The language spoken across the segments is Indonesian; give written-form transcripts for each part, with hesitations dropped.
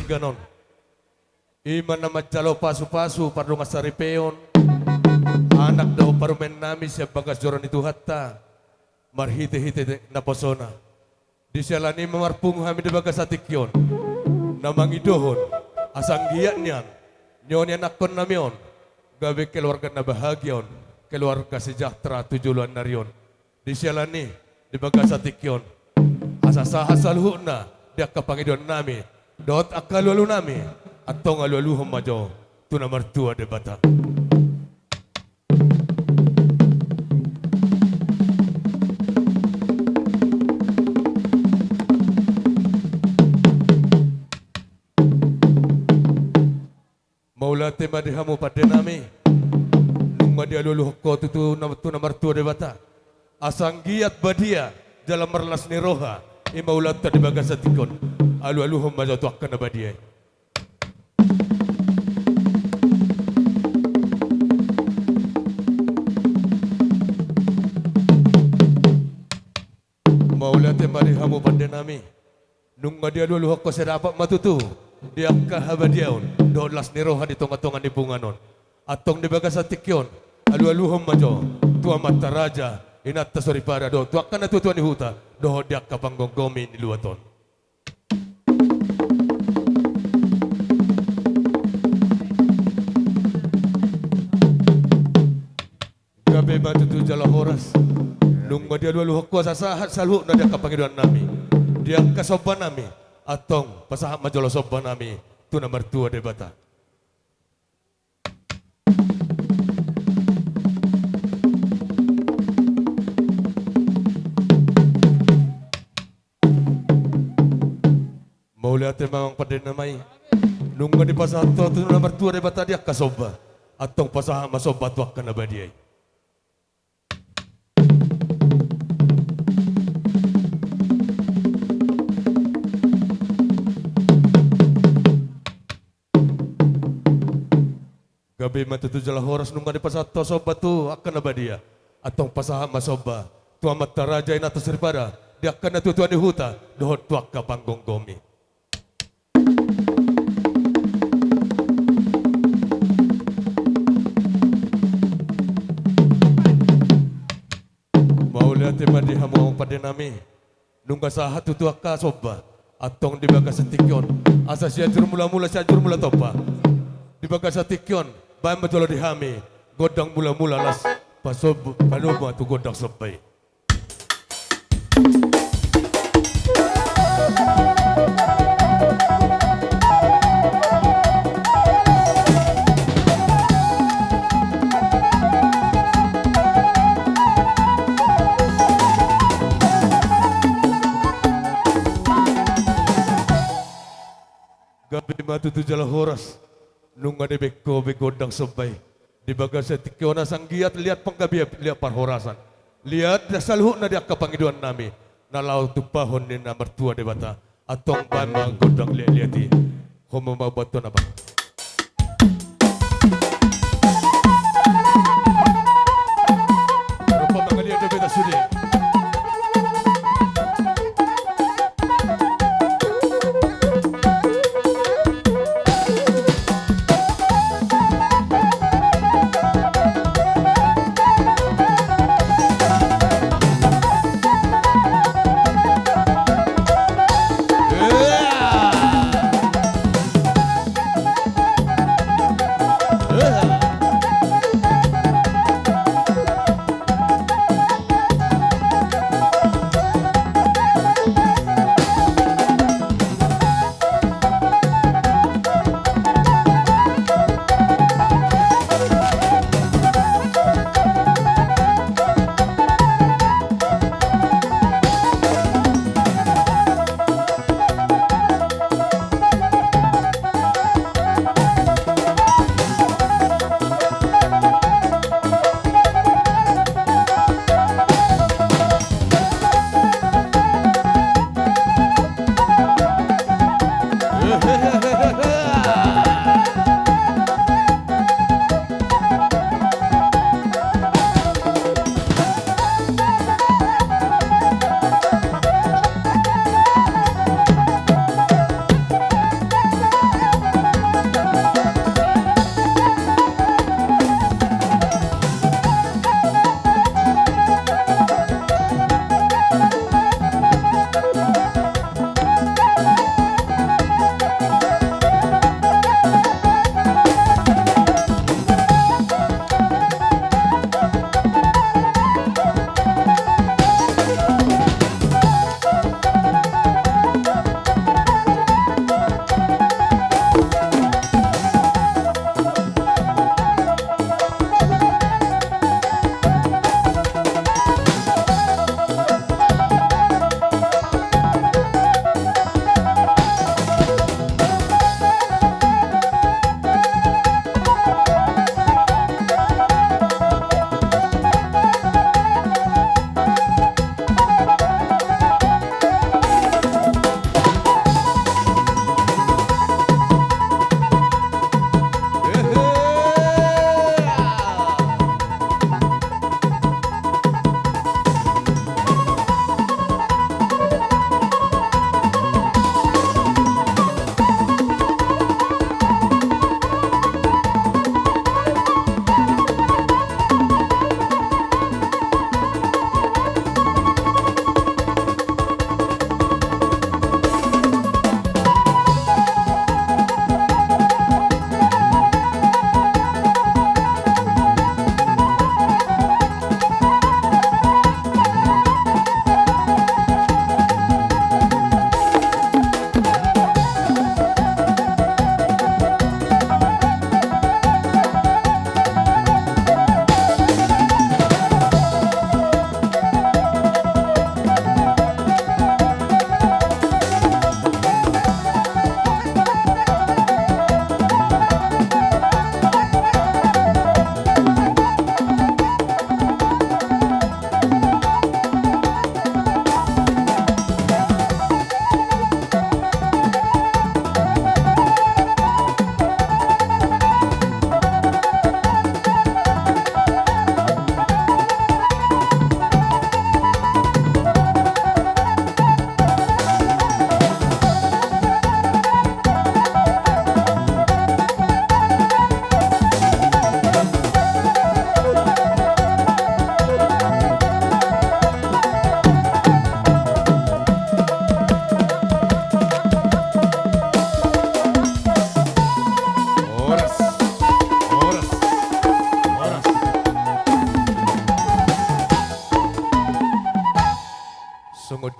ganon. Iman na madyalo pasu-pasu pardo nga saripeon. Anak daw parumen nami siya bagas joran itu hatta. Marhite-hite na posona. Di siya lani mamarpung kami di bagas atikyon. Namang idohon. Asang giyak niyan. Nyon yan akon namion. Gabi keluarga na bahagyon. Keluarga sejahtera tujuan narion. Di siya lani di bagas atikyon. Asasaha salhu na. Dia kapangidon nami. Dot akalulu nami. Atong aluluhom majo. Tuna mertua de bata. Maula tema dihamu pada nami. Nungma dia luluh ko tuna mertua de bata. Asang giat badia. Dalam merlas ni roha. Imaulat tadi bagas atikon. Alu-aluhum majo tuakkan badia. Maulate mari hamu pada nami. Nung dia dulu hok serapak matutu. Dia kahabadiaun. Dolas ni roha di tonga-tonga di bunganon. Atong di bagas atikyon. Alu-aluhum majo. Tua mata raja. Inat tasori pada do. Tuakan na tuan di huta. Doho dia kapanggonggomi di luaton. Gabe matutu jala horas. Nung dia dulu hok sasahat salhu na dia kapangiduan nami. Dia kasoban nami. Atong pasahap majolo soban nami. Tu nomor 2 de bata. Maulihat memang pada namai. Nung di pasahap tu nomor 2 de bata dia kasoba. Atong pasahap masobat wakkan abadiai. Gabi matutu jala horas nunga di pasat to soba tu akan abadia. Atong pasaham masoba. Tua mata raja ina atas daripada. Dia akan natutuan di huta. Dohot tuak ka panggonggomi. Mau lihat di hamu pada nami. Nungga sahat tu tuak ka soba. Atong di bagas setikyon. Asa siajur mula-mula siajur mula topa. Di bagas setikyon. Bahan betul dihami, godang mula-mula las, pasob panuma tu godang sampai. Gabi matu tu jala horas. Nunga de beko begodang sampai di bagas tikona sanggiat lihat penggabi lihat parhorasan lihat dasalhu na dia kapangiduan nami nalau tu pahon ni nomor 2 de bata atong bama godang liati homo mabaton apa rupa mangalia de beta sudi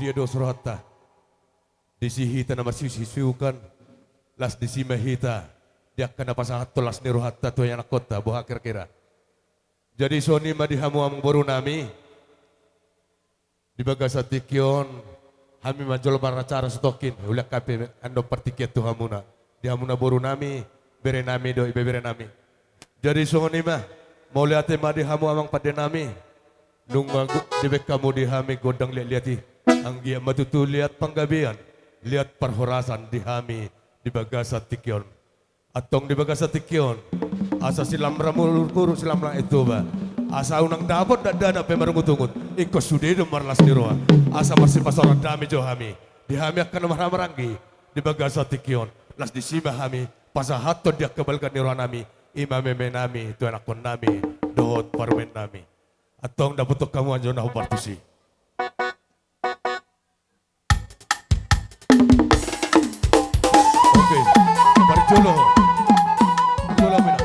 dia dos rohata. Disihita nama sisiukan. Las disimahita. Dia kena pasang las ni rohata tu yang nak kota. Buah kira-kira. Jadi Sony mah dihamu amang baru nami. Di bagasa tikion. Kami majol cara stokin. Ulah kape ando partiket tu hamuna. Di hamuna baru nami. Bere nami do ibe bere nami. Jadi Sony mah. Mau lihat mah dihamu amang pada nami. Nung dibek kamu dihami godang lihat-lihati. Ang gia matutu lihat panggabian. Lihat perhorasan dihami di bagasa tikion. Atong di bagasa tikion. Asa silam ramul kuru silam lang itu ba. Asa unang dapat dana pemarungut-ungut. Iko sudah itu marlas di roa. Asa masih pasaran dami jo hami. Dihami akan maranggi di bagasa tikion. Las disima hami. Pasahato dia kebalkan di roa nami. Imame menami itu anak kon nami. Dohot parmen nami. Atong dapat kamu anjo na hubartusi. Oke, berjolo. Jolo mina.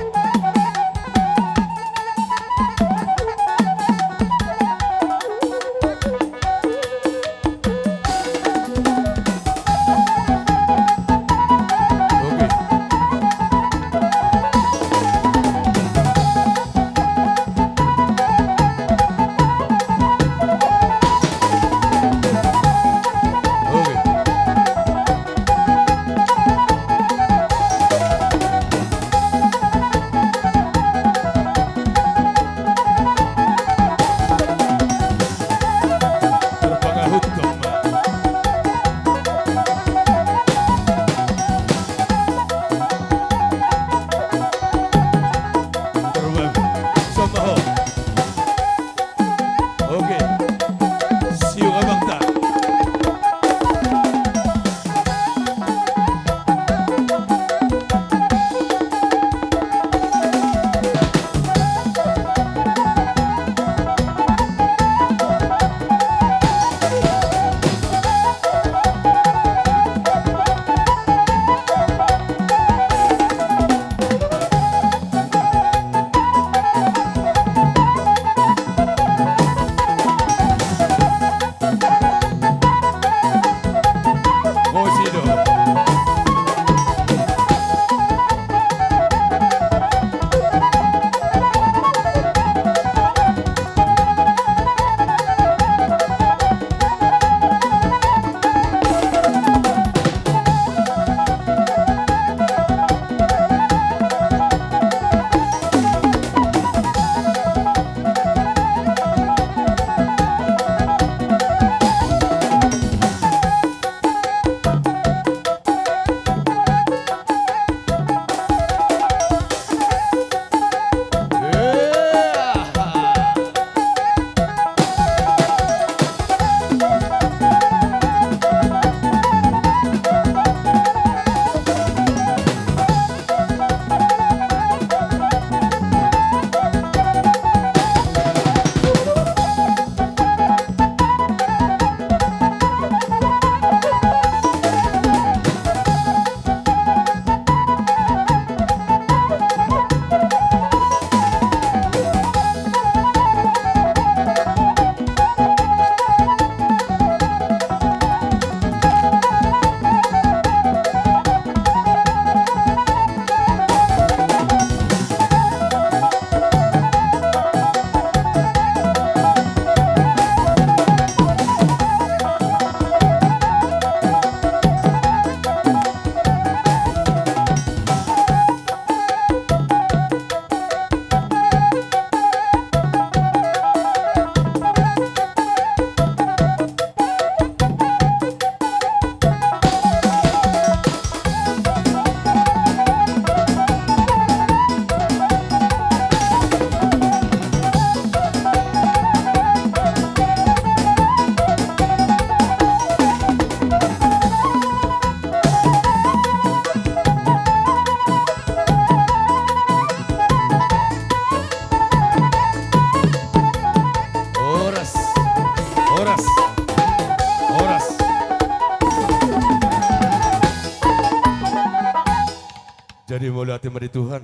Jadi mulai hati mari Tuhan,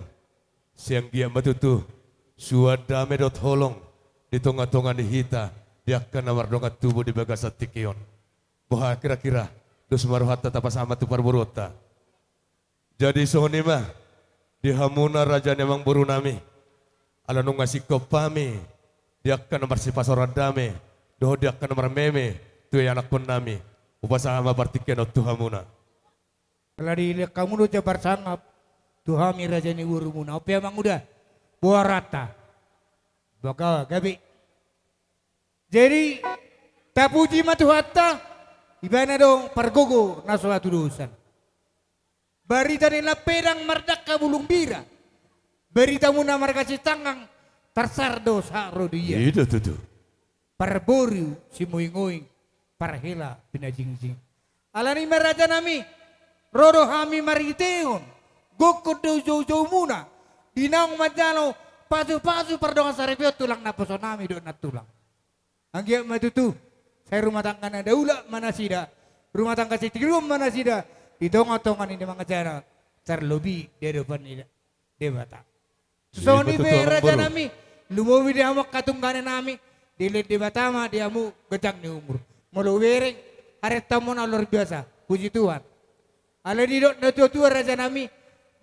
siang dia matutu, suada medot holong, di tonga-tonga di hita, dia akan nawar dongat tubuh di bagasa tikion. Wah kira-kira dus maruhata tapas amat tu parburota. Jadi sohoni mah di hamuna raja nemang buru nami. Ala nung ngasih kopami. Dia akan nomor si pasoran dame. Doh dia akan nomor meme. Tu anak pun nami. Upasa ama partiken tu hamuna. Kalau di kamu lu jabar sangap. Tuhami raja ni urumuna. Opi emang udah. Buah rata. Bakal gabi. Jadi tapuji matu hatta. Ibana dong pargogo na suatu dosan. Barita nila pedang merdaka bulung bira. Berita muna marga si tangang tarsardo sa rodia. Itu tuh. Parboru si muing-uing parhela pinajingjing. Alani meraja nami rodo hami mariteon. Gokod do jauh muna. Dinang majalo pasu-pasu pardongan sarepio tulang naposo nami do natulang. Anggia matutu. Saya rumah tangga na daula mana sida. Rumah tangga si tirum mana sida. Di tonga-tongan ini mga cara. Terlobi di depan ini. Debata. Susoni be raja nami. Lumawi di hamak katungganan nami. Dilit di batama di amu gejang ni umur. Maluwereng. Haret tamu na luar biasa. Puji Tuhan. Ala di dok na tua raja nami.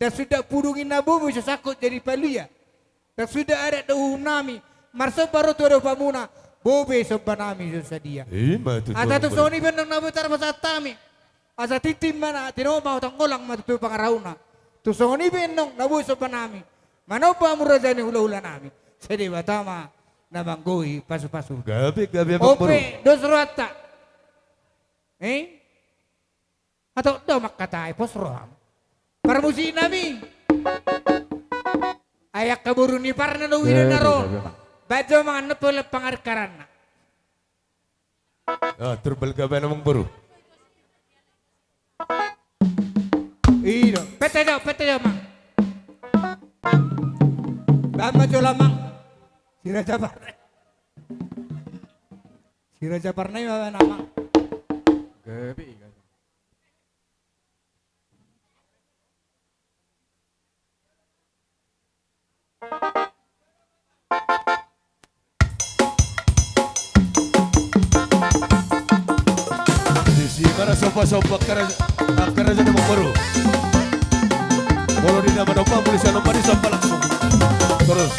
Dan sudah pudungin nabu bisa sakut jadi paluya. Dan sudah ada dohum nami. Marso baru tua doh pamuna. Bobe sobanami sedia. Ata tu soni benang nabutar pasatami. Asa titim mana tino mau tanggolang matu pangarauna. Tu soni benang nabu sobanami. Mano pa murajani hula-hula nami. Sedi batama nabanggoi pasu-pasu. Gabi Ope dosrata. Atau do makatai posroam. Parmusi nami. Ayak kaburu ni parna do wina naro. Bajo mga nepel pangarkaran na. Turbal ka ba namang buru? Iyo, pete daw mang. Bama jo lamang. Si Raja Parnay. Si Raja Parnay mga namang. Gabi. Para sopa karaja namang buru. Kalau di nama dopa polisi lupa di sopa langsung. Terus.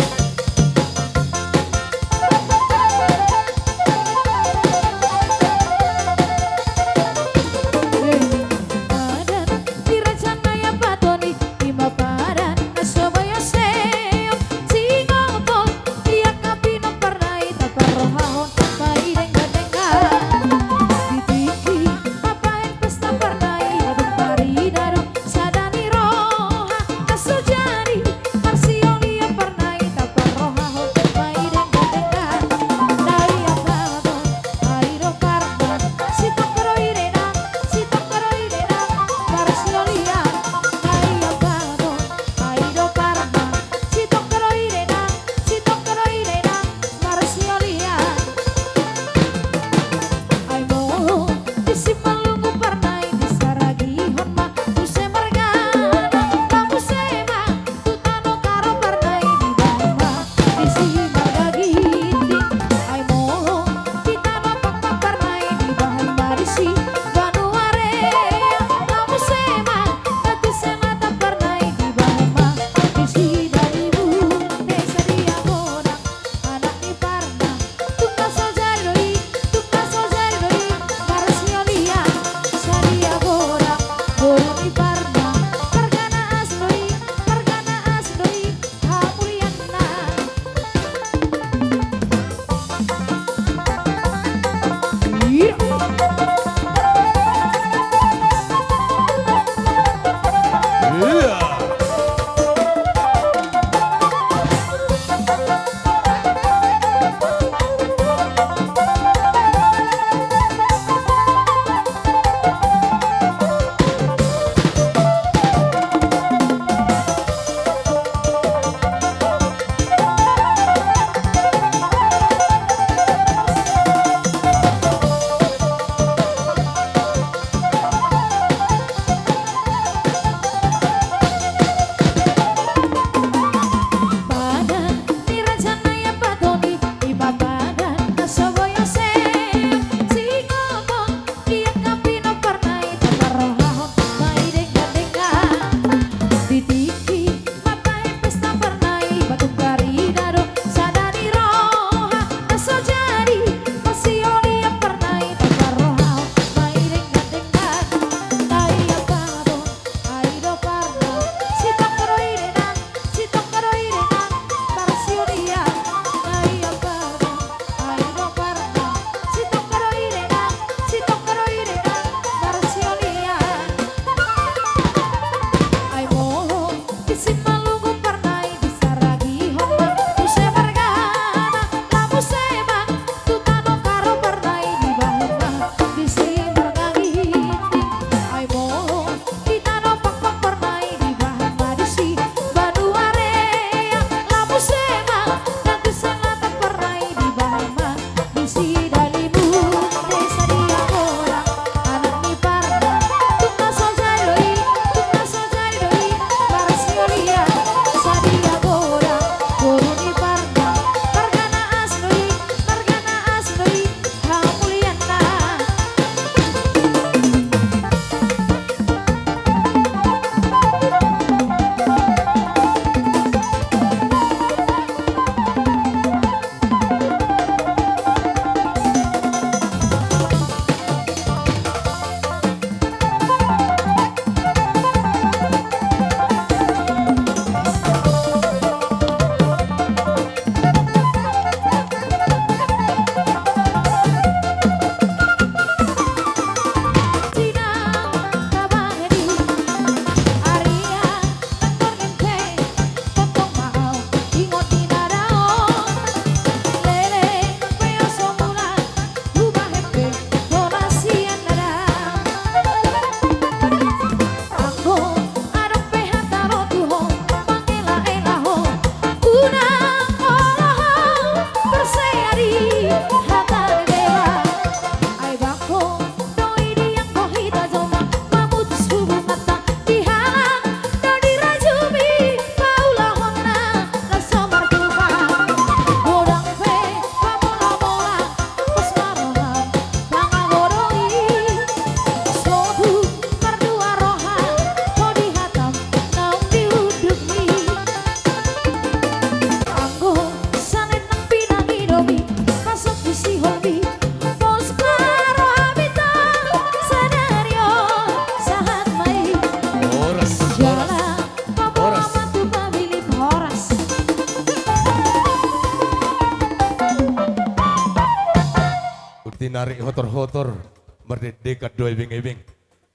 nari hotor-hotor merdekat do ebing-ebing.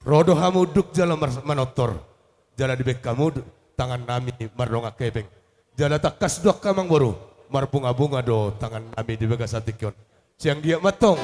Rodo hamuduk jala manotor. Jala dibek kamud tangan nami mardonga kebeng. Jala takas dok kamang boru marbunga-bunga do tangan nami di begas atikyon. Siang dia matong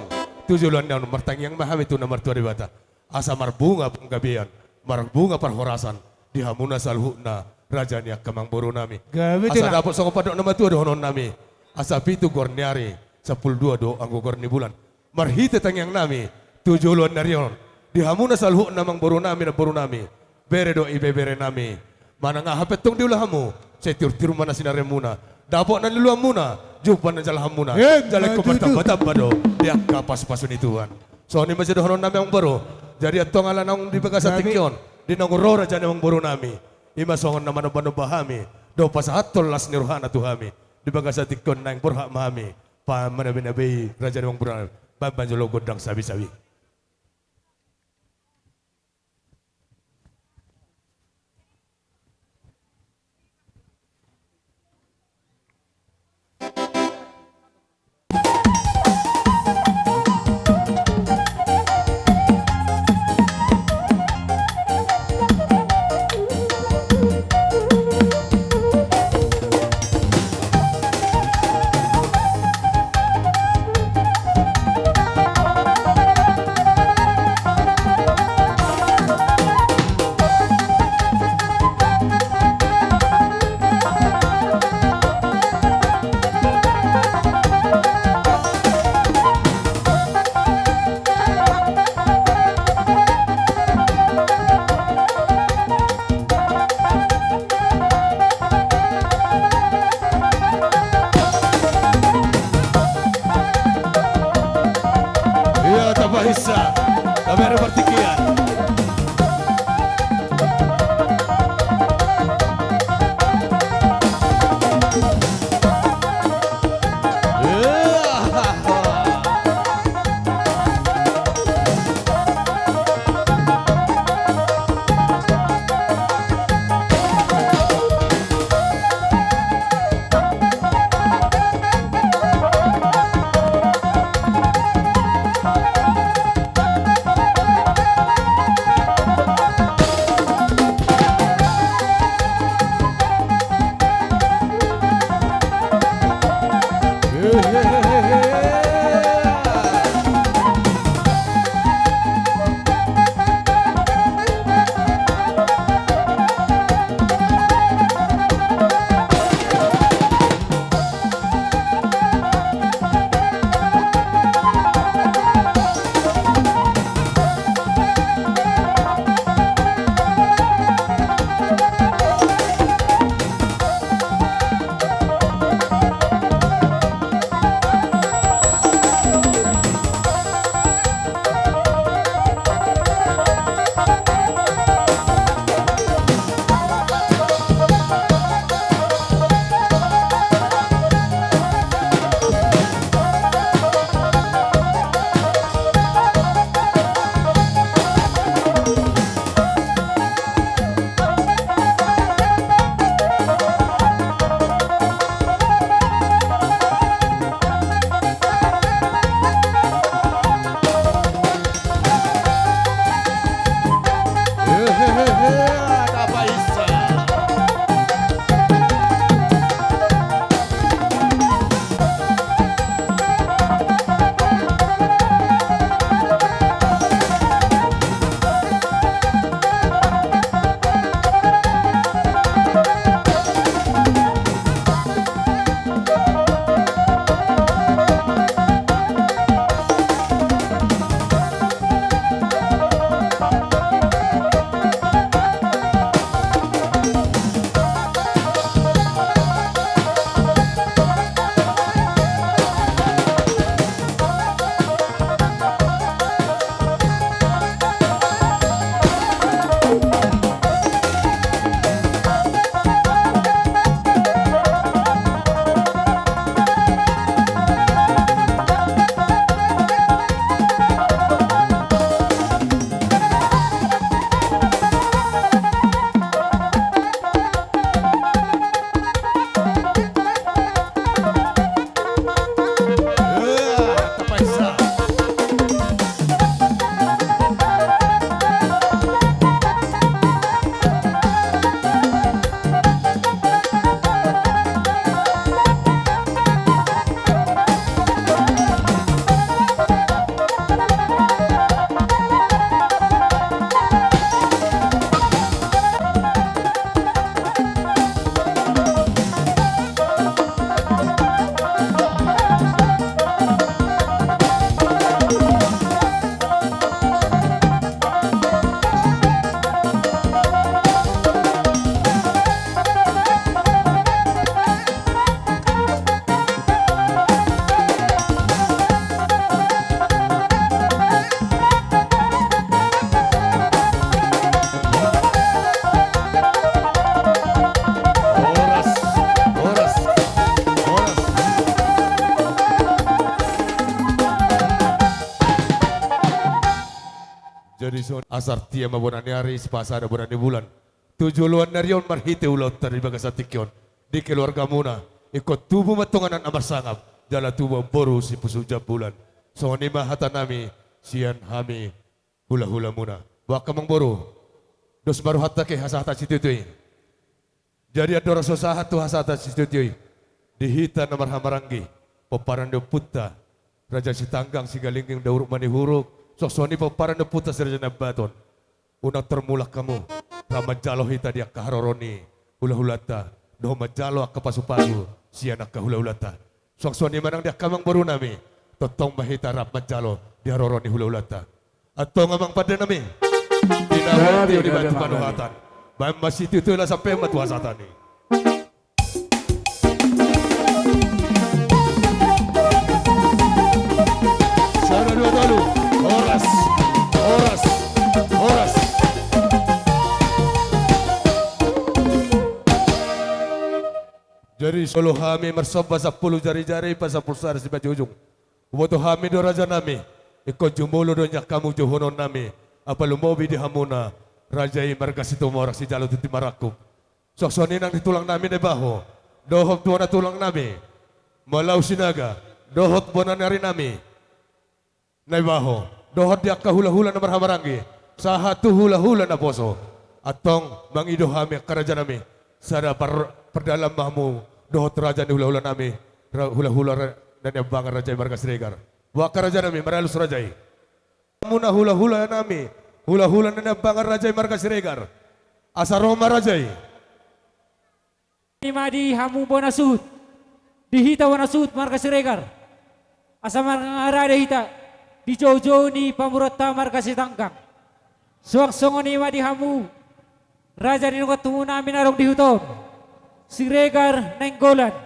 tujuan daun martang yang maham itu nomor tua dibata. Asa marbunga penggabian, marbunga perhorasan di hamuna salhuna rajanya kamang boru nami. Gabi Asa tila. dapot songo padok nama tua do honon nami. Asa pitu gorniari 12 do anggo gorni bulan. Marhite tangyang nami tujuan narion. Di hamuna salhu namang boru nami na boru nami. Bere do ibe bere nami. Mana nga hapetong diulah hamu. Setir-tiru mana sinare muna. Dapok na niluang muna. Jupan na jalah muna. Jalai ko bertambah-tambah do. Dia kapas-pasun ituan. So ni masih do honon nami ang boru. Jadi atong ala nang di bagasa tikyon. Di nangurora jana ang boru nami. Ima songon naman ang bahami. Do pasahatol las niruhana tuhami. Di bagasa tikyon na ang burha mahami. Pa manabinabi raja ng boru nami. Babanjolo godang sabi-sabi. Bahisa, kamera bertikian. Jadi son asar tia mabonani hari sepasada bonani bulan. Tujuan narion marhite ulau tari bagasatikyon. Di keluarga muna ikut tubuh matunganan amar sangap. Jala tubuh boru si pusuja bulan. So ni mahata nami sian hami hula-hula muna. Waka mang boru. Dos baru hatta ke hasahata situtui. Jadi ada rasa sahat tu hasahata situtui. Dihita namar hamaranggi. Peparando putta. Raja si tanggang si galingging dauruk mani huruk. Sosoni peparando putta si raja nabaton. Unang termulak kamu. Ramajalo hita dia kaharoroni. Hula-hulata. Doh majalo akka pasu-pasu. Si anak kahula-hulata. Sosoni manang dia kamang baru nami. Totong mahita rap majalo. Dia roroni hula-hulata. Atau ngamang pada nami. Tinawati di batu panuhatan. Bahan masih itu lah sampai matu asatan ni. Sana dua dulu. Horas. Horas. Horas. Jadi solo kami mersoba 10 jari-jari pas 10 sar si baju ujung. Buat kami do raja nami. Ikut jumulo do nyak kamu johonon nami. Apa lumobi di hamuna. Rajai marga situ morak si jalo tuti marakup. Soksoni nang ditulang nami ne baho. Dohop tuana tulang nami. Malau sinaga. Dohot bonan nari nami. Nai baho. Dohot dia hula-hula na marhamarangi. Sahatu hula-hula na poso. Atong mangido hami karaja nami. Sada perdalam mahmu. Dohot raja ni hula-hula nami. Hula-hula dan yang bangar rajai marga Siregar. Waka raja nami maralus rajai. Muna hula-hula nami. Hula-hula na bangar rajai marga Siregar. Asaroma rajai. Madi hamu bona suhut. Dihita wana suhut marga Siregar. Asa marga hita. Di jauh-jauh ni pamurata marga Sitangkang. Suwak-songo ni madi hamu. Raja ni nungat tumu namin arong dihutom. Siregar nenggolan.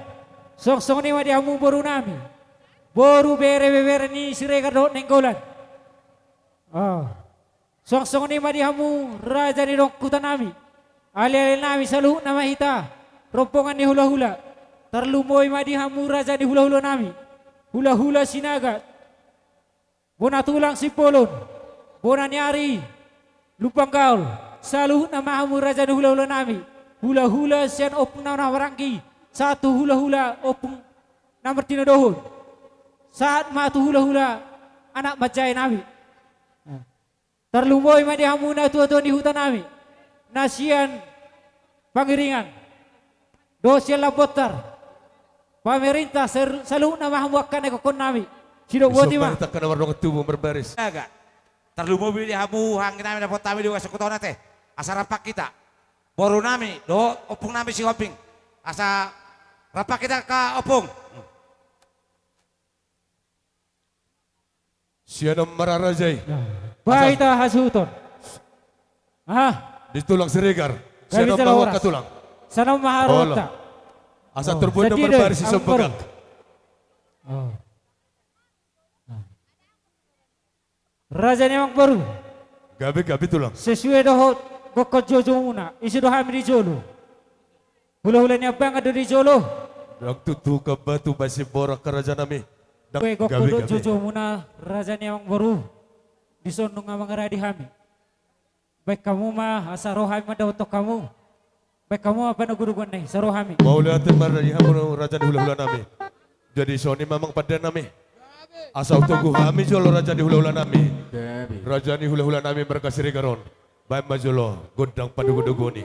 Suwak-songo ni madi hamu boru nami. Boru bere-bere ni Siregar do nenggolan. Suwak-songo ni madi hamu. Raja ni rongkutan nami. Ali-ali nami saluh nama hita. Rompongan ni hula-hula. Terlumoy madi hamu raja ni hula-hula nami. Hula-hula sinagat. Bona tulang si polon. Bona nyari. Lupang gaul. Saluh nama hamu raja ni hula-hula nami. Hula-hula sian opung nama warangki. Satu hula-hula opung nomor tina dohon. Saat matu hula-hula anak majai nami. Terlumoy madi hamu na tua-tua di hutan nami. Nasian pangiringan. Dosial labotar. Pemerintah selalu nama hamwakan ekokon nami. Sidok buat ima. Esok takkan warung tubuh berbaris. Agak. Terlalu mobil di hamu hang nami dapat kami di wasuk kota nate. Asa rapak kita. Boru nami do opung nami si hoping. Asa rapak kita ka opung. Sianam mararajai. Baita hasuton. Di tulang Siregar. Sianam bawa ke tulang. Sana maharota. Asa terbunuh berbaris si sempegak. Raja ni memang baru. Gabi tulang. Sesuai dohot gokot jojo muna. Isi doh hamil di jolo. Hula-hula ni abang ada di jolo. Dang tutu ke batu basi borak kerajaan nami. Kue gokot jojo muna. Raja ni memang baru. Disondong ngamang radi hami. Baik kamu mah asa rohami mah untuk kamu. Baik kamu apa naguru nih sarohami. Mau lihatin marani hamu raja hula-hula nami. Jadi soni memang pada nami. Asal tunggu kami jolo raja di hula-hula nami. Gabi. Raja di hula-hula nami mereka Siregaron. Baik majolo godang padugo-dugo ni.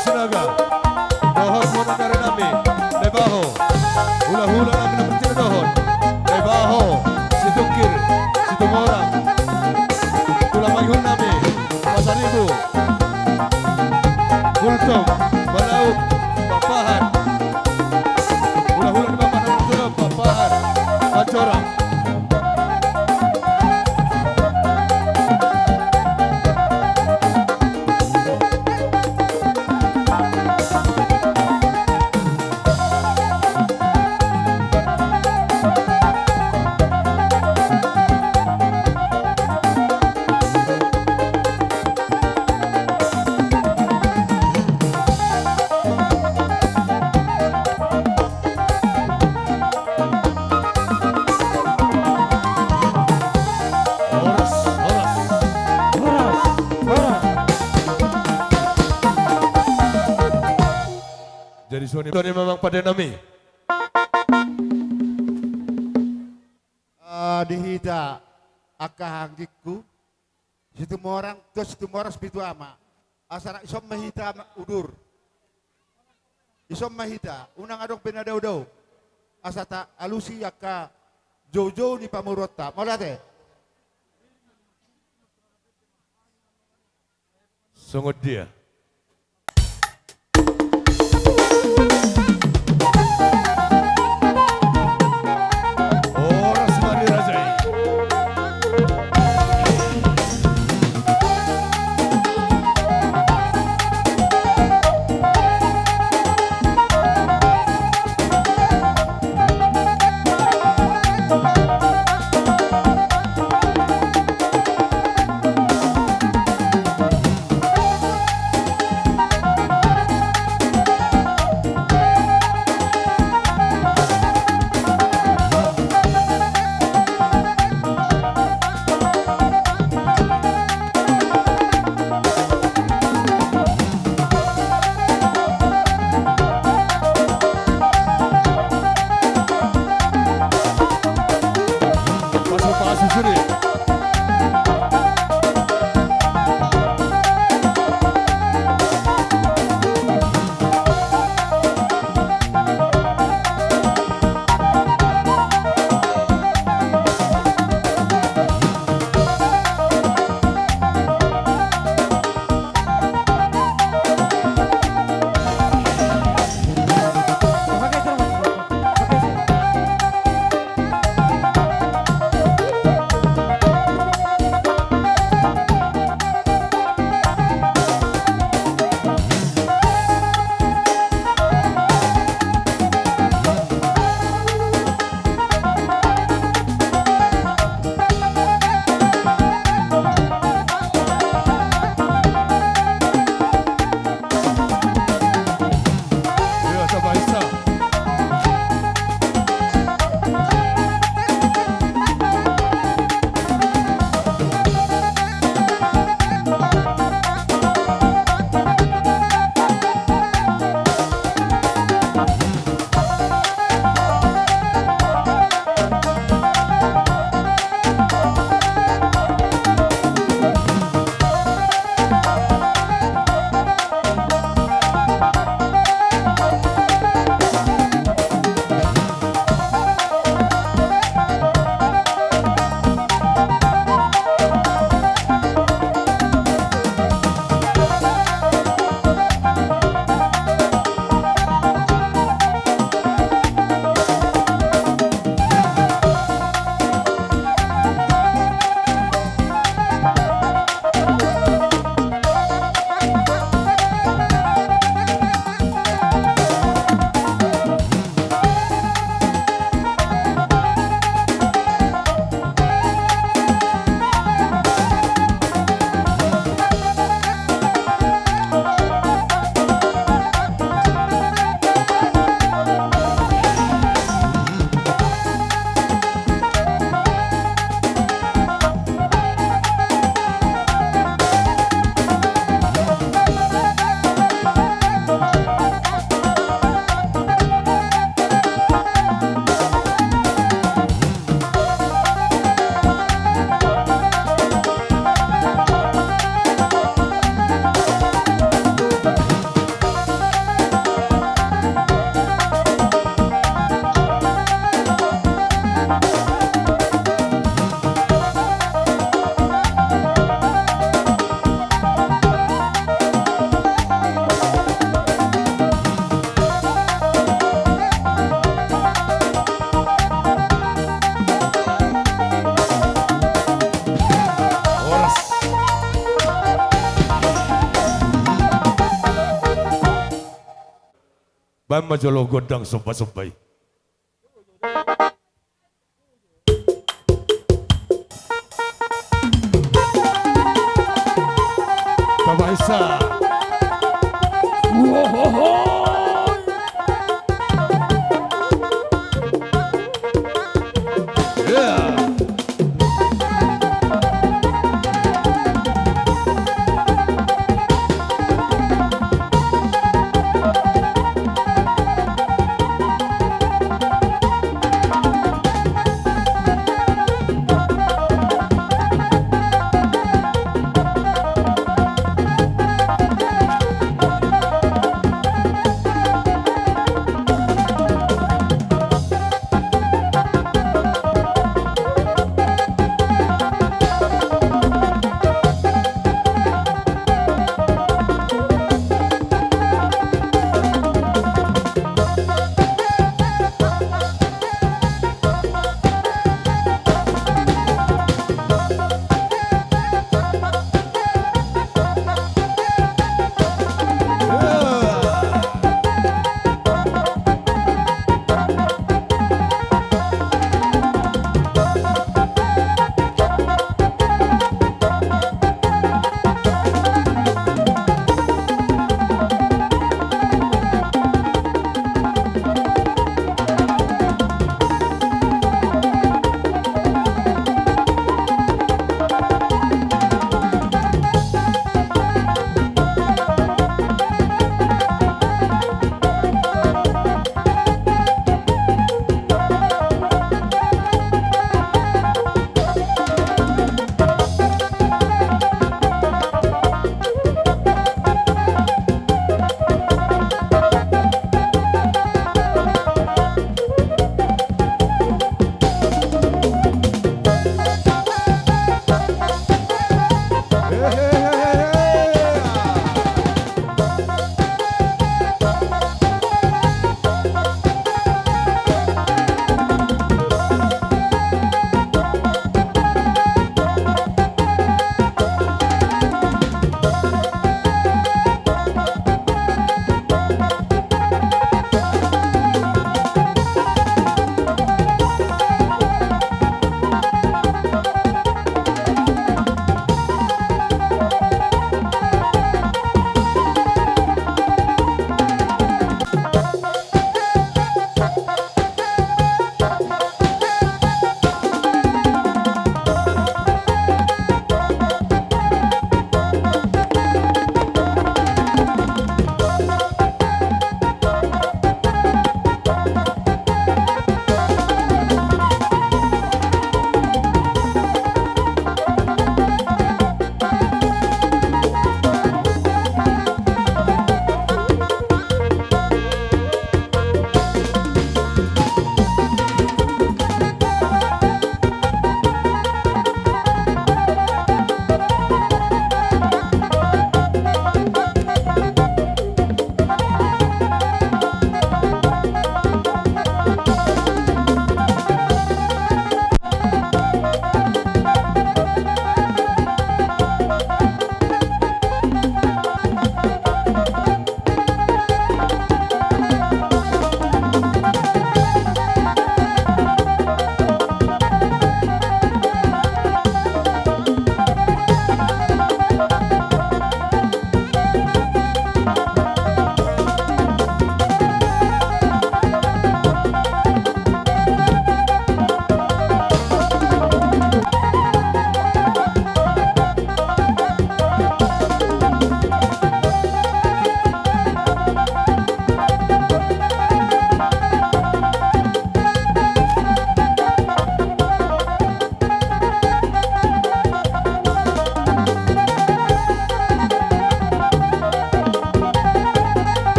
Sinaga, dohon muna na rin namin, Nebaho, hula-hula namin na bertira dohon, Nebaho, si Tungkir, si Tumorang, tulang namin, Pasaribu, Gultong, Balaut, Papahan, hula-hula ni Bapak ng Tulong, Papahan, Pancorang. Oras, oras. Jadi suami memang pada nami. Dihita akahanggikku situ morang sepitu ama asara isom mahita udur isom mahita unang adong pinadaw-daw asata alusi aka jojo ni pamurota mau date Sungguh dia. Oras mari rajai. Pasu suri. Bam majolo godang sumpah-sumpah. Bapak Isa. Yeah.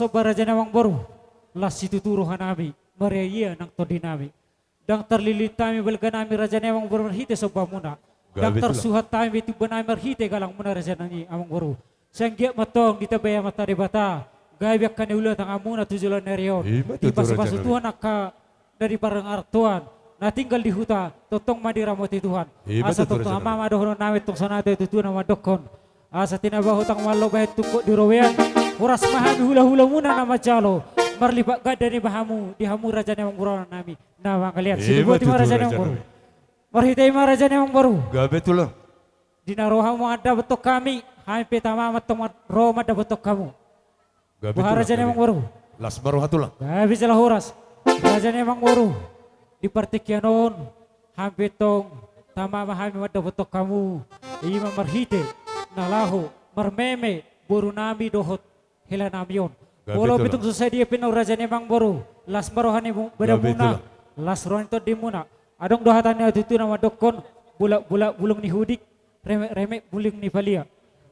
soba raja nawang baru. Las situ turuhan nami. Maria nang todi nami. Dang terlilit kami belga nami raja nawang baru marhite soba muna. Dang Gabi tersuhat kami itu benai marhite galang muna raja nani amang baru. Sanggiak matong ditabaya mata de bata. Gabiak kani ulah tang amuna tujulan nerion. Di pasu-pasu Tuhan akka dari parang artuan. Na tinggal di huta, totong madiramoti Tuhan. Asa totong ama madohono nawet tong sanate itu Tuhan madokon. Asa tinabah hutang malo bahet tukok di rowean. Uras mahami hula-hula muna nama jalo. Marlipak gada ni bahamu, di hamu raja nemang buron nami. Nama kalian, silubuti raja nemang baru. Marhitai raja nemang baru. Gabe tulang. Dinaroha mo ada betok kami. Hampe tama matong Roma ada betok kamu. Gabe Buha raja nemang baru. Las maruha tulang. Gabi salah horas. Raja nemang baru. Di partikianon hampe tong tama mahami wadda betok kamu. Ima marhite nalahu marmeme boru nami dohot hela namion. Walau bitung susah dia pinau raja nemang baru. Las marohani beda muna. Las rohan to di muna. Adong dohatannya itu nama dokon bulak bulung ni hudik remek buling ni palia.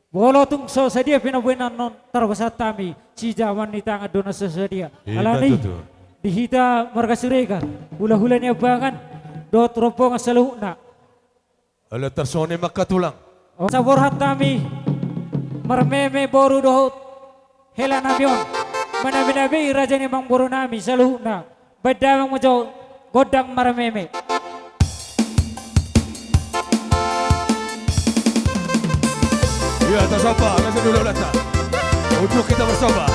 Walau tung so sadia pinau benan non terbesar tami si jaman ni tangan dona sesadia. Alani dihita marga sirekan hula-hulanya bangan dot rombongan seluhna. Ala tersone makatulang. Sabor hatami marmeme boru dohot hela namion manabi raja nemang boru nami seluhna bedamang mojo godang marmeme. Ya tasaba, nasa dulu lata. Untuk kita bersama.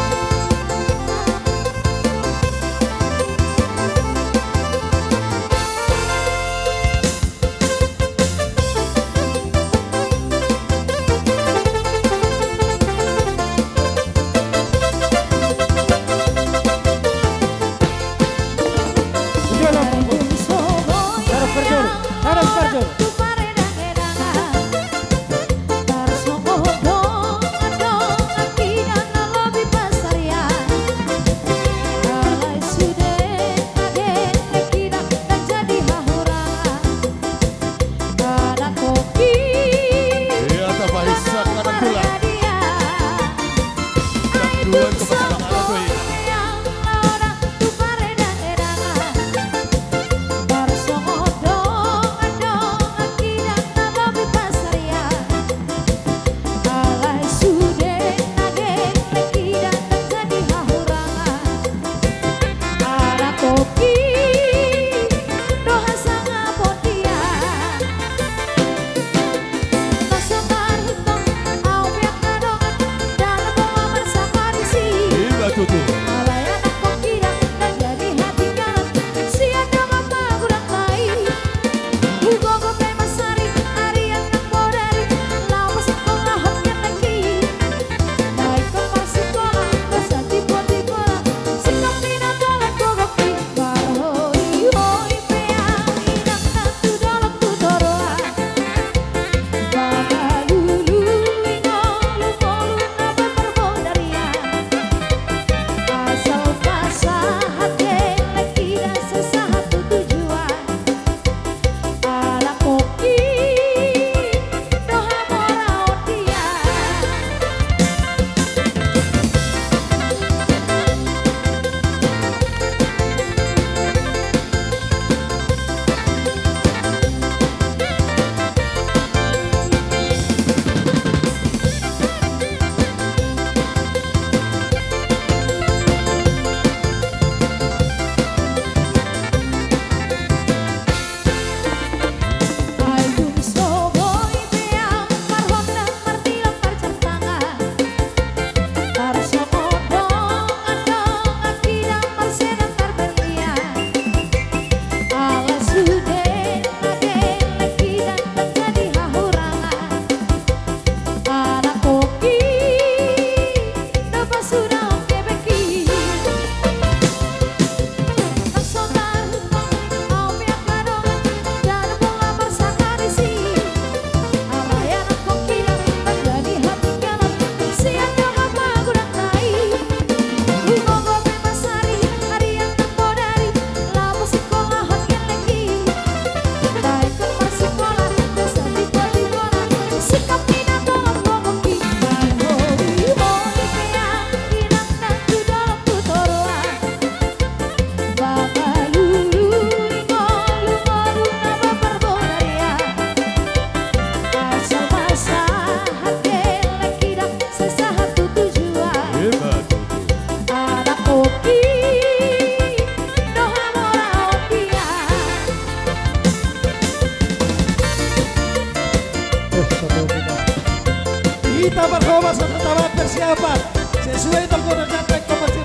kita bersama sama persiapan sesuai tengkorak sampai kompetisi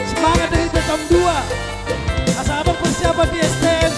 semangat dari jam 2 asal persiapan di STM.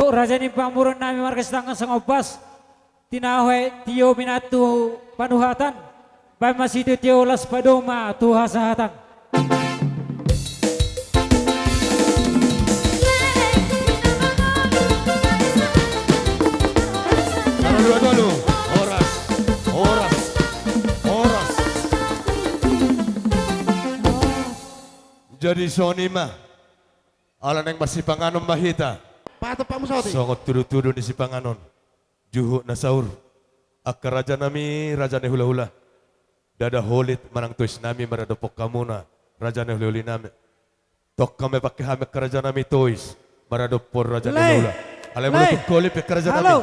do raja ni pamuron nami marga sedangkan sangobas tinawe tio minatu panuhatan bai masih tio las padoma tu hasahatan. Dua-dua horas, horas, horas. Jadi Sony mah, alan yang masih panganon mahita. Pato pa mo sa oti. Songot tudu-tudu ni si panganon. Juhu na saur. Akka raja nami, raja ni hula-hula. Dada holit manang tuis nami maradopok kamuna. Raja ni hula-huli nami. Tok kami pakai hamek ke raja nami tuis. Maradopor raja ni hula-hula. Alay mo natuk kolip ke raja nami. Halo,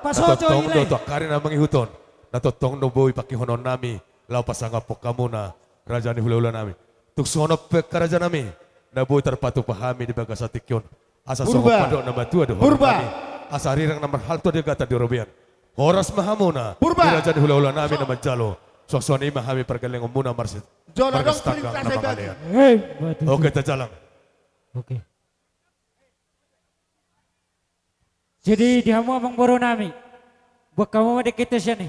Pasojo Natotong ilay. do to kari na mangihuton. Natotong no boy pakai honon nami. Lau pasangapok kamuna. Raja ni hula-hula nami. Tuk sonop ke raja nami. Naboy terpatu pahami di bagas atikyon. Asa Purba. songo padok nama tua do Purba. asa rirang nama halto dia kata di robian horas mahamuna Purba. diraja di hula-hula nami nama jalo sosoni mahami pergaleng umuna marsit Jono dong margastakang perintah nama saya kalian Hei, batu. oke tajalang Oke. Jadi di hamu abang boro nami. Buat kamu ada kita sini.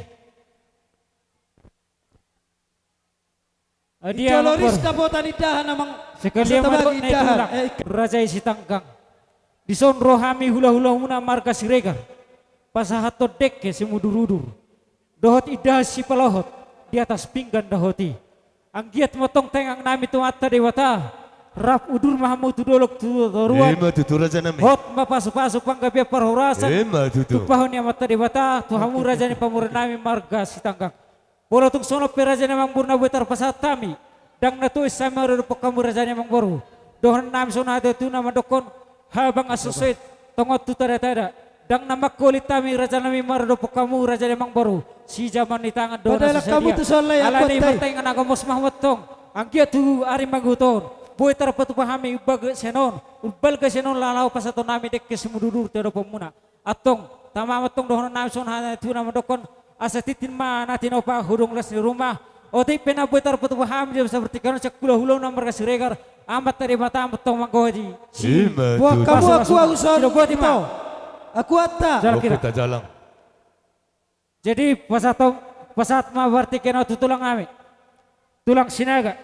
Dia Joloris abang dapotan idahan namang sekali Sa tabagi madok na idahan. itulak. Raja isi tanggang. Di son rohami hula-hula muna marga siregar. Pasahato dek si mudur-udur. Dohot idah si palohot. Di atas pinggan dahoti. Ang giat motong tengang nami tumata dewata. Rap udur mahamu tudolok turuan. ema tutu raja nami Hot mapasu-pasu panggapia parhorasan. ema tutu Tupahon yang mata dewata. Tuhamu raja ni pamura nami marga si tanggang. Bola tung sono peraja ni mangburna buetar pasatami. Dang na tuis sama rupok kamu raja ni mangboru. Dohon nami sona ada tu nama dokon. Habang associate tongot tu tada-tada. Dang nama kulit kami raja nami maradopok kamu raja ni mangboru. Si zaman di tangan dohon Padahal kamu tu solay aku Alani tay. bertaingan agamos mahmud tong. Anggia tu ari manghuton. Boy terpatu pahami ubag senon. Ubal ke senon lalau pasato nami dek ke semududur tedo pemuna. Atong tama matong dohon nami son hana tu nama dokon. Asa titin mana tinopa hurung les di rumah. Otik pena boy terpatu pahami dia seperti kan cekula hulau nomor kasiregar. Amat tadi mata amat tong manggoji. ema Buat tutu kamu Masuk, aku masuk. uson Tidak buat ito. ima. Aku atta. Jalan oke kira. tajalang Jadi pasat ma berarti kena tu tulang kami. Tulang sinaga.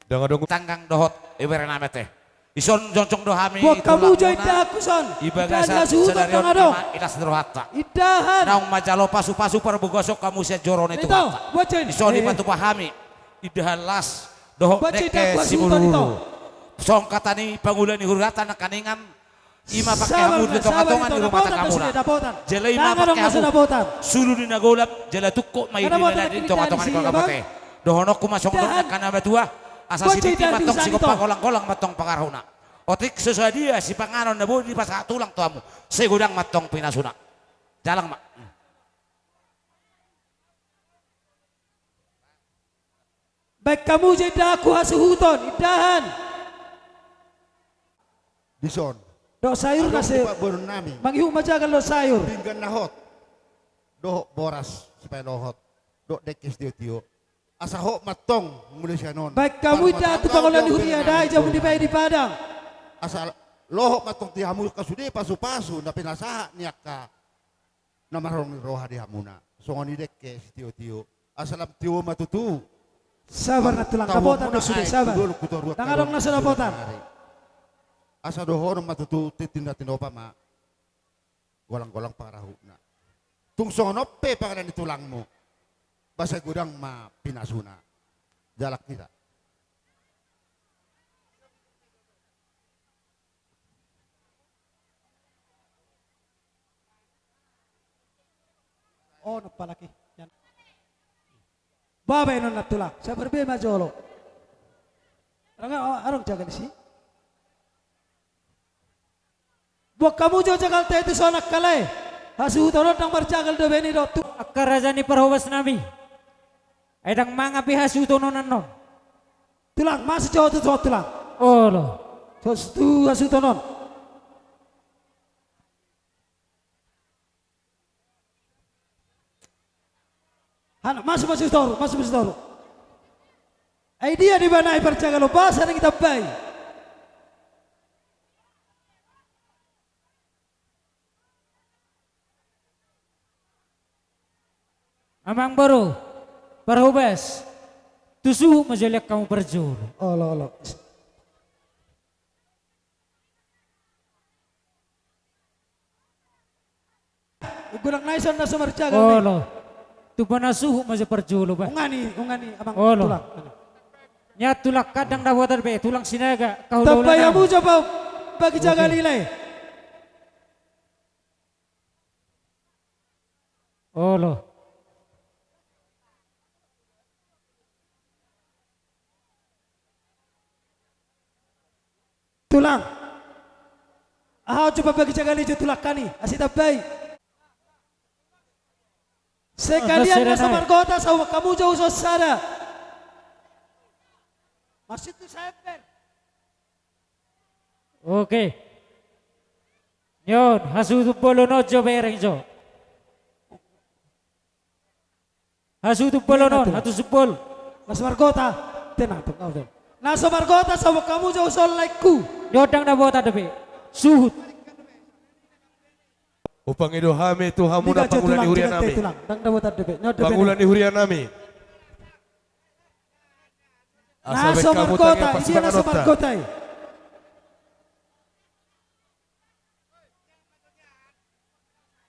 dengan dong Tanggang dohot ibere nami teh. Ison joncong dohami. Buat kamu jauh ida aku son. Ibaga Dan sa suhutan sedarion tanga dong. ilas derhata. Idahan. Naung majalo pasu-pasu para bugosok kamu sia joron itu Ito, hata. bocin. Ison di patu pahami. Idahan las dohot Bocin dek dah ke gua si sultan itu. muluru. Song kata ni pangulan ni huratan na kaningan. Ima pakai Sabar, hamu di sabar tonga-tonga itu. di rumah Dapotan kamu tu sudah, dapotan. Jela ima Tangan dong pakai masuk hamu. dapotan. Sulu di nagolap jela tukko may Kada mo, dinala tanak di ini tonga-tonga tadi ni siya, kagabote. bang. Dohonok kumasong Dahan. doon kana batua. Asa Bocin si Titi dah matong diusan si ito. kolang-kolang matong pangarahuna. Otik sesuai dia si panganon na buo di pasa tulang tuamu. Segudang matong pinasuna. Jalang mak. Baik kamu jeda aku hasuhuton. Idahan. Dison. Dok sayur Adong kasi. di Pak Borun nami. Manghiu majagal lo sayur. Pinggan nahot. Doh boras supaya lohot. Dok dekis tio-tio. Asa ho matong muli siya non. Baik kamu ida tu pangolan di huria dah jamu di bayi di padang. Asa lohok matong ti hamu kasudi pasu-pasu na pinasaha niya ka. Namarong roha di hamuna. Songon ni dekis tio-tio. Asalam tio matutu. Sabar na tulang kapotan do sudah sabar. Tangadong nasa dapotan. Asa dohon matutu titinda tinopa ma. Golang-golang pangarahu na. Tung sonop pe pangalan ni tulang mo. Basa gudang ma pinasuna. Jalak kita. Oh, napalaki. Yan. Babay nun natulak. Sa berbe majolo. Arong jaga di sini. Buat kamu jauh jagal teh itu sonak kalai. Hasu torot nang berjagal do beni do tu. Akka raja ni parhobas nami. Edang mga pihasu tononan non. Tulang masih jauh tu tulang. Oh lo. Terus tu hasu tonon. Anak masuk toru. Idea di mana berjagal lo bahasa yang kita bayi. Amang baru, parhubes, tusuh majalek kamu perjur. Olo. Gurang naisan na sumarjagal ni. Olo, tu panasuh maja perjulo ba. Ungani, abang Olo. tulak. Nya tulak kadang dawatar be, tulang sinaga, kau Tabayamu coba bagi jaga nilai. Olo, Tulang. Coba bagi jaga nilai tulak kani. Asyik tabay. Sekalian Nasira nasa na. margota sa kamu jauh sosara. Maksud tu saya pen. oke. Yon, hasutu polo nojo bereng jo. Hasutu polo non, hatu supol. Nasa margota. Tenang tu kau tu. Nasa margota sa kamu jauh sol like ku. Yodang dawatar be, suhut. Upang idohami Tuhan muna pangulan ni hurian nami. Tulang. Dang dawat adebe. Pangulan ni hurian nami. Nasa margota. Ini nasa margota.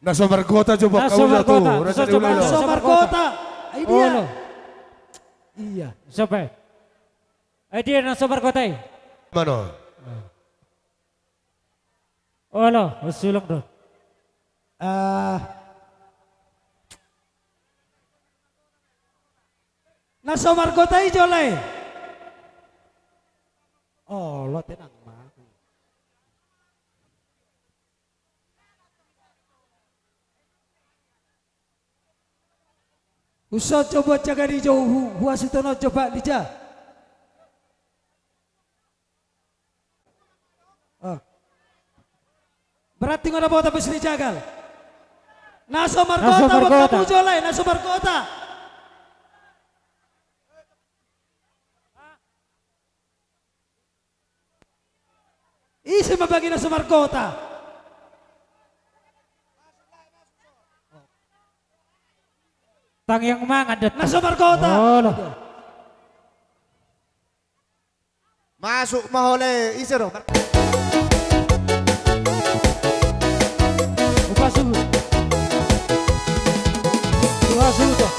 Nasa margota coba Nasa kau jatuh. margota. Raja Nasa di Ulelo. Nasa margota. Ay dia. Olo, Iya. siapa? Dia nasa barkotai. Mano? Olo, usulong doon. Nasa margota ijolay. Oh, lo tenang mah. Usah coba jaga di jauh, huas itu no coba dija. Berarti ngono bawa tapi sini jagal. Nasa margota, Nasa margota. kamu jolay, nasa margota. Isi mabagi nasa margota. Tang yang mangat Nasa margota. Olo, Masuk mahole, isero. upah suhu. Dua suhu toh.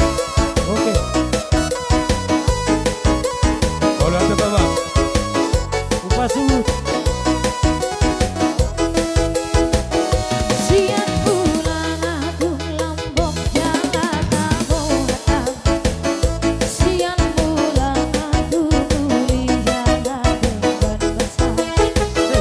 Oke. Oleh ada baba. Upah suhu. Siang bulan agung Lombok Jakarta Barat. Siang bulan agung mulia dengan besar.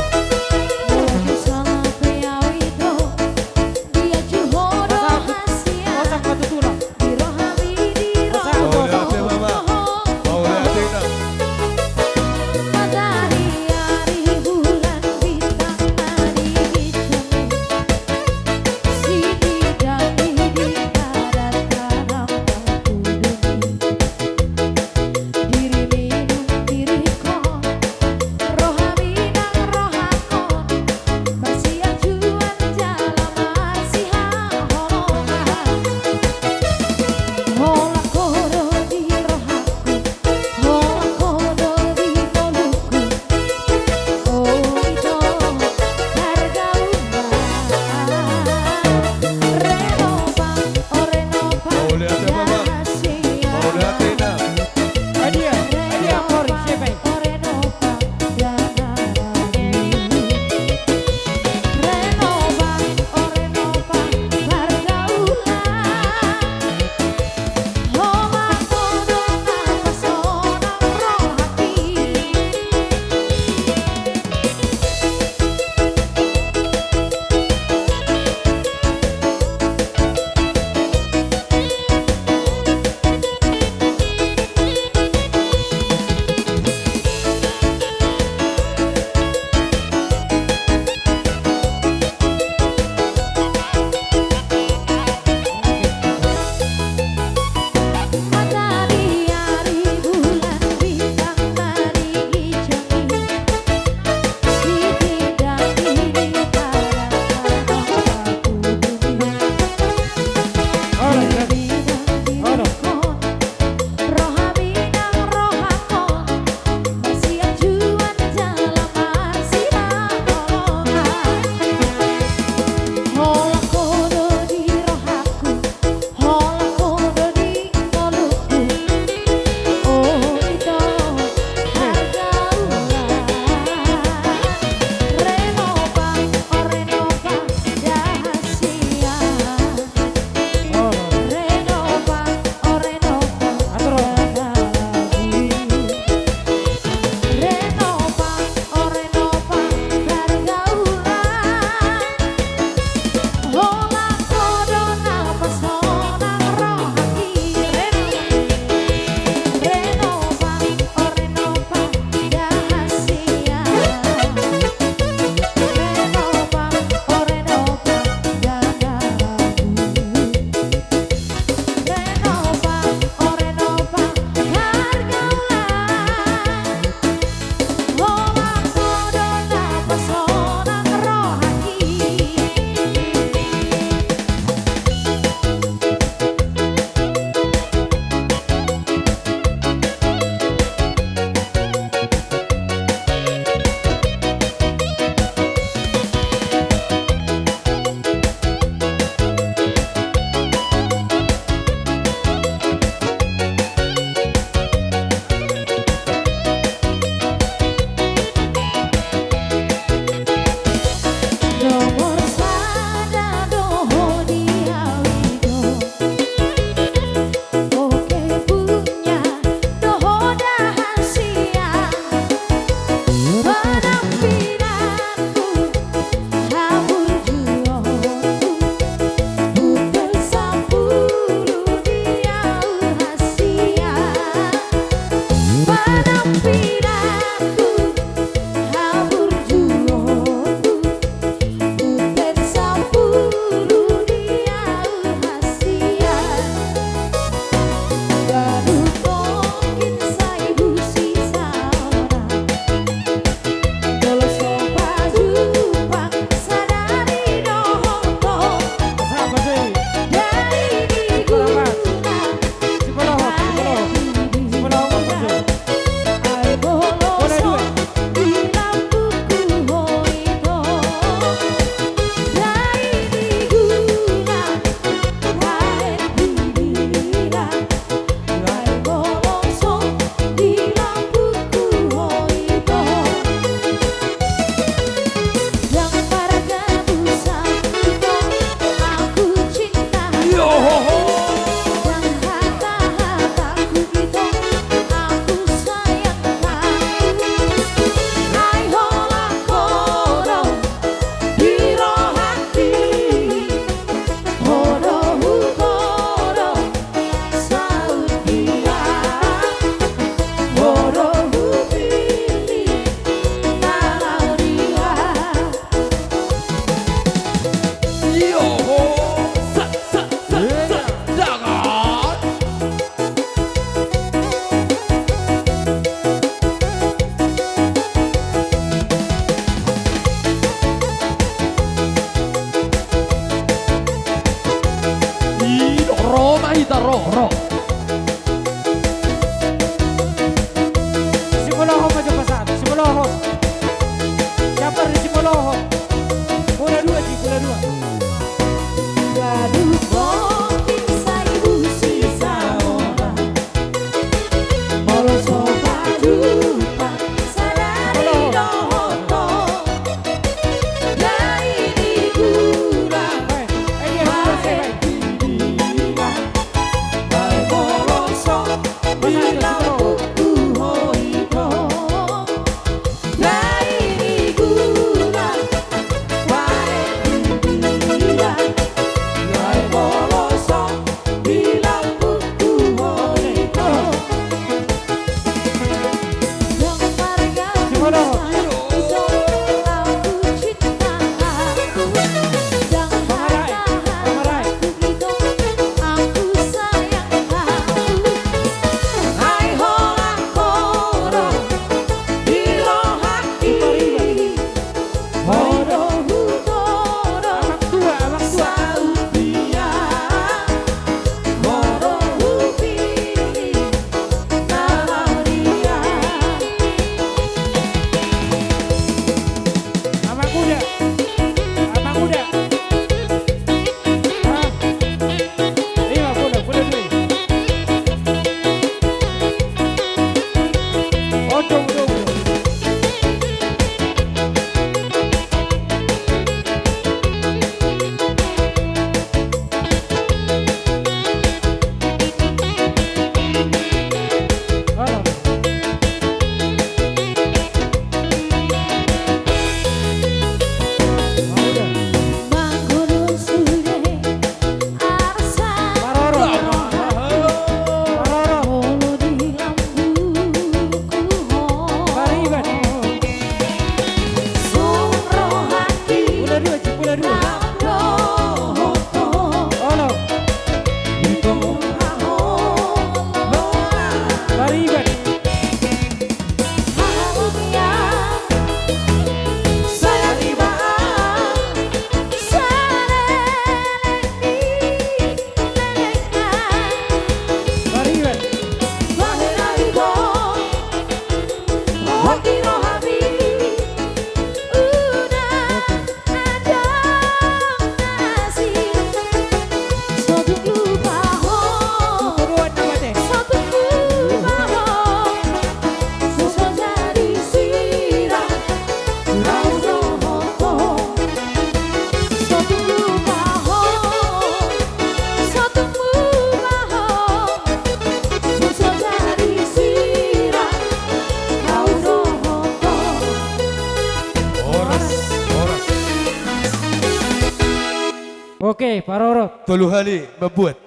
Oke, Pak Rorot. Tolu hali membuat.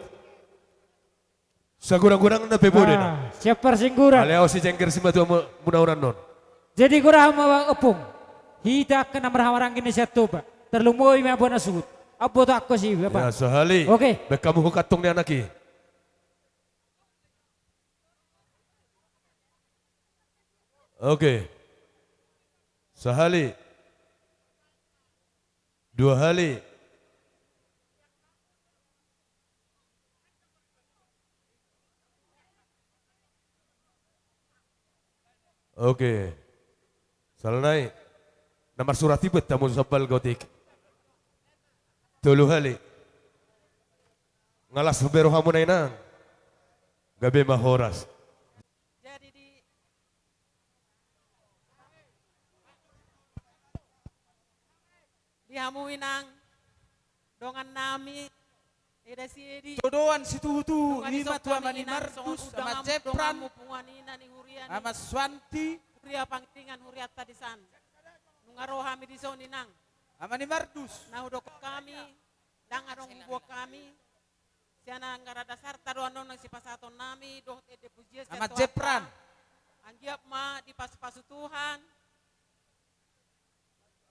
Sagurang-gurang na pebode na. Siap persingguran. Aleo si cengker si matu munauran non. Jadi kurang mawang opung. Hita kena merahamarang ini saya toba. Terlumoy may abo na sugut. Abo to ako si Ya Bapak. sehali. Oke. Bekamu hukatong ni anaki. Oke. Sehali. Dua hali. Oke. Salnai. Nomor surat tibet tamu sabal gotik. Tulu hali. Ngalas bero hamunay nang. Gabi mahoras. Jadi dihamuin ang dongan nami ida siedi Jodohan si Tuhu dongan lima isok tua kami mani inang, Markus songon sama udang Jepran dongan mo punganina ni hurian sama Swanti huria pangtingan huriat tadisan nungaro hami di zone nang sama ni Mardus. nahudok kami dang arong buah kami siana ngara dasar taruan nang si pasaton nami doh ede pujias Sama Jepran. angiap ma di pasu-pasu Tuhan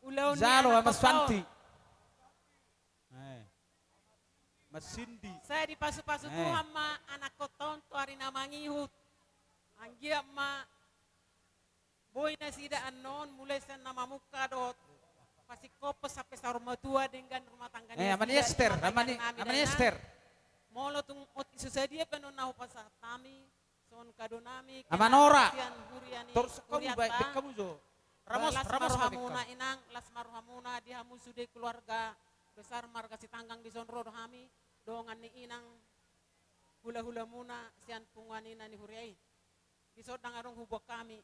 Ulaw ni Zalo anak sama ko Swanti. taon. Mas Cindy. Saya di pasu-pasu Eh. Tuhan ma anak ko taon to hari na mangihut. Angiap ma boy na sida anon mulai sa namamuka dot pasikopos sampai sa rumah tua dengan rumah tangga Amani Esther, amani Esther. Molo tung ot isusadia penon nahu pasah tami son kadonami Amanora. Terus Terus kamu baik, kamu Jo. Ramos, Las Ramos maruhamuna inang, las maruhamuna dihamu sude keluarga besar marga si tanggang di sonro dohami dongan ni inang hula-hula muna sian punganina ni huriai. Bisod nang arong hubok kami.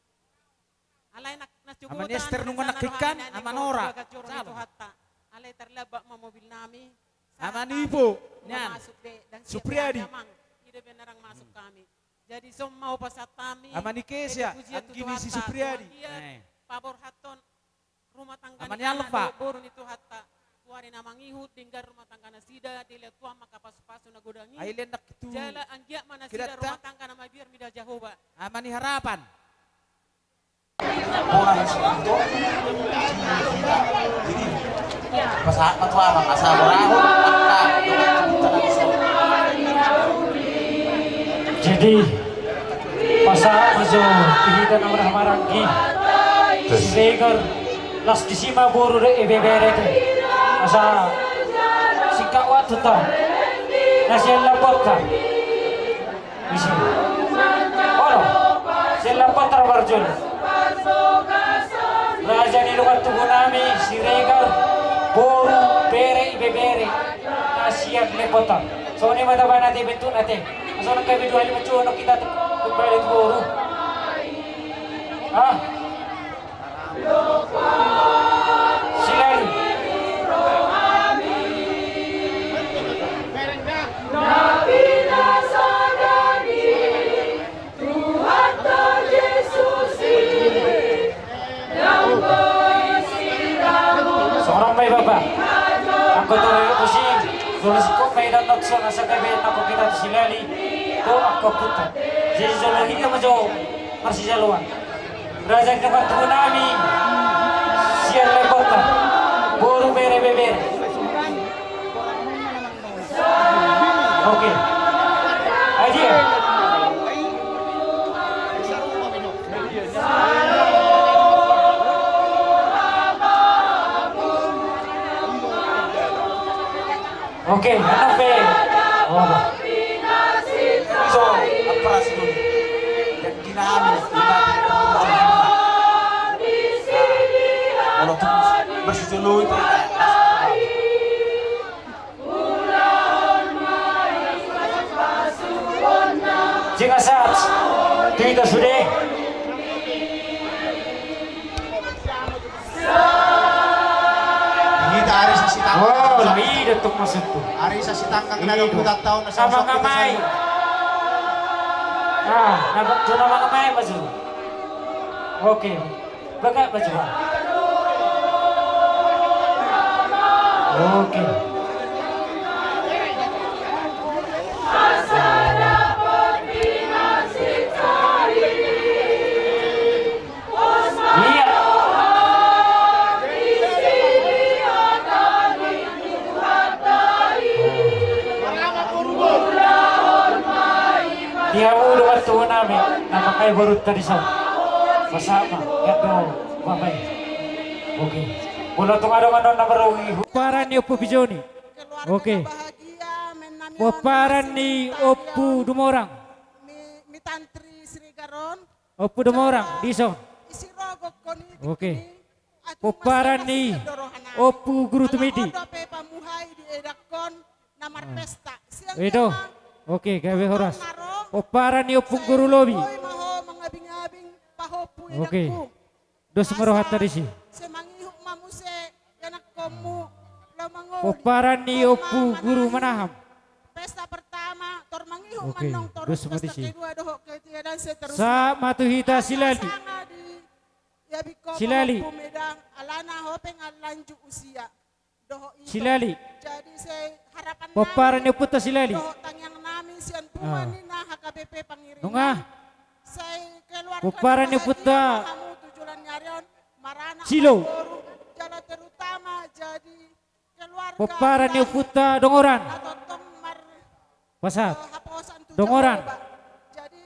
Alay nak nasjugutan. Aman Esther nung anak ikan, Amanora. Itu hatta. Alay terlebak ma mobil nami. Aman Ibu. Nyan. Masuk de dan Supriyadi. Ide benarang masuk kami. Jadi som mau pasatami. Aman Ikesya, Angkini si Supriyadi. Pabor haton rumah tangga Aman Yalva. borun itu hatta tuari na mangihut tinggal rumah tangga na sida dile tua maka pasu-pasu na godangi Ailen nak itu. jala anggia mana Kira sida tak? rumah tangga na biar mida jahoba Aman Harapan. Jadi masa mazo pihita ng maranggi. Segar las disima buru de ebebere te. Masa sikawa tuta. Nasi lapot ka. Isi. Oro. Selapot trabarjul. Raja ni lugar tubuh nami si Regar buru bere ibebere. Nasiak lepota. So ni mata ba natin bentuk natin. So nang kami dua lima cuno kita kembali ke buru. Ah. Silakan. Seorang baik bapak. Aku tahu pusing. Tulis ko may nanokso nasa gabi ako kita silali. To ako puta. Jadi jalo hindi mo jo marsi jaluan. Raja ka patuh nami. Sian lepota. Boru bere bere. Oke. Aja. Oke, ano be? Oh. So, apras dulu. Yang dinamis kalau terus bersujulu itu Jika saat kita sudah Kita hari sa sitang. oh, lagi datuk masuk tuh. Hari sa sitang kang Iya, kinalong taon na Sama kamay. Ah, nabak tuh nama kamay baju. Oke, baga baju. Oke. Ay baru tadi sa masama kato mamay. Oke. Mula tong adong na barugi. Para ni Opu Bijoni. Keluarga Oke. bahagia menami Paparan ni Opu Dumorang. mi tantri Sri Garon Opu Dumorang dison. isi rogo koni Oke. Paparan ni Opu Guru Tumidi. Odo pe pamuhay di edakon namar pesta siang Itu. Oke, gawe horas. Paparan ni Opu Guru Lobi. Oy maho mangabing-abing pahopu edakku Oke. Dos merohat tadi sih. semangihuk mamuse yanak komu lamango Paparan ni Opu Guru Manaham. pesta pertama tor mangihuk Oke, manong tor dos pesta medisi. kedua dohok ketiadaan seterusnya Sa Matuhita Silali. Sanga di yabi komo Silali. Medang alana hopeng alanju usia doho itu Silali. jadi saya harapan Paparan ni nami, Opu Ta Silali. doho tangyang nami sian pumanina HKBP pangiringan Nunga. saya keluarga Paparan ni Opu Ta kamu tujuan nyarion marana Silo. Baru, jalan terutama jadi keluarga Paparan ni Opu Ta Dongoran. atau tong mar Pasat. haposan tujuan Dongoran. jadi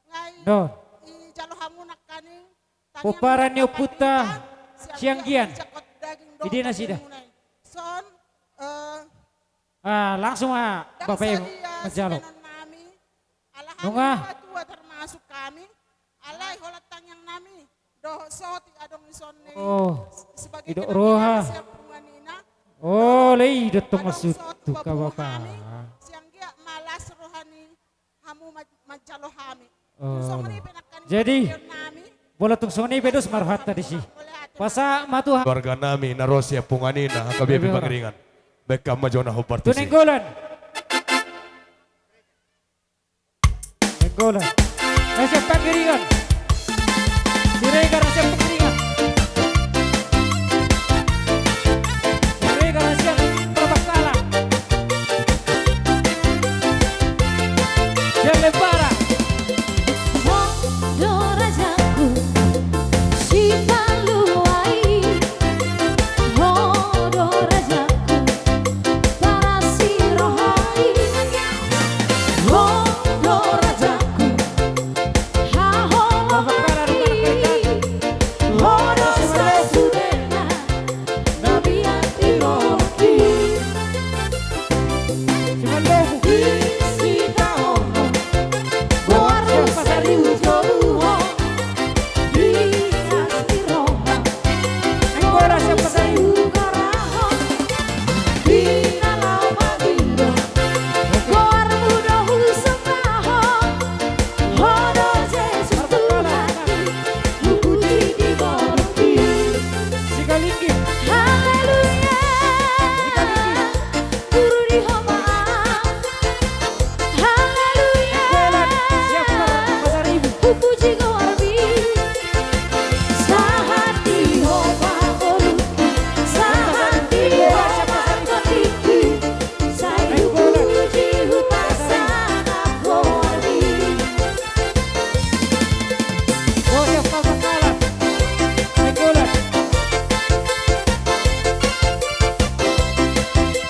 ngai Don. i jalo hamunak kaning Paparan ni Opu Ta Sianggian. Idi na sida. Son Ah, langsung Bapak Ibu Majalo. Nunga. tua termasuk kami alai holat tangyang nami doh soti adong ison ni Oh. sebagai Idok kenangan roha. siap punganina Oh, lei datang adong masuk soti tu babu Bapak. hami, siang gia malas rohani hamu majalo hami Oh, Song no. ni penakkan Jadi, nami bola tung soni bedos marhat tadi sih. Pasa matu Keluarga nami na Rosia Punganina HKBP Lebih orang. Pangiringan. Bekam majona ho tu partisi. nenggolan. Nenggolan. Nasi panggiringan. Siregar nasi panggiringan. Siregar nasi perbakalan. Jelebara. Wondo rajaku si paluai Wondo rajaku para si rohai Wondo rajaku haho rohai Wondo sesudena nabi ati rohai Isi taono Guardo sari ujoruho Bias roha Nenggolan siapa tadi? Ugaraho Bina lama bindo Guardo mudo husamaho Hodo Yesus tulaki Lukuti di boroti Sigalinggi. Haleluya Guru di homa Haleluya Siapa pasar ibu? Puji gorbi Sahati homa koruki Sahati homa koruki Sayu puji hutasana gorbi Oh, siapa bakalan? Nenggolan.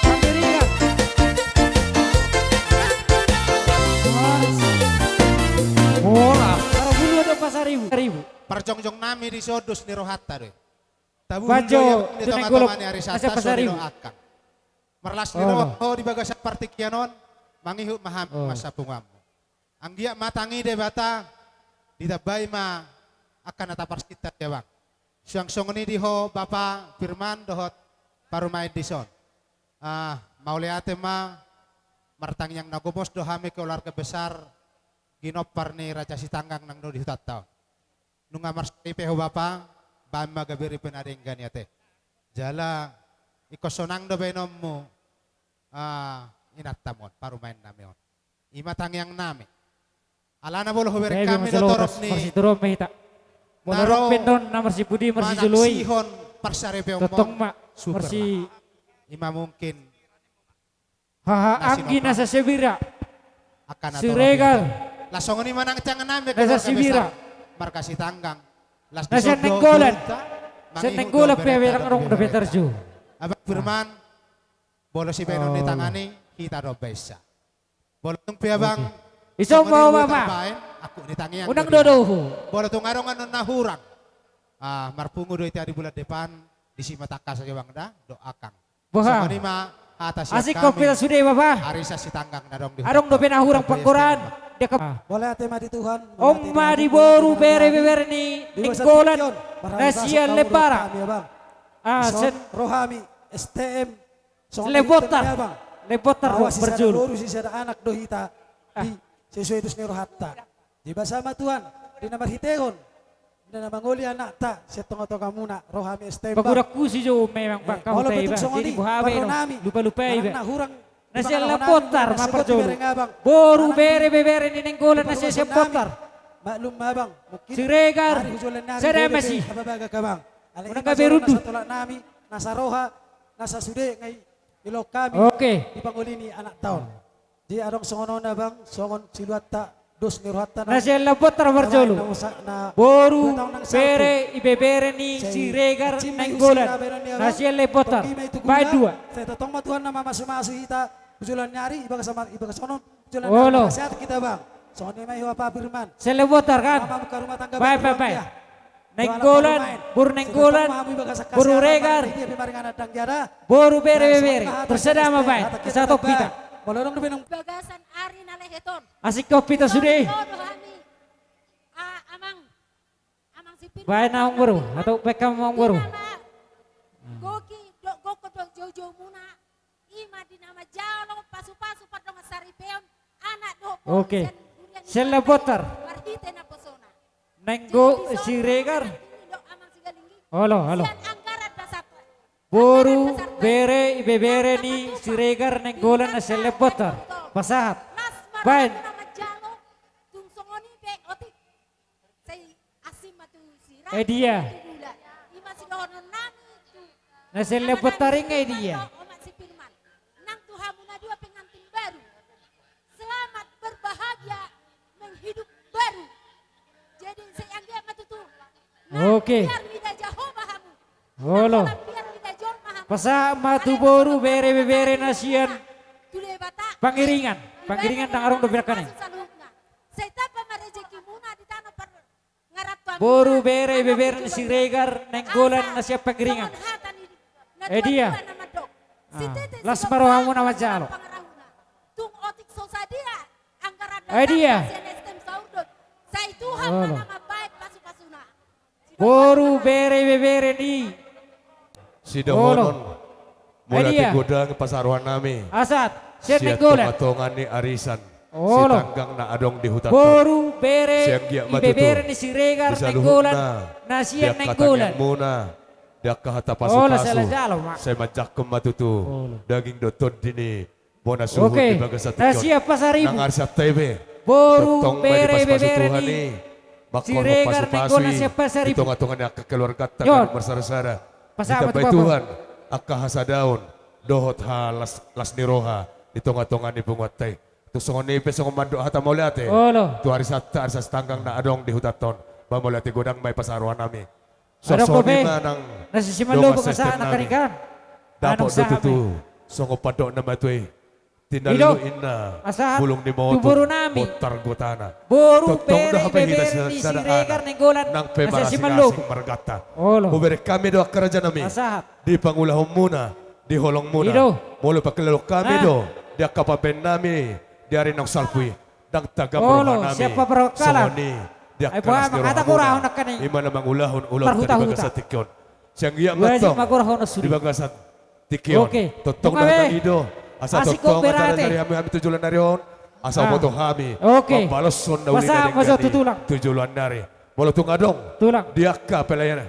Panggiringan. Bola. Para bulu ada pasar ibu. Perjongjong nami di sodus ni rohatta deh. Tabu Bajo, di tuneng tengah golok. tengah hari Asa sata pasar sore ibu. doakan. Merlas ni Oh. roho di bagasan partikianon mangihuk maham Oh. masa pungamu. Anggia matangi de bata ditabai ma akan atapar kita ya bang. Siang song ini diho Bapak Firman dohot parumai dison. Mau lihat ma martang yang nagumos dohame ke ular kebesar ginopar ni Raja Sitanggang nang do di hutat taon. Nunga marsi peho Bapak bama gabiri penadenggan ya teh. Jala ikosonang do benommu inattamon parumain namion. Imatang yang nami. Alana bolo huberi Saya kami bisa do lolos. torok ni. Masih turun mehita. Mula Naro- pendon na marsi pudi marsi Manak jului. sihon parsare peomong. Totong mak Super marsi Ima mungkin haha Nasi anggi nopal. nasa sebira. akan atau Siregal. Lasong ini manang cangan nami Nasa sibira. Markasi tanggang. Las Nasa disodo nenggolan. gurita, Sa mangihu nenggola do pe bereta berang do rong bereta. do betarju. Abang Firman bolo si benon di Oh. tangani kita do besa. Bolo tung piabang Isong mau mama. Aku ni tangiang. Unang dodo. Boleh tu ngarongan na hurang. Marpungu do iti di bulan depan di Simataka saja bang dah doakan. Boha. Sama ma atas Asik kopi sudah Bapak. Arisa si tanggang nadong di. Arong do penahurang pangkoran. Boleh hati mati Tuhan. Om Madi Boru bere ni Enggolan Nasia Lebara. Sen Rohami STM. Lebotar. Lebotar berjulu. Baru sisa ada anak dohita di sesuai itu sendiri hatta. Di bersama Tuhan di nama Hitehon. Di nama ngoli anak tak setengah-tengah muna Rohami STM. Pagurak kusi jo memang bakal Wala tayo betul ba. songoni, Jadi buhawe no. paronami. Lupa-lupa iba. Anak hurang. Nasia Lebotar maparjulu. Boru bere ni Enggolan Nasia Lebotar. Maklum mabang. Siregar. Sada masih. Unang kaberundu. Nasa tulak nami, nasa roha, nasa sude ngay ilok kami. Oke. Di pangulini anak tahun. Di adong songono na bang, songon siluata dos niruhata na. Nasia Lebotar berjulu. Boru bere ibebere ni Siregar Enggolan Nasia Lebotar. Baik dua. Saya totong matuhan nama masuk-masuk kita. Ujulan nyari ibaga sama ibaga sonon. Ujulan Olo. nyari sehat kita bang. Songon ni may Pak Firman. Selebotar kan. Mama buka rumah tangga. Baik. Nenggolan, buru Nenggolan, buru Regar, buru bere. Tersedama baik. Satu kita. Bagasan ari na leheton. Asik kopi ta sudah. Amang sipil. Baik naong baru atau bekam naong baru. Goki goko do jojo muna. Ima di nama jalo pasu-pasu padong saripeon anak do. Oke. Selebotar. Marhite na posona. Nenggo Siregar. Halo. Sian anggaran dasar. Boru bere ibebere ni Siregar Nenggolan na Selebotar. Pasahat. Baik. Dia. Na Selebotar ingay dia. Nang Tuhan dua pengantin baru. Selamat berbahagia menghidup baru. Jadi saya anggap matutu. Oke. Biar kita jauh bahamu. Halo. Biar kita jauh bahamu. Pasa matu boru bere nasian Tule bata. pangiringan tang arong dobirakan. Saya tapa merejeki muna di tanah per ngarat tuan. Boru bere si Regar Nenggolan nasia pangiringan. Dia. Las marohamu nama jalo. Tung otik sosadia anggaran Dia. Saya Tuhan nama baik pasu-pasuna. Boru bere ni. Si Dohonon. Mulai Dia. digodang pasaruan nami. Asat. Sian Siat Nenggolan. tongatongan ni arisan. Si Olo. tanggang na adong di hutan. Boru bere Siang giyak matuto. ibebere ni si Regar Bisa Nenggolan luhut nasia Dia Nenggolan. katanya muna. Dia kahata Ola pasu-pasu. sala jalo mak. Saya majak ke matutu. Daging doton dini. Bona suhu Oke. di bagas satu Nasia pasaribu. Nangar sa tebe. Boru Totong bere pasu bebere Tuhan ni. Bakal Si Regar Nenggolan pasu-pasu. siapa seribu. Hitung-hitungan yang kekeluarga Yon. tangan bersara-sara. Pasama Kita tu bapa. Tuhan. Akka hasadaun. Dohot ha las niroha. Hitung-hitungan ni pungatay. Tusongon nipe songon mando hata mauliate. Olo. Tu hari satta arsas tanggang na adong di hutaton. Bamulati godang may pasaruan nami. Adong kobe. nang Nasisiman lobo ka sa anak kanikan. Dapat Anong sabi? tutu. Songo padok na matoy. Ido. Tinaluin na. Asahat. Bulong ni Moto. Tuburo nami. Botar gotana. Boru Totong bere na hapay kita bebere ni si daanan. Regar Nenggolan Nang nasisiman lobo. pemarasing-asing margata. Olo. Ubere kami do kerja nami. Asahat. Di pangulahom muna. Di holong muna. Ido. Mulu pakilalo kami Ah. do. Di kapapen nami. Di ari nang salpui. Dang taga Olo, nami. siapa berkalan? Songoni. Di Ay, kalas buha, ni makata Rohamuna. kurahon na kani. Ima namang ulahon-ulahon Parhuta-huta. tadi bagas tikyon. Siyang iya Wajib matong. magurahon na Di suri. bagasan tikyon. Oke. Totong Tumawe. na ido. Asa Asik totong ko berate. dari kami tujulan dari on. Asa Ah. moto kami. Oke. Mabaloson na uli Basa, na maso tutulang. tujulan dari. Molo tungadong. Tulang. Diaka pelayan.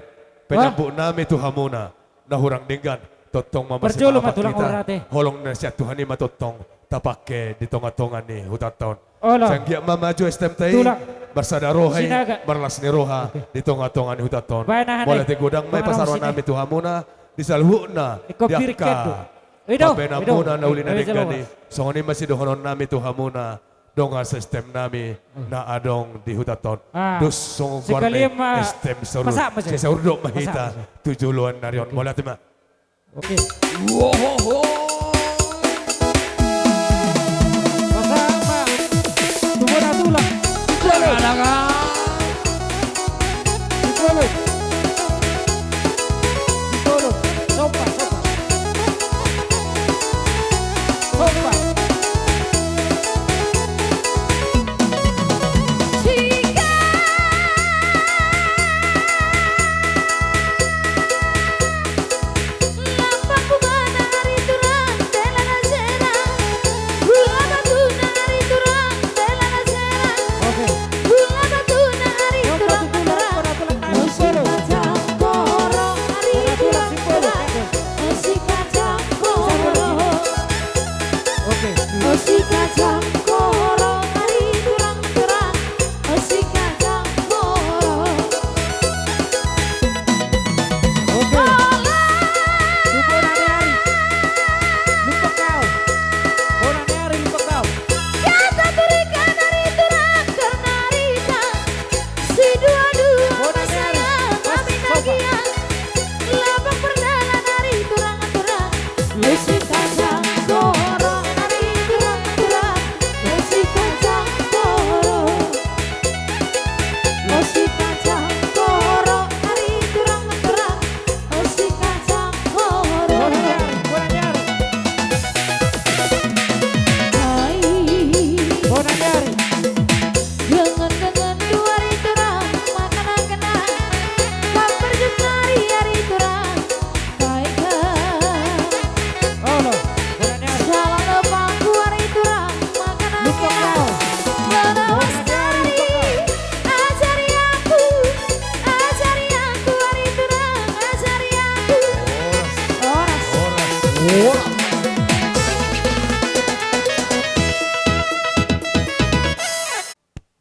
Penyambu nami tuhamuna. Nahurang dinggan. Totong Berjolo mamasin matulang orate. Holong na siya Tuhan ni matotong. Tapake di tonga-tonga ni hutaton. Ola. Siyang giya mamaju estem tayo. Tulang. Bersada rohay. Sinaga. Berlas ni roha. Di tonga-tonga ni hutaton. Bayan na, Mula hanay. ti godang may Pangarang pasaruan sini. nami tuhamuna. Di salhuna. Ikaw pirikedo. Ido. Papena Ido. muna na uli na Ido. dinggan ni. So ni masidohonon nami tuhamuna. Donga system nami na adong di hutaton. Ah. Dus song Sekali gorme ma- estem sorud. Masak, masak. Si sorudok mahita. Masak, Tujuluan narion. Mula ti ma. Oke. Pasama. Tubuh na tulang. Sipolo. Sipolo. Sopa, sopa. Sopa. Jika lampang bunga nari turang telana serang, gula batu nari turang telana serang, Oke. gula batu nari turang terang, musik kacang koro nari turang terang, musik kacang koro, Oke. musik kacang koro nari turang terang, musik kacang koro. Oke. Lupa nari hari. Lupa kau. Bola nari lupa kau. Kata berikan dari turang ke narita, si dua-dua sayang kami nagian, lapang perdana dari turang-turang, musik kacang koro dari turang-turang, musik kacang koro, musik kacang koro dari turang-turang, musik kacang koro. Bola nari. Bola nari. Hai. Bola nari. Dengan dua hari terang makanan kenang tak berjumpa hari terang baikkan Oh lo. Bola nari. jalan lepangku hari terang makanan Lupa kau. kenang menawas kali ajari aku hari terang ajari aku oras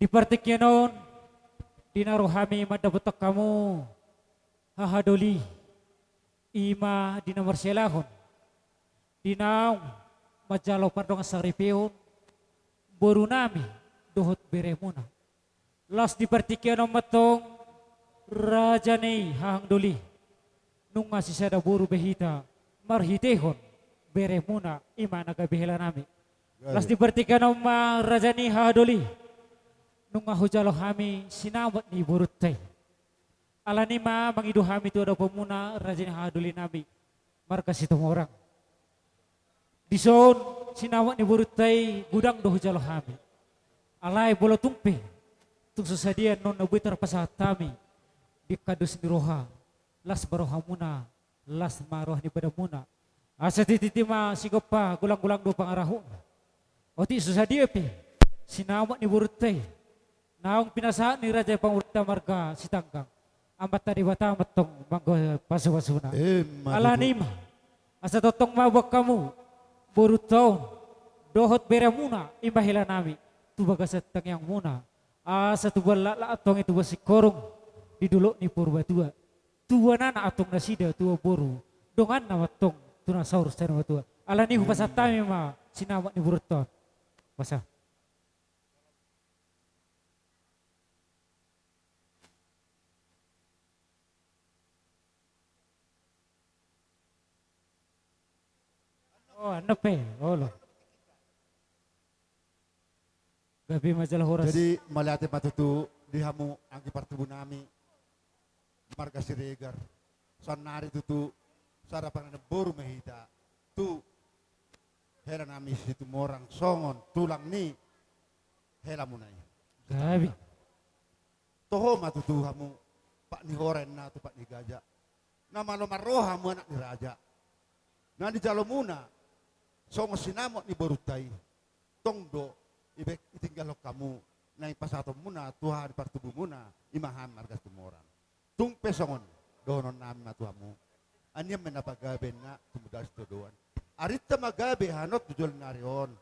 Di partikyanon, dinaruhami madabutak kamu, hahadoli, ima dinamarselahon, dinaw, majalo pardong saripeon, boru nami, dohot beremuna. Las di partikyanon matong, raja ni hahang doli, nung masih sada boru behita, marhitehon, beremuna, ima nagabihela nami. Las di partikyanon ma raja ni hahadoli, nung ahujalo kami sinawat ni burutay. Ala ni ma mangidu kami tu ada pemuna rajin haduli nami. Markas itu orang. Di son sinawat ni burutay gudang do hujalo kami. Alay bolo tumpe. Tung susadian non nabuy terpasat kami. Di kadus ni roha. Las baroha muna. Las maroh ni pada muna. Asa tititima sigopa gulang-gulang do pangarahu. Oti susadia pe. Sinawat ni burutay. Naong pinasaan ni Raja Pangurta Marga Sitanggang. Amat tadi bata matong manggo pasu-pasuna. Alanima. Asa totong mabak kamu. Buru tahun. Dohot beramuna. Imbahila nami. Tubaga setang yang muna. Asa tubal lala atong itu basi korong. Di dulu ni purba tua. Tua nana atong nasida tua boru. Dongan na matong. Tuna saurus sana tua. Alani hupasatami ma. Sinawat ni buruton. Pasah. Oh, ano pe? Oh, lo. Gabi majalah horas. Jadi malihat matutu dihamu angki partubu nami marga siregar sanari tutu sarapan boru mehita tu hela nami situ morang songon tulang ni hela munai Gabi. toho matutu hamu pak ni horen na tu pak ni gajah nama lo maroha mu anak ni raja na di jalomuna songo sinamot ni borutai tongdo ibek itinggal kamu nai pasato muna Tuhan partubu muna imahan margas tumorang tung pesongon donon namin na tuhamu anyam menapagaben na tumudas to doan arita magabe hanot tujol narion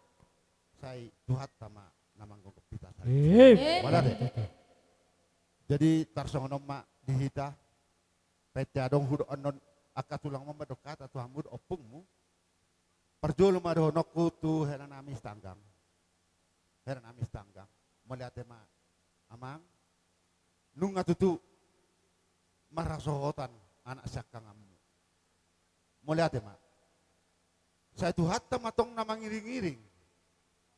say tuhat tama namang kongkopita wala de jadi tarsongonom ma dihita petadong hudo anon akatulang mo madokat at tuhamud opung mo parjolo madonok kutu hera namis tanggang melihat ma amang nung ngatutu marasohotan anak sakangamu melihat ma saya tu hatta matong namang ngiring-ngiring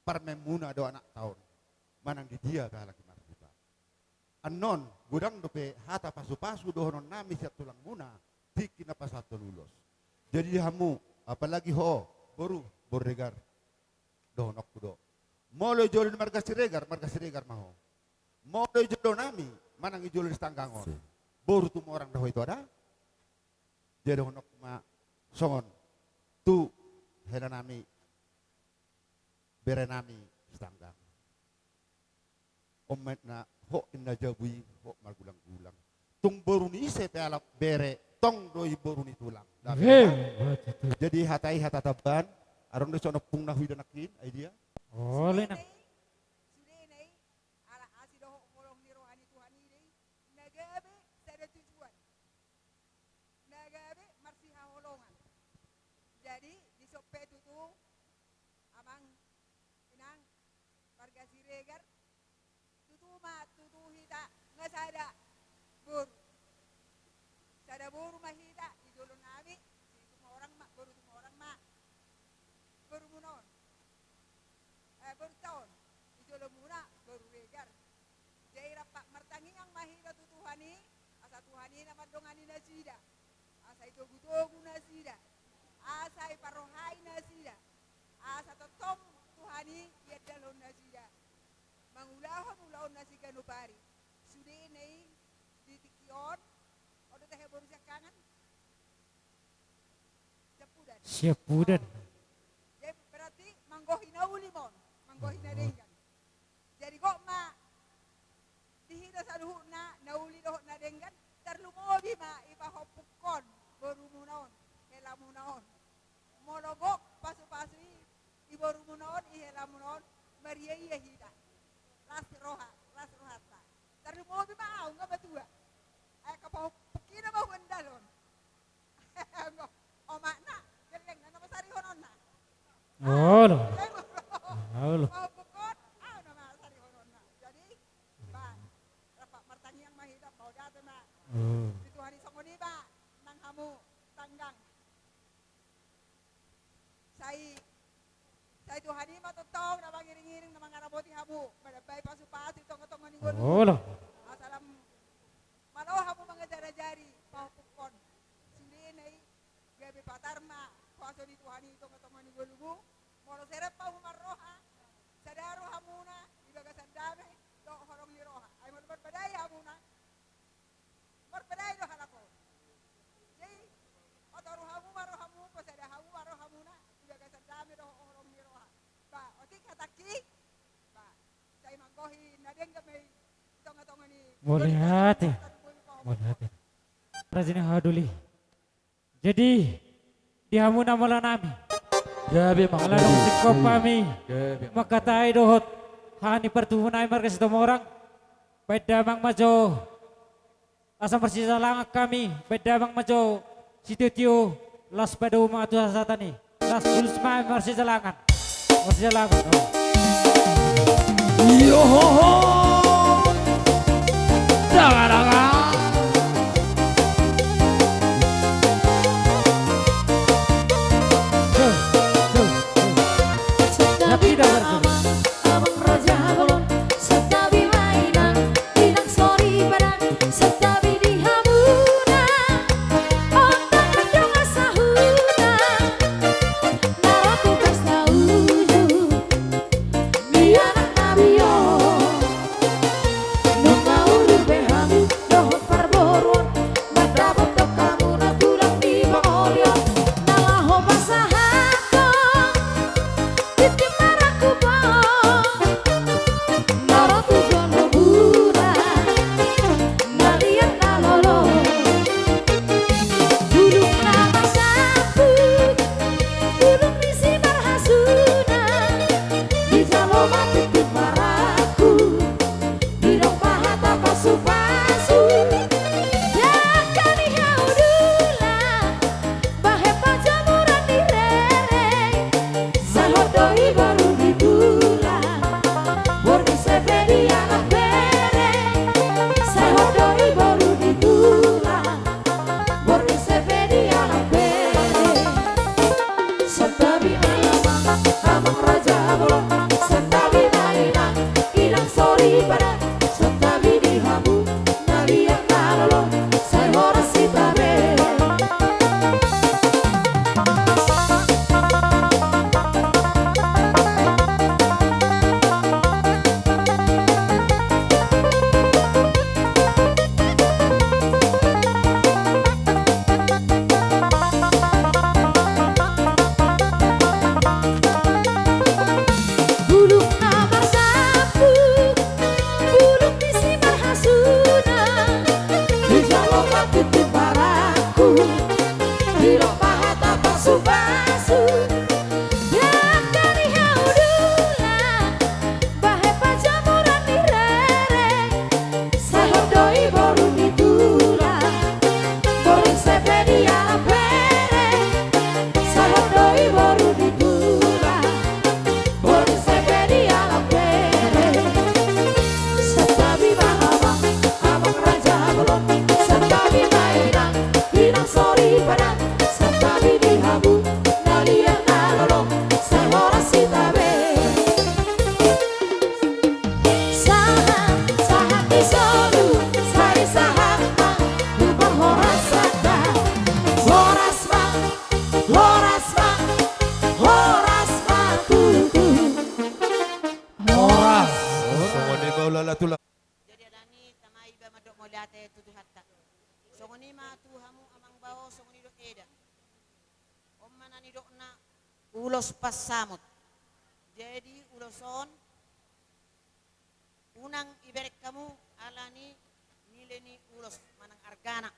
parmemuna do anak tahun manang di dia kahalaki martipa anon gudang dope hata pasu-pasu dohonon nami siat tulang muna tiki na pasato lulos. Jadi hamu apalagi ho boru borregar dohonok kudo. Molo jolin marga siregar maho. Molo jolo nami manang ijolin stanggangon. Boru tu orang daho itu ada. Jadi honok ma songon tu hena nami bere nami stanggang. Omet na ho inna jabui ho margulang-gulang. Tung boru ni ise pe alap bere tong doi boru ni tulang. Jadi hatai hatataban aron do sono pung na huidanakin idea. Oleh na. Jadi di sope tutu abang inang warga Siregar tutu hita ngasada bur sada buru mahita di dulu nami itu orang mak baru tu orang mak baru munon baru tahun di dulu muna baru regar jadi rapak mertangi yang mahita tutuhani asa tuhani nama dongani nasida asa itu gudogu nasida asai parohai nasida asa totom tuhani yedalon nasida mangulahon nasiga nupari sudah ini di tikion odo teh baru kangen Sepudan. jadi berarti manggohina ulimon manggohina denggan jadi kok ma dihida saduhna nauli dohna denggan terlumobi ma ipahopukon baru munaon helamunaon mologok pasu-pasu ibaru munaon ihelamunaon maria hida ras rohata terlumobi ma au enggak batua ay kapahopukina ba wendalon o makna geleng na masari hononna Oh. Oh. pukon nama sari hononna jadi ba rapak martangi yang mahida bau date ma itu hari songoni ba nang hamu tanggang Sai Tuhani matutong na mangiring-iring na mga naboti hamu madabay pasu-pasu tong-tong ni gulu Oh. asalam malaw hamu mga jari-jari pahupukon sulinay gabi patarma paso ni Tuhani tong-tong ni gulu molo serep pa humarroha sadaro hamuna ibaga sandame do horong ni roha ay mo badai hamuna badai do halako jadi otoru hamu maro hamu pasada hamu maro hamuna ibaga sandame do horong ni roha ba otik hataki ba sai manggohi nadeng gamay tong-tong ni Boleh hati. Boleh hati. Rajin haduli. Jadi di hamu namala nami. Gabi Alam si kopami. Makatai dohot. Hani pertuhunay markas ito orang. Bedamang majo. Asam bersisa langak kami. Bedamang majo. Situtio. Las pada umah tuhan satani. Las bulus mai bersisa langan. Bersisa langan. Yo ho ho. Daga-daga. Setabi aman, abang raja bolon. Setabi mainan, bidang sori badan. Setabi di hamuna, otak kacang asahuna. Naraku kastauju, di anak nabio. Nunga urut behamu, doh waktu baraku Dilo mahata pasu-pasu Dan dari haudula Bahe pajamuran di rereng Sahur doi boru ditula Boring sepedi ala pereng Sahur doi boru ditula Boring sepedi ala pereng Setabi mahama Abang raja belum Setabi mainan Binang sori padang Setabi dihabu Nalia nalolong Sehora sitabe Saham Saham disolu Sari saham Lubang horas ada Horas bang Horas bang Horas bang Horas. Songoni maulala tulang. Jadi adani tamai ba madok moliate tutu hatta. Songoni ma tu hamu amang bao songoni do eda. Ommana ni dokna ulos pasamut. Jadi uloson unang iberek kamu alani nileni ulos manang argana.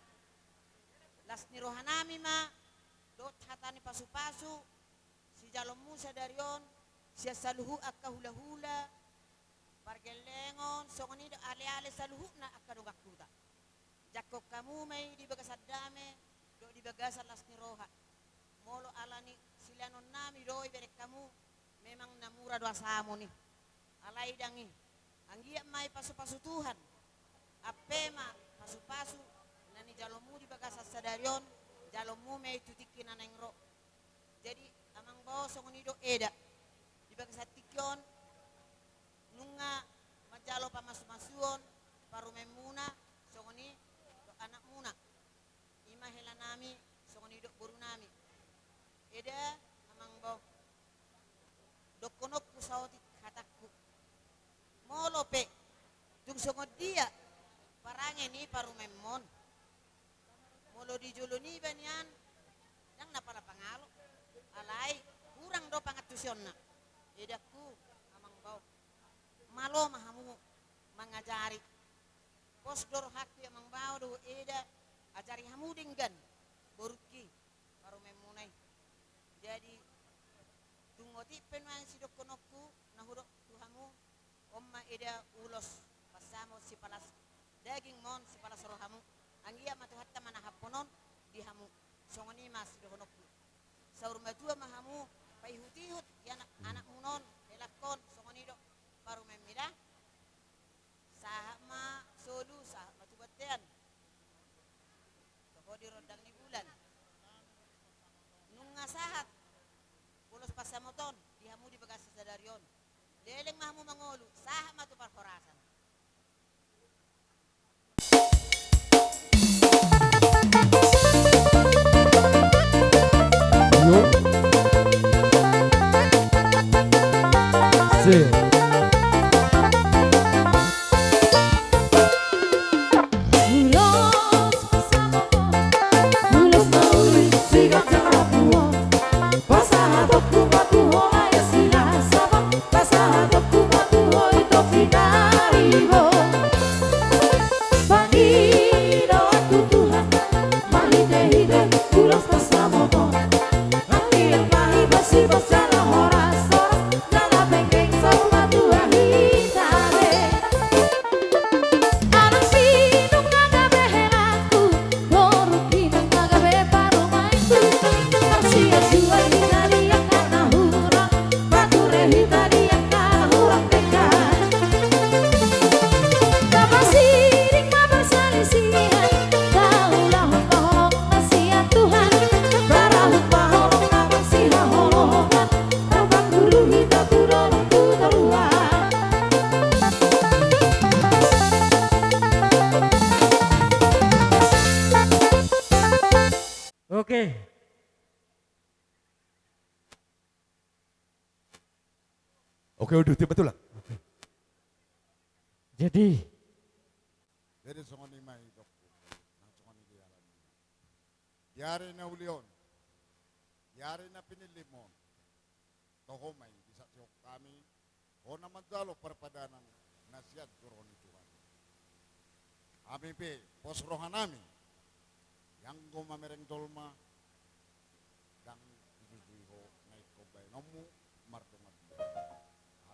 Las ni rohanami ma dot hatani pasu-pasu si jalom musa darion si saluhu akka hula-hula pargelengon songoni do ale-ale saluhu na akka do gakuta jakko kamu may di bagas adame do di bagas las ni roha molo alani silanon nami do iberek kamu memang namura do asamu ni alai dangi anggia mai pasu-pasu Tuhan apema pasu-pasu nani jalomu di bagas sadarion jalomu may tutikin naneng ro jadi amang bawa songoni do eda di bagas tikyon nunga majalo pamasu-masuon parumemuna songoni do anak muna ima hela nami songoni do boru nami eda amang bawa dokonok kusauti hatakku molope dung songod dia parange ni parumemon molo di joloni banian yang napala pangalo alai kurang do pangatusyon na edaku amang bau malo mahamu mangajari posdor hakku amang bau do eda ajari hamu dinggan boruki parumemunai jadi dungoti penwan si dokonokku nahudok tuhamu omma eda ulos pasamo si palas daging mon si palas rohamu anggia matu hatta mana haponon di hamu songoni mas dokonokku saur matua mahamu pai hutihut ya anak munon elakon songoni do paru memida sahama solu sah matu batean toko di rondang ni bulan nunga sahat pulos pasamoton dihamu di bekas sadarion leleng mahamu mangolu sah matu parkorasan Ulos pasamo Ulos maului siga tarapuo Pasahadok kumatu hola ya sila sama Pasahadok kumatu hoi tofinaribo Bangido aku Tuhan Mahide-hide ulos pasamo Angin mahi basi basara horas-horas Nana pengkeng sama tua hitare Anak sinung ngagabe helaku Boru kinang ngagabe paru mainku Marsia jua hitaria karena hurang Bature hitaria karena hurang dekat Kapasiring mabersalisihan Kaulah holong nasihat Tuhan Barahut paholong nabersiha holongan Rabang guru hita turorong tutaruhan Oke. Oke udah betul lah. Jadi songoni mai dokku nang songoni di alam yare na ulion yare na pinilimon toho mai bisa tiok kami ona madalo perpadanan nasihat guroni Tuhan kami pe pos rohanami ko mamereng tolma dang ijujui ho naik ko bay nomu mardongat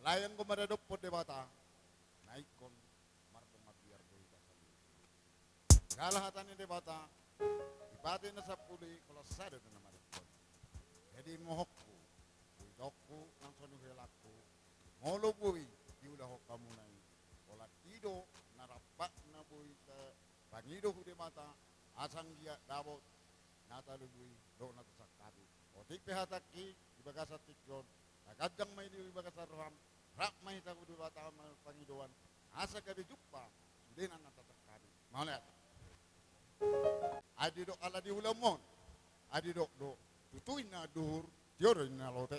alayang ko maradop po debata naik kon mardongat biar do basali galahatan ni debata ipati na sa puli kalau sada na marikon jadi mohokku dokku langsung hilakku ngolo boy diulah ho kamu nai olat tido narapak na boy ke pangido hude mata asang dia dabot nata lubui do nata sakati otik pehataki ibagasa tikron kadang may di ibagasa roham rak may ta kudu bata pangidoan asa gabi jumpa sudah nata sakati mau lihat adi do ala di ulamon adi do tutuin na dur tioro na lote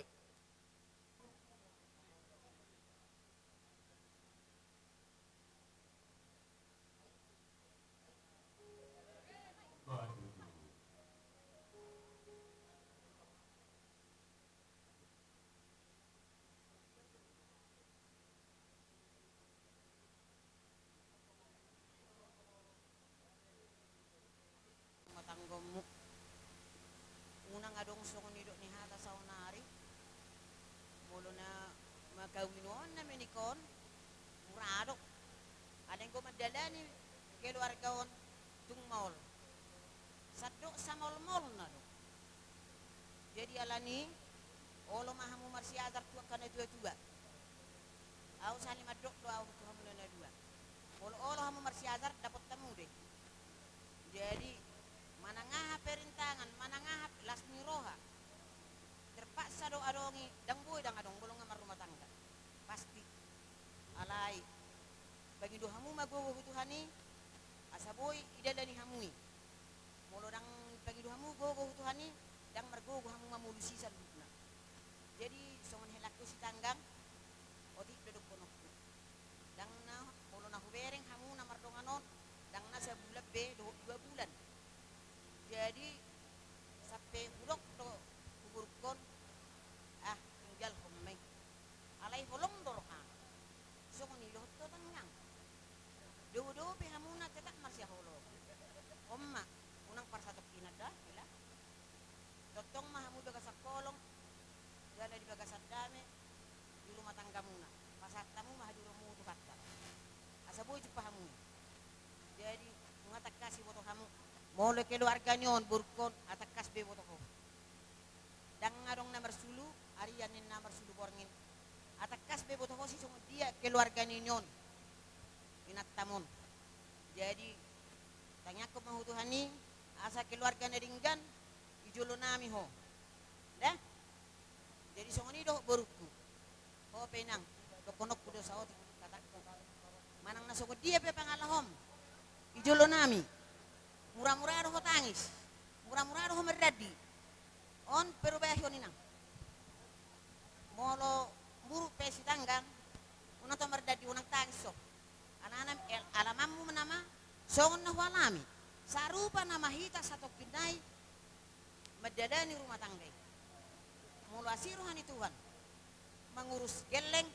matanggomu unang adong song nidok ni hata sa unari mulo na magawinon na menikon murado adeng ko madala ni keluargaon tung maul sadok sa mall na do jadi alani olo mahamu marsi azar tua kana dua au sali madok do au tu hamu na dua olo hamu marsi azar dapat temu deh jadi manangah perintangan manangah lasmi roha terpaksa do adongi dang boy dang adong bolong ngamar rumah tangga pasti alai bagi do hamu magogo hutuhani asa boy idalani hamui molo dang bagi do hamu gogo hutuhani dang margogo hamu mamulusi salutna jadi songon helakku si tanggang otik dodok ponokku dang na molo na hubereng hamu na mardonganon dang na sa bulan be 2 bulan jadi sampai buruk do kuburkon tinggal homai alai holong doroha so ni lo to tangang do pe hamuna tetak marsya holo omma unang parsatok kinada ila totong mahamu baga sakolong gala di baga sadame di rumah tangga muna pasatamu mah di rumah tu hatta asaboy pahamu jadi ngatak kasih foto hamu mole keluarga nyon burkon atakas be boto ko dang ngadong nomor sulu arianin nomor sulu borngin atakas be boto ko si sung dia keluarga nyon inatamon jadi tanya ko mahutuhani asa keluarga naringgan ijolo nami ho dah jadi songoni do burukku ho penang do ponok kudo saot katakko manang nasoko dia pe pangalahom ijolo nami murah-murah roh tangis, murah-murah roh merdadi, on perubahyon inang, molo buru pesi tanggang, unang to merdadi unang tangis so, anak-anak alamamu menama, songon na walami, sarupa nama hita satu pinai, medadani rumah tanggai, molo asiruhani Tuhan, mengurus geleng,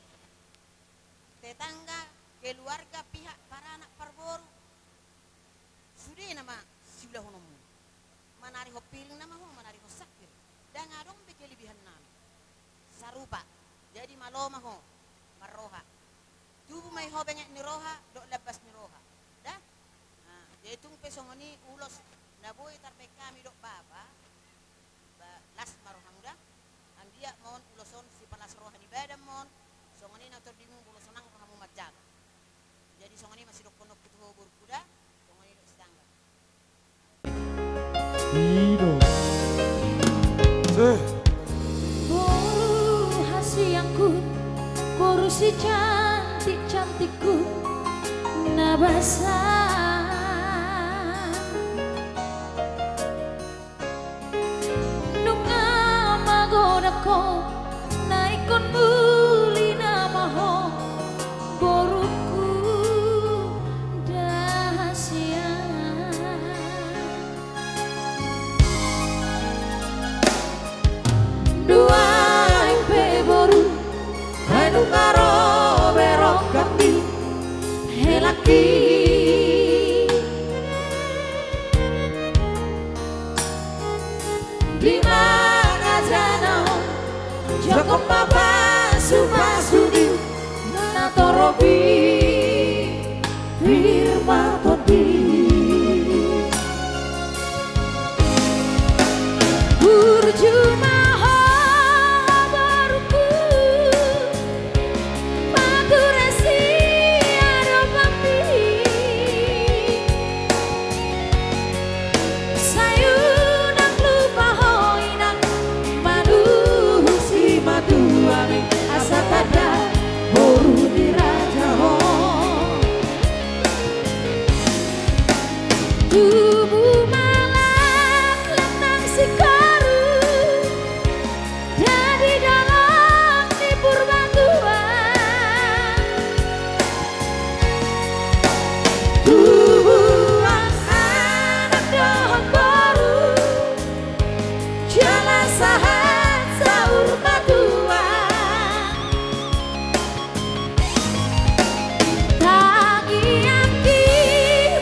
tetangga, keluarga pihak para anak parboru, sudah nama siulah honomu manari ho piling nama ho manari ho sakir dan adong bekelebihan nami sarupa jadi maloma ho maroha tubuh mai ho bengek ni roha do lepas ni roha dah jadi tung pesongoni ulos naboy tarpe kami do baba las marohamda andia mon uloson si palas roha di badam mon songoni na tordimu ulosonang ko hamu majal jadi songoni masih do konok kutu ho burkuda Boru hasiangku, boru si cantik-cantikku nabasa nunga magodako naikon muli namaho boruku dahasiang duai peboru anu karo berok kami helaki di mana jana Joko pasu di natorobi firma todi Burjuma habarku Maturasi adopampi Sayunang lupa hoinak Manusi matuami asa tada boru di raja ho Tubuh malam letang si karu Jadi dalam di purbatuan Tubuh anak dohon baru Jalan sahat sahur matuan Tangian di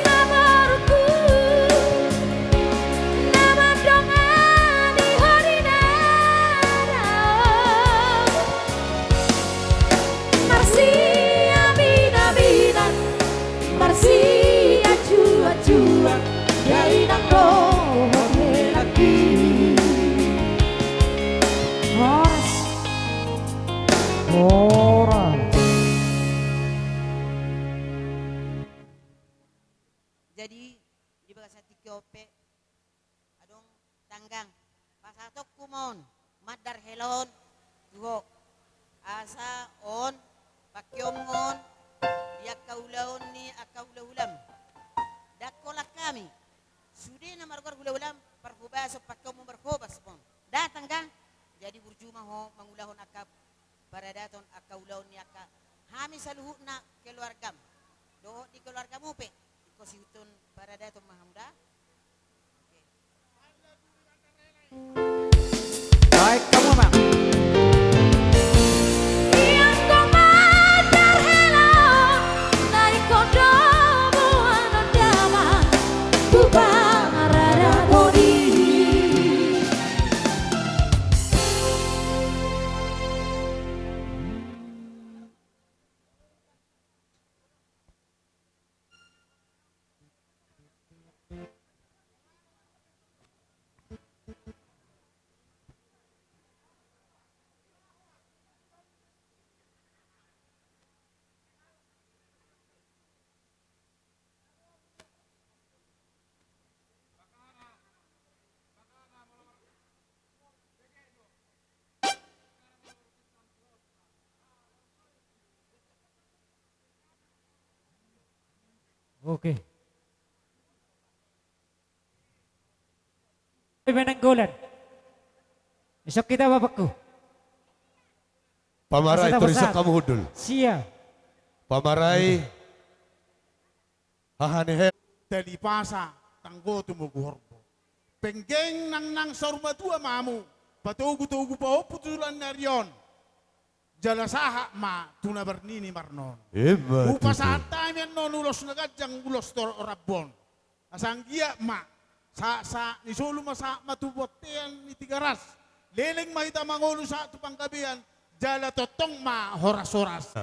mamarku Nama dongan di horinara Marsi amin-aminan Marsi acu-acuan Yai nang dohon lelaki Horas Jadi di bahasa Tikiope adong tanggang pasatok kumon madar helon tuho asa on pakyomngon dia kaulaon ni akaulaulam dakolak kami sudah na margar hulaulam parhubaso pakyommo berhubas pon datang kan jadi burjuma ho mangulahon akap para daton akaulaon ni aka hami saluhu na keluargam do di keluarga mupe kosihutun para daton mahamda Baik kamu Mak. Yang kau madar helon Dari kodomo anandama Bubang rada bodi Oke. Menanggolan. Besok kita bapakku. Pamaray, Basta turisa tapos kamu hudul. Siya. Pamaray, hahanihe. Talipasa tanggo tumuguhorbo. Penggeng nang sormadua mamu. Patugu-tugu pa putulan na riyon. Jalasaha ma tuna bernini marnon. Upa saat time yan non ulos nagajang ulos tor rabon. Asanggia ma sa nisulu masa matubotean ni tigaras. Leleng mahita mangulo sa tupangkabihan. Jala totong ma horas-horas.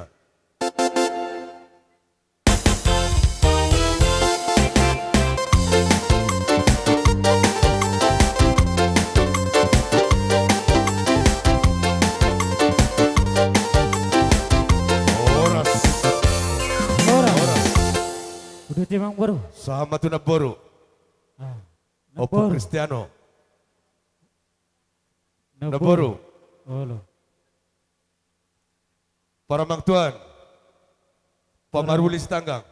Udah timang baru. Sama tu naboru. Opo Cristiano. Naboru. Olo. Para mang tuan. Pamarulis tanggang.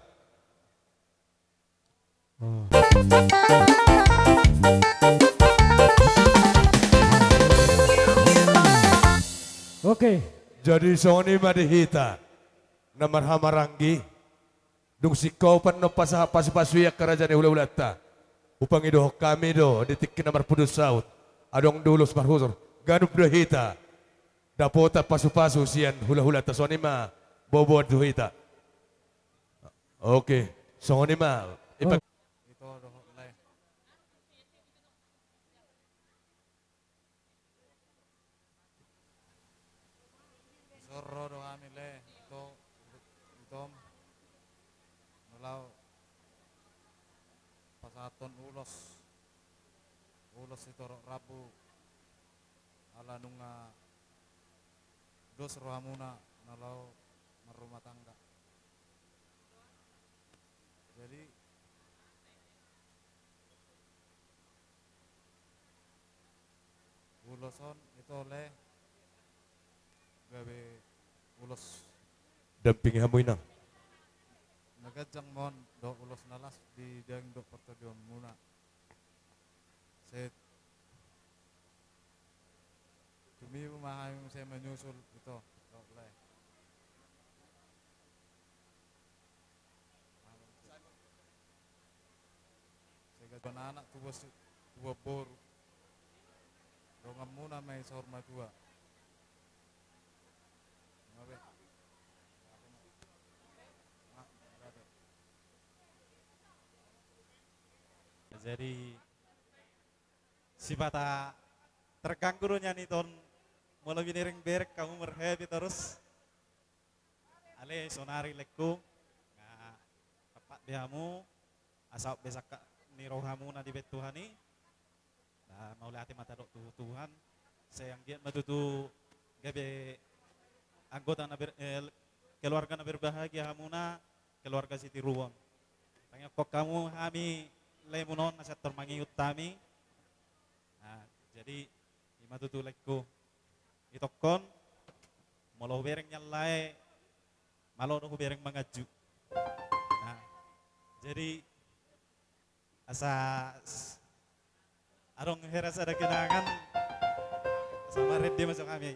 Oke. Jadi Sony madihita. Namar hamarangi. Dung sikau pan no pasaha pasu-pasuyak kerajaan hula-hulata. Upang idoh kami do detik namar pudus saut. Adong dulus marhusur. Ganup dohita. Dapota pasu-pasu sian hula-hulata Sony ma bobo dohita. Oke. Sony ma. ulos itu Rabu ala nunga dos rohamuna nalau merumah tangga. Jadi uloson itu oleh gawe ulos Dampingi hamu inang. nagajang mon do ulos nalas di dang do pertodion muna. Set Tumi memahami saya menyusul itu do oleh. Saya anak tua boru. Dongam muna may sorma tua. Ngabe. Jadi si bata terganggu nyanyi ton mulai biniring berek kamu merhabi terus ale sonari lekku nga tepat bihamu asal besak ni rohamu na di bet Tuhani dan mau lihat mata dok Tuhan sayang giat matutu gabe anggota na keluarga na berbahagia hamuna keluarga Siti Ruwon tanya kok kamu kami lemunon na sektor mangiut tami. Nah, jadi lima tutulekku itokon malo bereng nyalai malo no bereng mangaju. Nah, jadi asa arong heras ada kenangan sama Reddy masuk kami.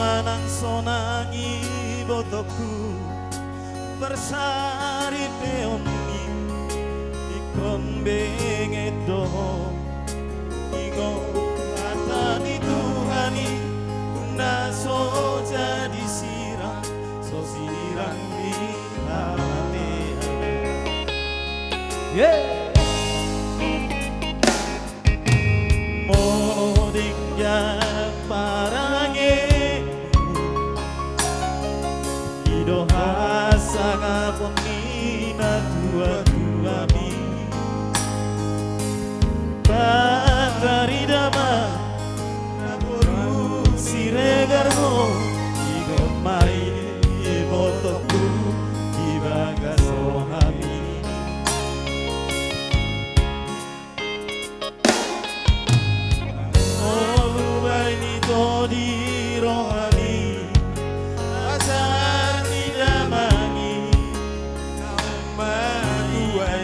Manang sonangi botoku bersari peoni ikon bengedo ingo atani Tuhani tunda so jadi sirang so sirang di hati modik ya parange doha sangat pemina tua mi batari dama naburu siregarmo igemai botoku ibagas rohami oh lubai ni todi rohami azar ni damangi kau manuai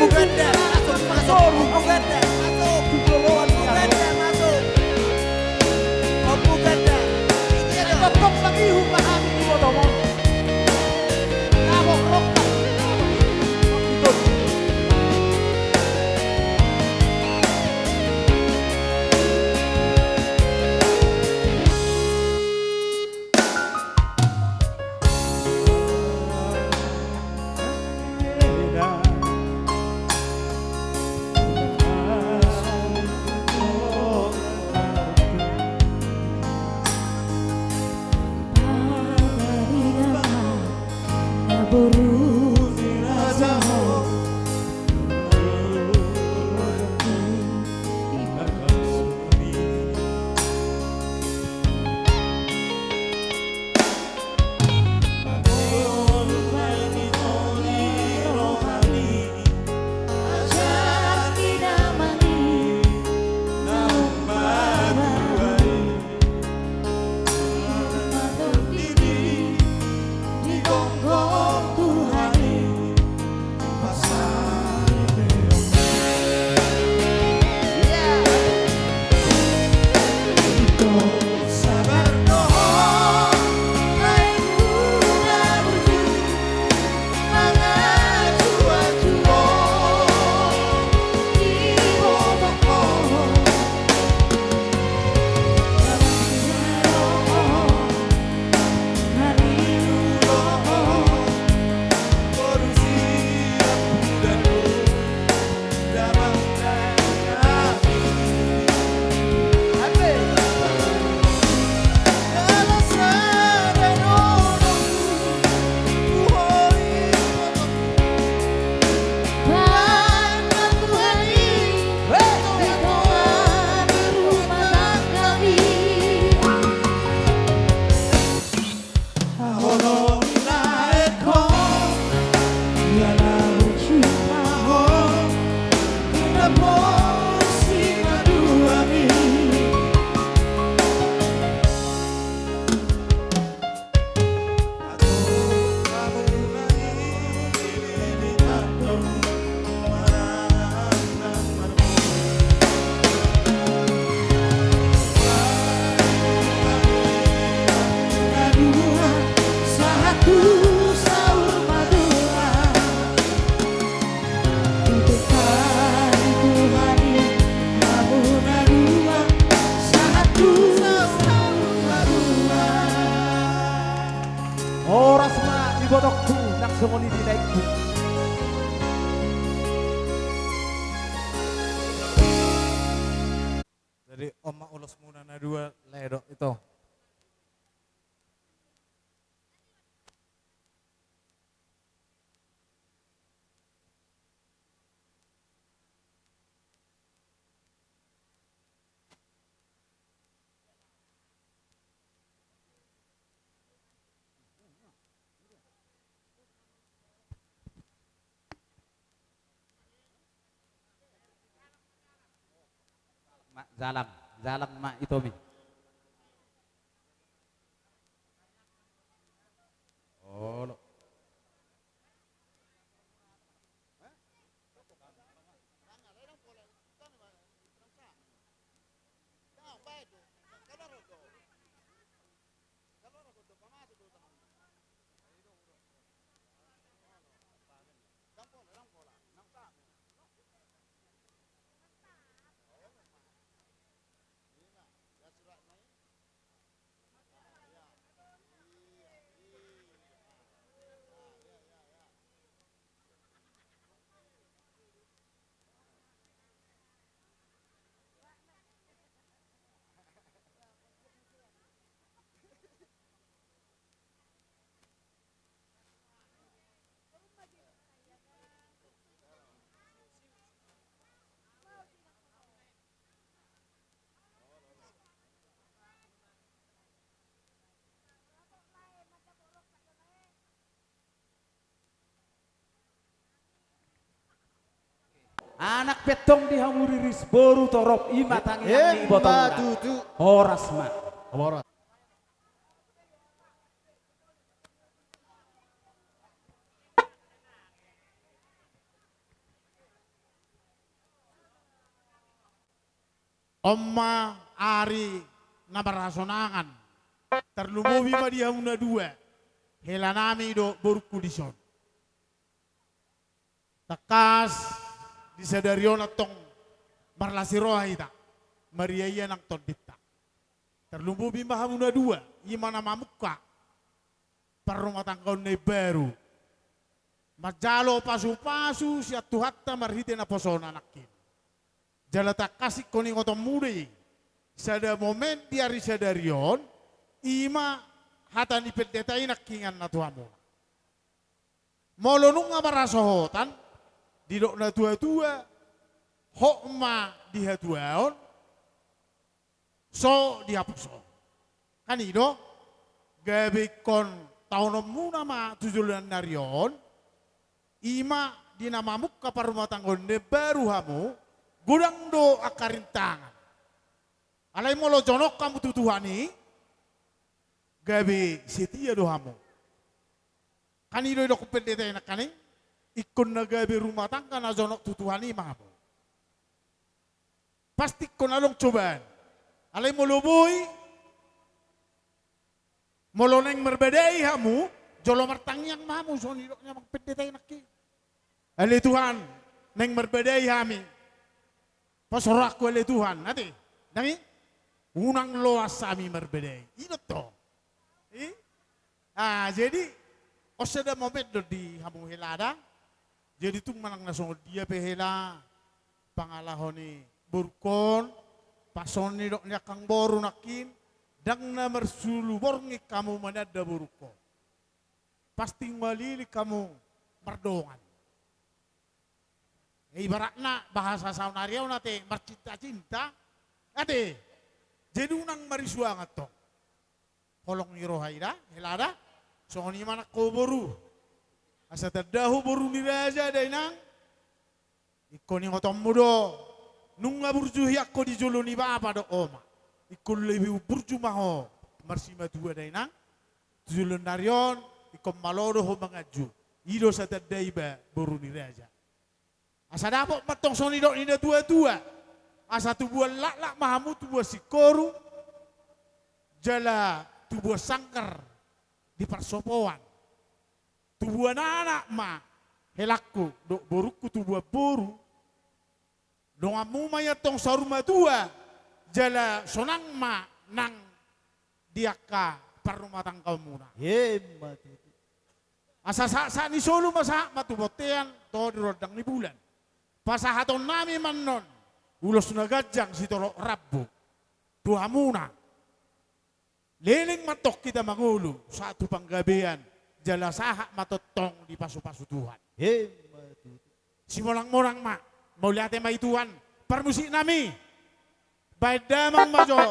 Buganda masuk masuk Buganda masuk Buganda masuk Buganda ini tetap lagi pahami di bodoh kamu rok itu bodokku nang songoni dinaikku. Jadi oma ulos muna na dua ledok itu. Zalang mak itu mi. Oh, lo. Anak petong dihamuriris boru torop ima tangi yang di botong horas ma. Horas. Oma Ari nabarasonangan. Terlumubi ma dia una dua. Helanami do burku dison. Takas di sadarion atong marlasiroha ita. Mariaya nang tondita. Terlumubi ma una dua. Imana mamuka. Parumah tangga ne baru. Majalo pasu-pasu siya tuhatta marhite na posona nakin. Jalata kasih koning otong mudi. Sada momen diari sadarion, ima hata ni pendetai nakingan na tuhamu. Molonung nga marasohotan, didok na tua-tua, hokma dihatuaon, so dihapuso. Kanido, gabi kon taonom muna ma tujulan narion, ima dinamamuk kaparumah tanggon ne baru hamu, gudang do akarintangan. Alay mo lo jonok kamu tutuhani, gabi setia do hamu. Kanido do kupendeta enak kaning, ikon na gabi rumah tangga na jonok tutuhani mahamu. Pasti kon along cobaan. Alay mo luboy, molo neng merbedai hamu, jolo martangyang mahamu, so nidoknya magpendeta enak ki. Alay Tuhan, neng merbedai hami. Pasorak ko oleh Tuhan, nanti, nanti, unang loas kami berbeda. Itu toh, jadi, osada momen do di hamu helada, jadi tu manang nasong dia pehela, pangalahoni burkon, pasoni dok nyakang boru nakin, dang na mersulu borngi kamu manada burko, pasti malili kamu merdongan. Ibaratnya bahasa saunaria nate marcinta-cinta, ade jadi unang marisuangat to. Holong irohaida, helada, soni mana ko boru. Asa tadahu boru ni raja dainang. Ikoni ngotom mudo, nunga burjuhi ako di jolo ni bapa do oma. Ikon lebih burju maho, marsima dua dainang. Julun narion, ikon malodo ho mangaju. Ido sa tadaiba boru ni raja. Asa dapok matong soni dok nida tua-tua. Asa tubuan lak-lak mahamu tubuan sikoru. Jala tubuan sangkar di persopoan. Tubuan anak ma helakku dok boruku tubuan boru. Dongamu maya tong saruma tua. Jala sonang ma nang diaka parumah tangkau muna. Hemat. Asa sa ni solo masa matubotean to di rodang ni bulan. Pasahaton nami manon, ulos na gajang si tolok rabbo, tuhamuna. Liling matok kita mangulo, satu panggabian, jala sahak matotong di pasu-pasu Tuhan. Simulang-mulang ma, mau lihat ma Tuhan, permusik nami, badamang majo,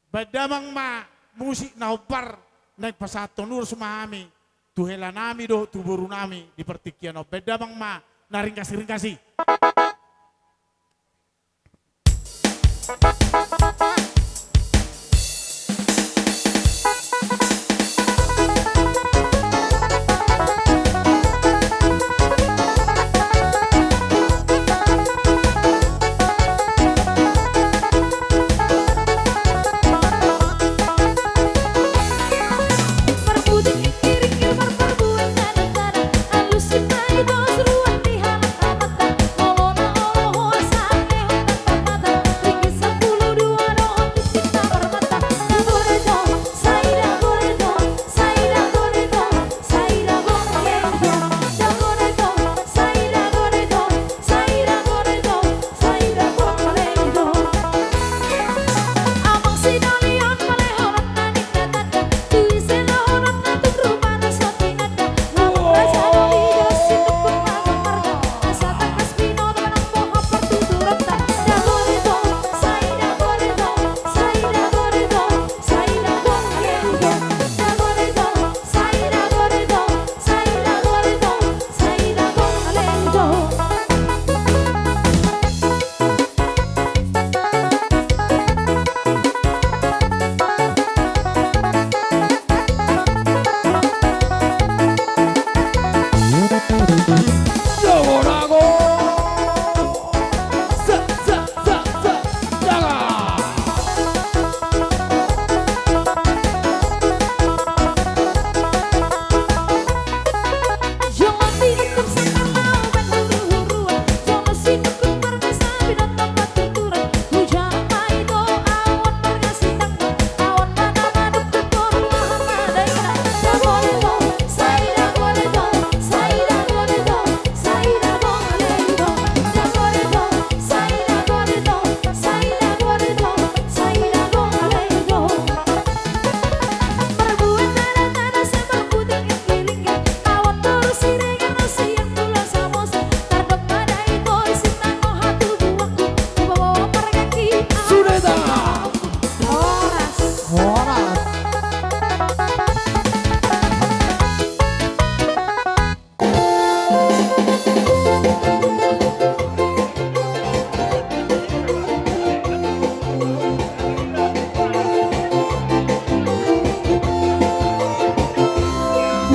badamang ma, musik na upar, naik pasaton nur sumahami, tuhela nami do, tuburu nami, di pertikian o, badamang ma, na ringkasi-ringkasi. Halus si dos ruang di halak anak, molo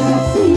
Hari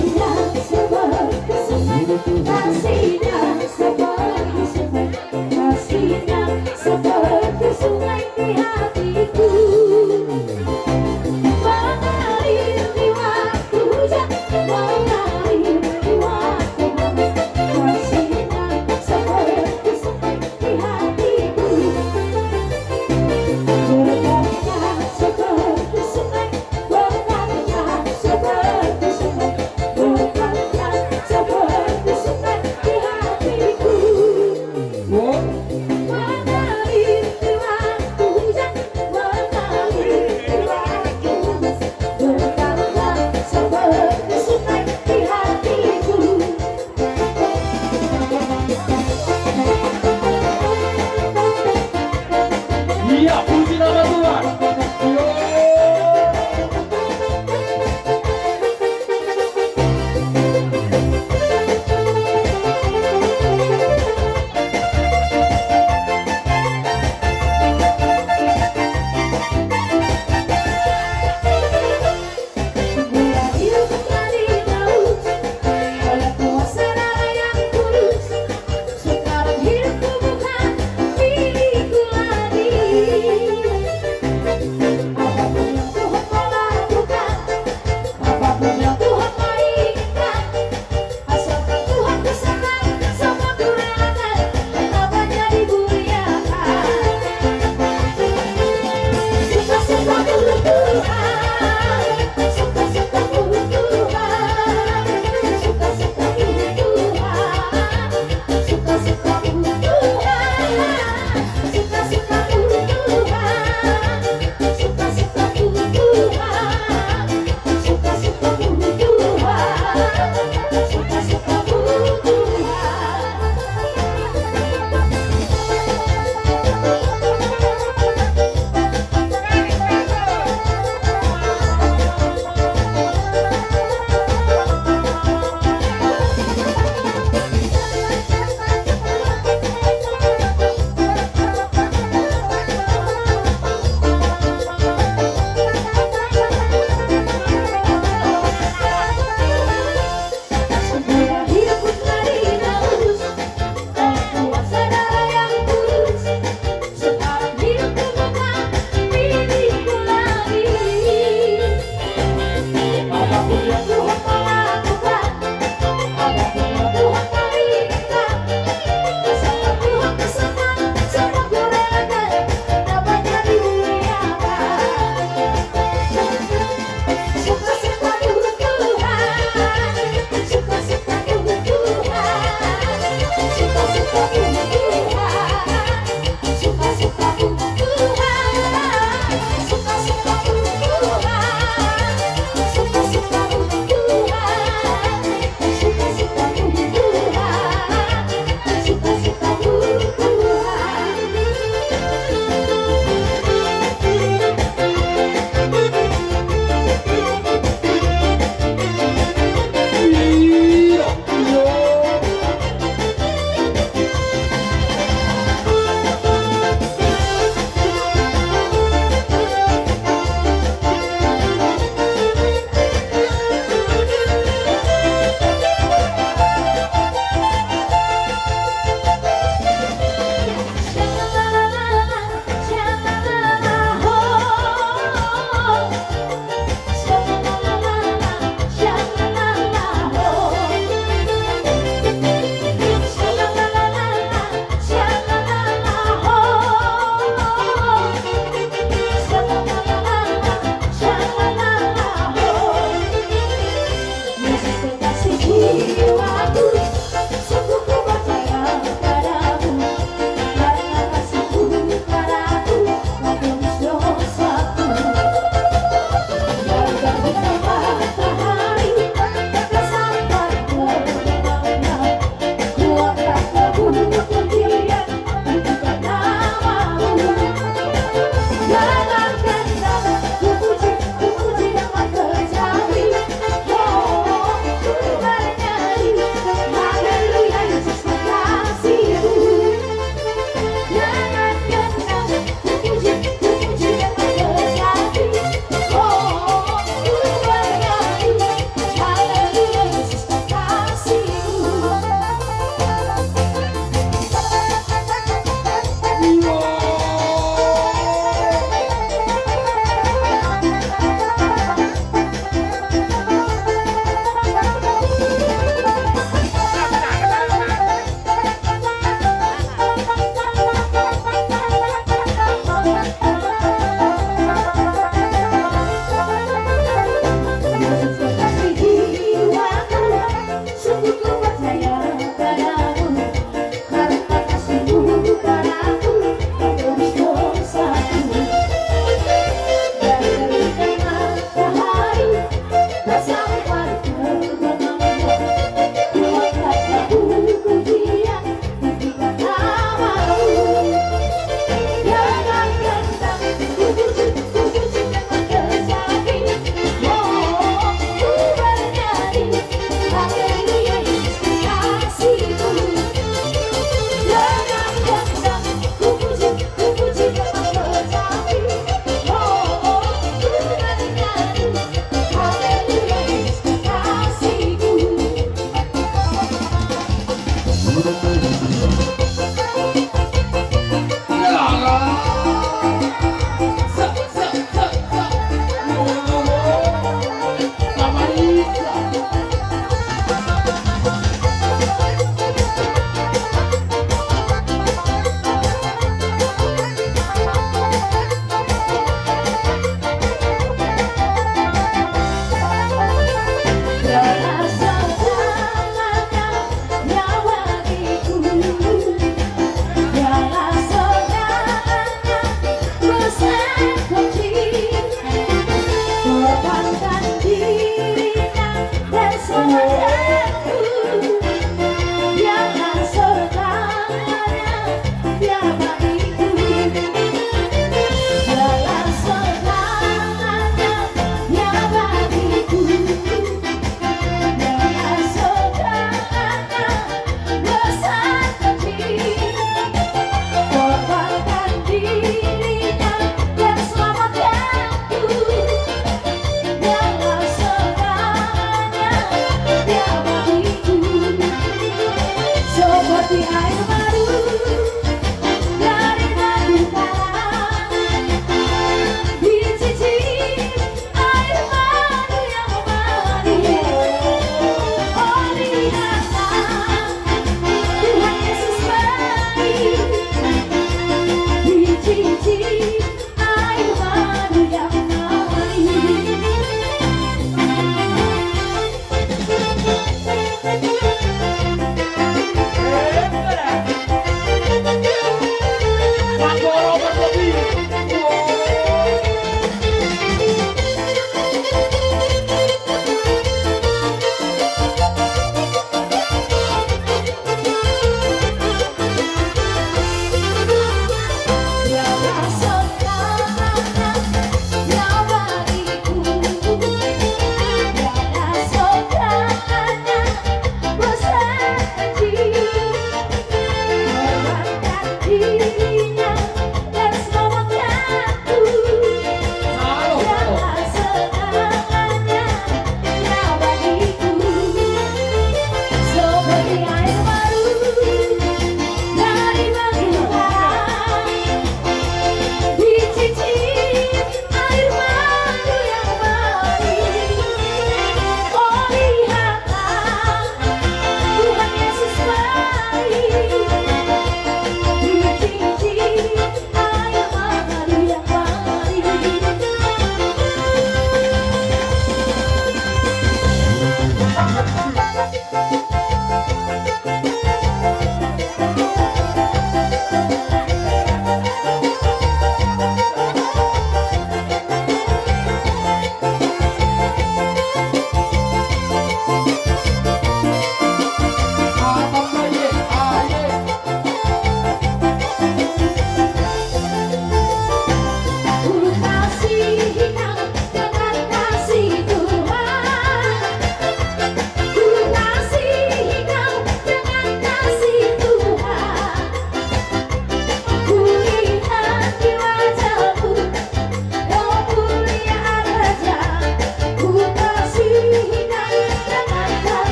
Yeah.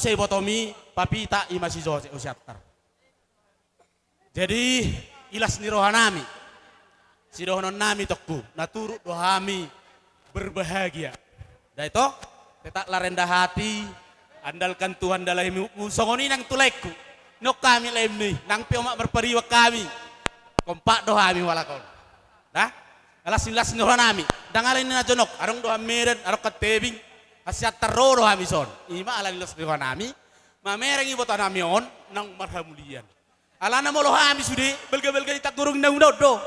sei botomi papita ima si Jose usiatar. Jadi ilas ni rohanami. Si rohanon nami tokku naturut dohami berbahagia. Dan itu tetaplah rendah hati, andalkan Tuhan dalam musongoni nang tulekku. Nok kami lemni nang piomak berperiwa kami. Kompak dohami walakon. Dah? Alas ilas ni rohanami. Dangalin na jonok arong doha meren arong katebing. Asyat teroro hami son. Ima ala ilas ni rohanami. Mamereng ibu tanami on nang marhamulian. Alana molo hami sudi belga-belga itak gurung nang dodo.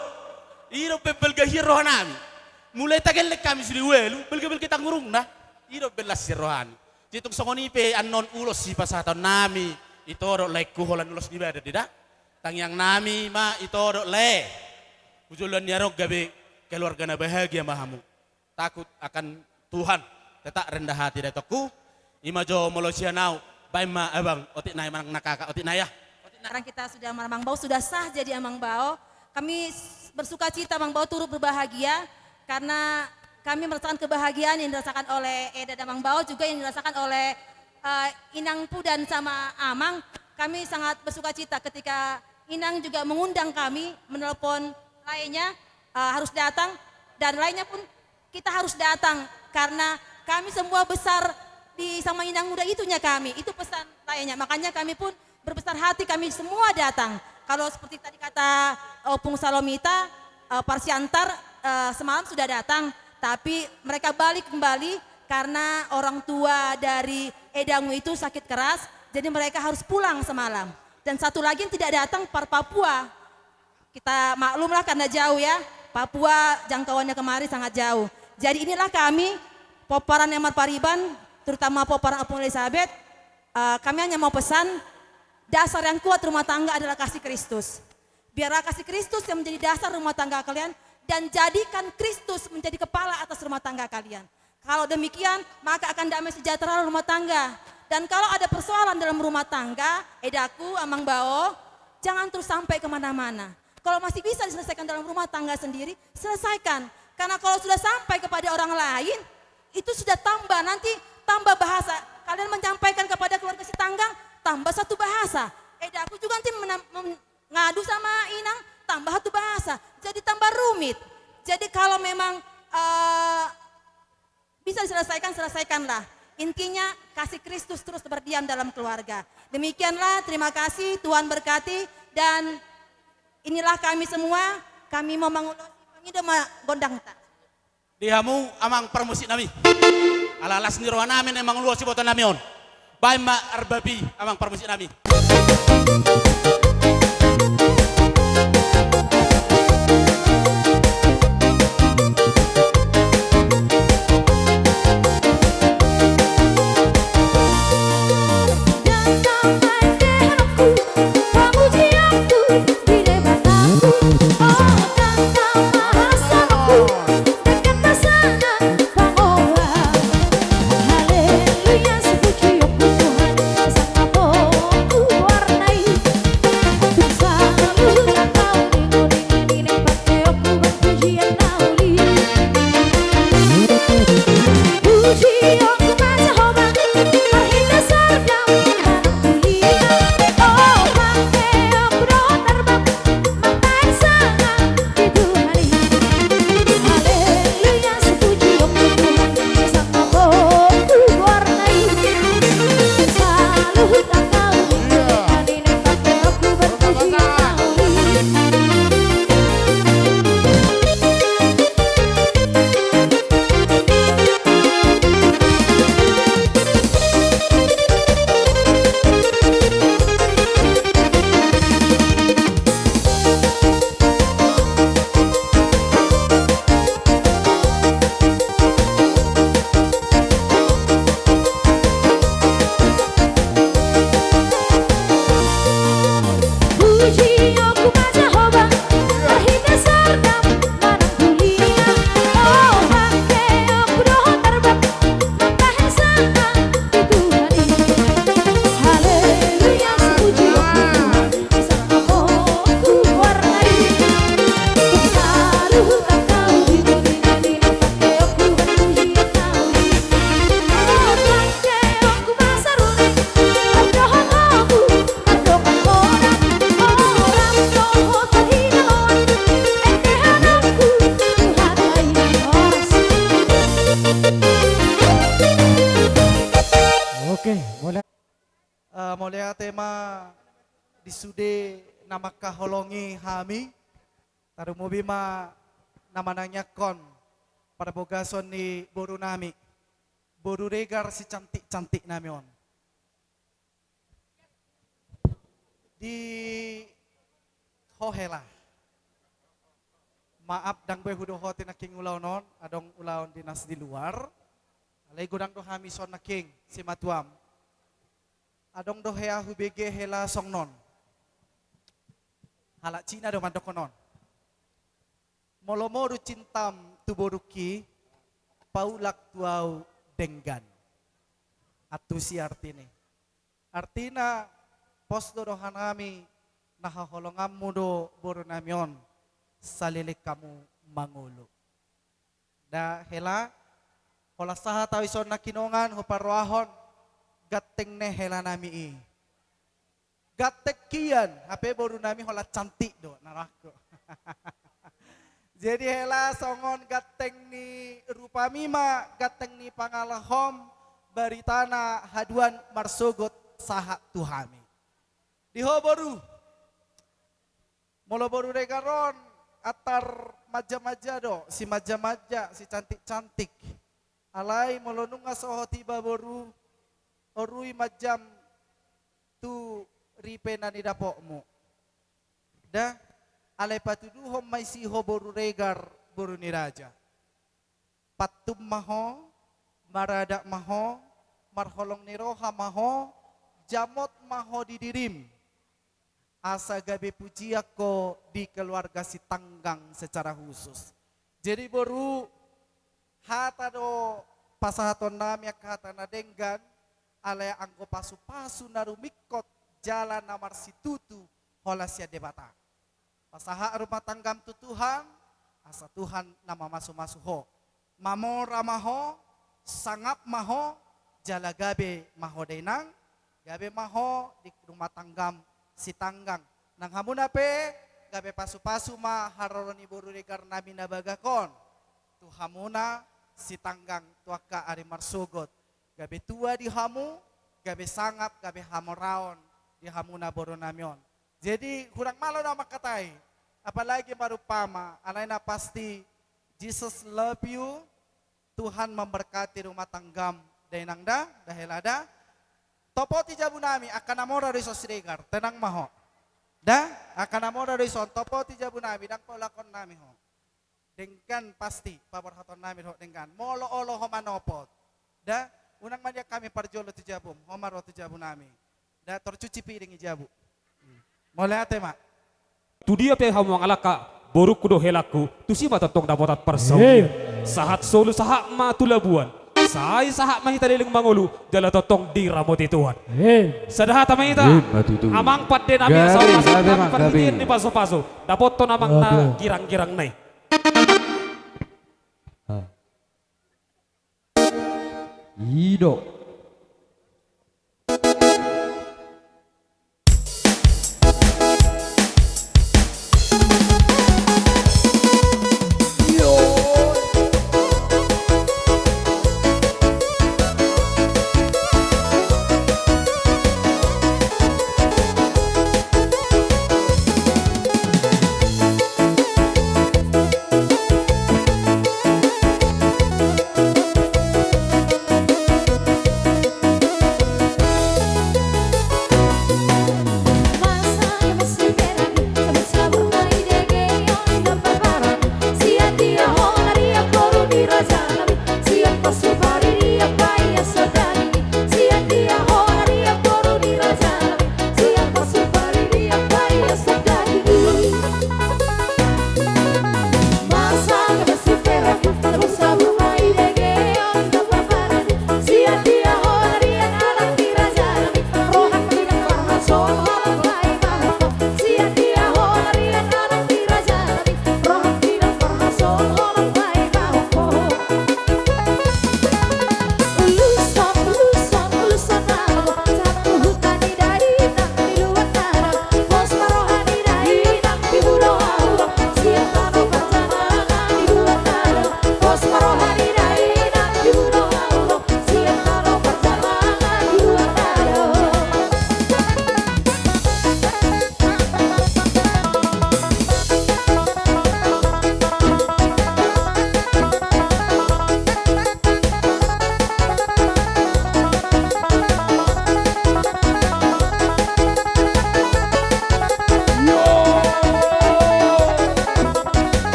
Iro belga hiro nami. Mulai tagel kami sudi welu belga-belga itak gurung na. Iro belas rohani. Jitung songoni pe anon ulos si pasatan nami. Itoro laiku holan ulos di bada tidak. Tangyang nami ma itoro le. Ujulan yarok gabe keluarga na bahagia mahamu. Takut akan Tuhan. Tetap rendah hati datoku. Ima jo molo sianau. Baima abang otik naya manang nakaka otik naya. Sekarang kita sudah Amang Bau sudah sah jadi Amang Bau. Kami bersuka cita Amang Bau turut berbahagia karena kami merasakan kebahagiaan yang dirasakan oleh Eda dan Amang Bau juga yang dirasakan oleh Inang Pu dan sama Amang. Kami sangat bersuka cita ketika Inang juga mengundang kami menelpon lainnya harus datang dan lainnya pun kita harus datang karena kami semua besar di sama Inang muda itunya kami. Itu pesan lainnya. Makanya kami pun berbesar hati kami semua datang. Kalau seperti tadi kata Opung Salomita, Parsiantar semalam sudah datang, tapi mereka balik kembali karena orang tua dari Edamu itu sakit keras, jadi mereka harus pulang semalam. Dan satu lagi yang tidak datang, Papua. Kita maklumlah karena jauh ya, Papua jangkauannya kemari sangat jauh. Jadi inilah kami, Poparan Emar Pariban, terutama Poparan Opung Elizabeth, kami hanya mau pesan, dasar yang kuat rumah tangga adalah kasih Kristus. Biarlah kasih Kristus yang menjadi dasar rumah tangga kalian dan jadikan Kristus menjadi kepala atas rumah tangga kalian. Kalau demikian, maka akan damai sejahtera rumah tangga. Dan kalau ada persoalan dalam rumah tangga, Edaku, Amang Bao, jangan terus sampai kemana-mana. Kalau masih bisa diselesaikan dalam rumah tangga sendiri, selesaikan. Karena kalau sudah sampai kepada orang lain, itu sudah tambah bahasa. Kalian menyampaikan kepada keluarga si tanggang, tambah satu bahasa. Edaku juga nanti ngadu sama Inang, tambah satu bahasa. Jadi tambah rumit. Jadi kalau memang bisa diselesaikan, selesaikanlah. Intinya kasih Kristus terus berdiam dalam keluarga. Demikianlah, terima kasih, Tuhan berkati. Dan inilah kami semua, kami mau mengulos, pangidoma gondang tak. Dihamu amang permusik nami. Alalas ni roh namin emang luas si botan nami on. Baima arbabi amang permusik nami. Haleluya, sepuji Tuhan, sang Maha Kuwarnai. ma disude nama kaholongi hami taru mobi ma nama nanya kon pada bogason ni boru nami boru regar si cantik-cantik nami on di hohela maaf dang gue hudo hote na king ulaw non adong ulaw dinas di luar alay gudang do hami son na king si matuam adong do hea hubege hela song non hala Cina do mandok konon molomo du cintam tuboruki paulak tuau denggan atu si artine artina pos do hanami nahaholongam mudo boru namion salilik kamu mangulo da hela hola saha tawison na kinongan ho parwahon gateng ne hela nami i gatek kian hape boru nami hola cantik do narako jadi hela songon gateng ni rupa mima gateng ni pangalahom baritana haduan marsogot saha tuhami diho boru molo boru regaron atar maja-maja do si maja-maja si cantik-cantik alai molo nunga soho tiba boru orui majam tu ripe nani dapokmu dah alai patuduhom mai si ho boru regar boru ni raja patum maho maradak maho marholong ni roha maho jamot maho didirim asa gabe puji ako di keluarga si Tanggang secara khusus jadi boru hata do pasahaton nami ak hata na denggan alay angko pasu-pasu narumikot jalan namar si tutu hola sia debata pasaha rumah tanggam tutuhan asa Tuhan nama masu-masu ho mamora maho sangap maho jala gabe maho denang gabe maho di rumah tanggam si Tanggang nang hamuna pe gabe pasu-pasu ma haroroni boru regar nami nabagakon tu hamuna si Tanggang tuaka ari marsugot gabe tua di hamu gabe sangap gabe hamoraon di hamuna boru namion jadi kurang malo na makatai apalagi marupama alay na pasti Jesus love you Tuhan memberkati rumah tanggam dainang da dahil ada topo ti jabu nami akan namora riso sregar tenang maho da akan namora riso topo ti jabu nami dang polakon nami ho dengkan pasti paborhaton nami ho dengkan molo olo ho manopot da unang manja kami parjolo ti jabum homaro ti jabu nami da tercuci piring jabu mulai ate mak tu dia pe hamu alaka boru kudo helaku tu si matatong dapotat persau sahat solo sahat ma tulabuan sai sahat mahita liling mangulu jala totong di ramot Tuhan sadaha tamahita amang padde nami saudara perhatian ni paso-paso dapot to namang na girang-girang nai Ido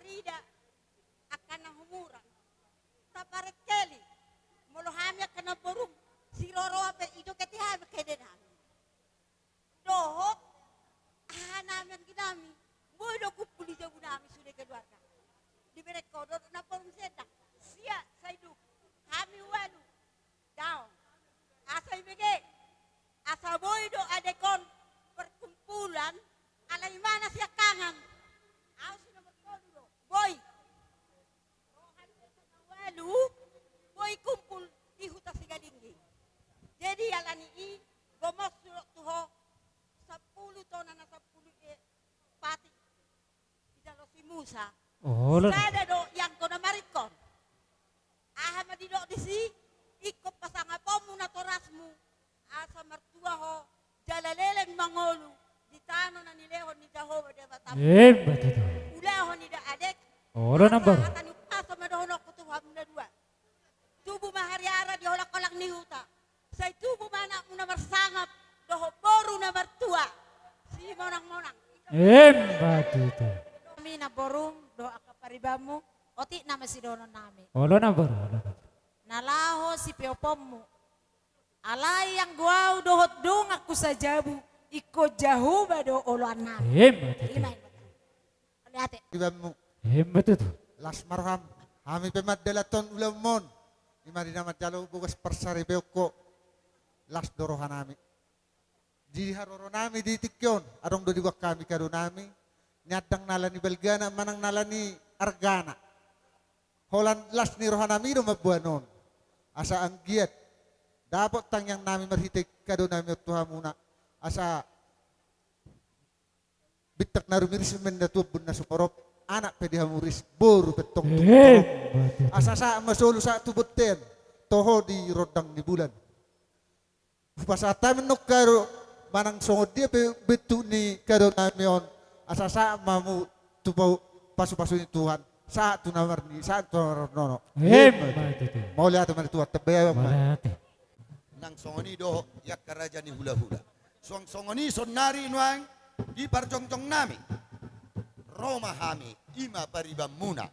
alida akan nahumuran. Taparet keli. Molohami akan naborong si Roro ape ido ketihami kedenami. Dohot namin ginami. Bodo kupuli jago nami sudah keluarga. Di berekodo na porong sedang. Sia saidu. Kami walu. Down. Asa ibege. Asa boydo adekon perkumpulan alay mana siya kangan. Aw sino berkodo. Boy. Rohan sa walu. Boy kumpul di huta sigalinggi. Jadi alani i gomos tuho 10 ton na 10 pati. Idalo si Musa. Oh, Sada do yang ko na marikon. Aha madido di si ikop pasanga po muna torasmu. Asa martua ho jalaleleng mangolu. Ditano na nilehon ni Jehovah de Batam. Betul. Ulahon ni da adek. Oh, number. Akan upasa madohonok ko tuhan na dua. Tubuh mahariara di holak-holak ni huta. Say tubuh mana muna marsangap. Doho boru na martua. Si monang-monang. Betul. Kami na borong doa kaparibamu. Oti nama si dono nami. Oh, number. Nalaho si piopommu. Alay yang guau dohot dong aku sajabu. Iko jauh bado oloan nami. Betul. Lihat. Ibamu. Betul. Las marham. Kami pemadalaton ulamon. Imari nama jalo bukas persari beoko. Las dorohan nami. Di haroro nami di tikyon. Arong do diwak kami kado nami. Nyadang nalani Belgana manang nalani Argana. Holan las ni rohanami do mabuanon. Asa ang giat. Dapat tang yang nami marhitik kado nami at Tuhan muna. Asa bitak na rumiris men na tubun na sumarop. Anak pedi hamuris boru betong tubun. Asa sa masolo sa tubuten. Toho di rodang ni bulan. Pasata menuk karo manang songod dia betu ni kado nami on. Asa sa mamu tupau pasu-pasu ni Tuhan. Saat tu nawar ni, saat tu nawar nono. Mau lihat teman itu tebel. Nang songoni doho yak karaja ni hula-hula. Songoni sonari nuang di parjong-jong nami. Roma hami ima paribam muna.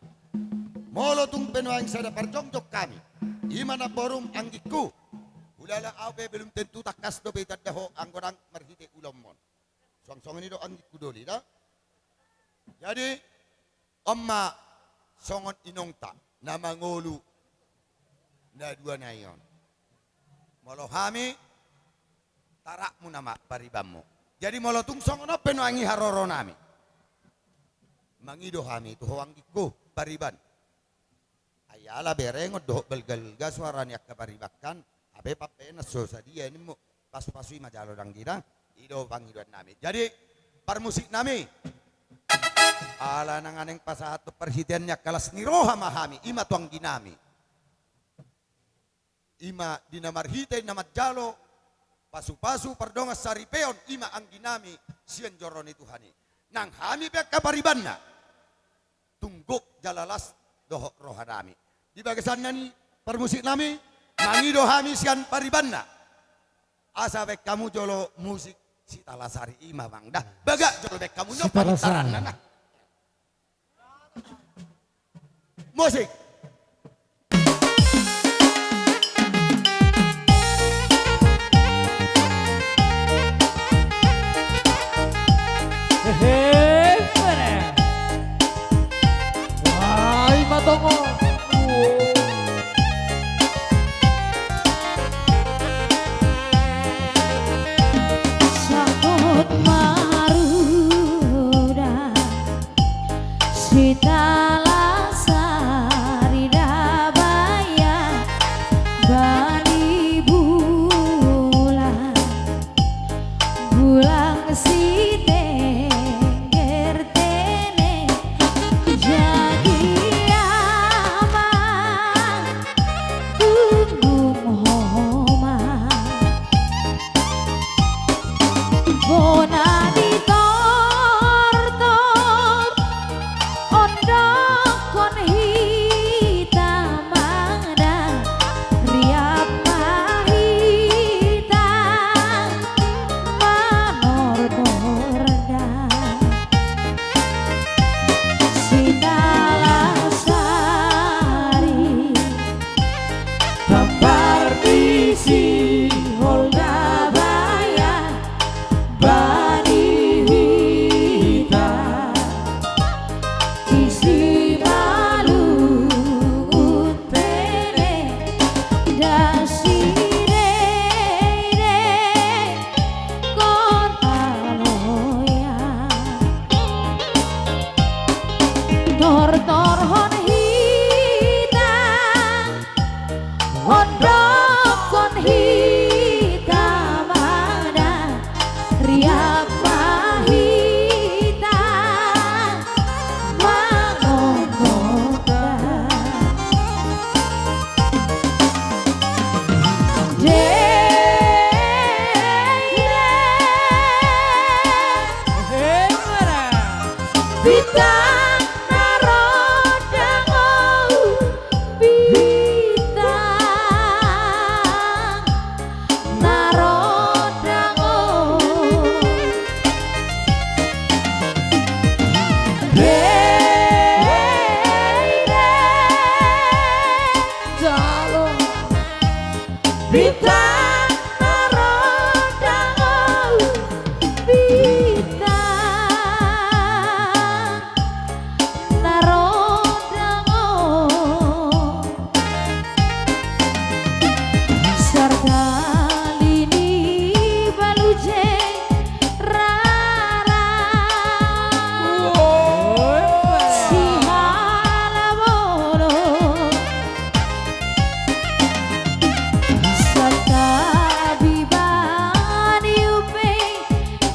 Molo tung penuang sada parjong-jong kami. Ima na borum anggiku. Ulala awe belum tentu takas do betad daho angkorang marhite ulamon. Songoni do anggiku doli dah. Jadi Oma songon inongta na mangolu na dua na yon. Molo hami tarak mo nama paribam mo. Jadi molo tung songon o penuangi haroro nami. Mangido hami tuho anggiku pariban. Ayala berengod doho belgal-galga suara niyak kaparibakan. Abe papenas so sa dia ini mo pasu-pasui majalo dang gira. Ido pangiduan nami. Jadi parmusik nami. Ala nang aneng pasahat perhitiannya kalas ni roha mahami ima tuang ginami. Ima dinamarhite namat jalo pasu-pasu pardongas saripeon ima ang ginami sian joron itu hani. Nang hami pek kaparibanna tungguk jalalas doho roha nami. Di bagasan nani permusik nami mangido hami sian paribanna. Asa pek kamu jolo musik si talasari ima bangda. Baga jolo pek kamu no panitaran nana. Musik. Wah, matongo. Sakut maruda sita Bona di tor-tor ondo Tortor hon hitam, ondok kon hitam ada, riak mahita mangokoda. Bintang narodango, bintang narodango. Jalo bintang narodango, bintang narodango. Sarta lini baluje rara si halabolo. Sarta bibani upe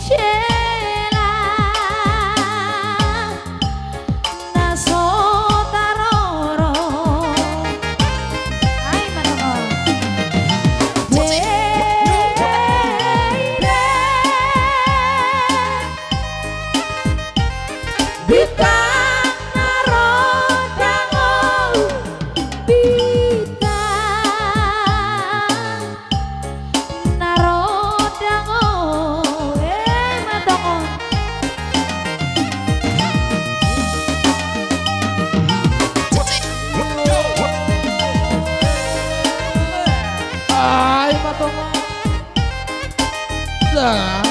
cela nasotaroro. Ay manoko. Bintang narodango, bintang narodango, mandongo. Ay, matongo. Dah.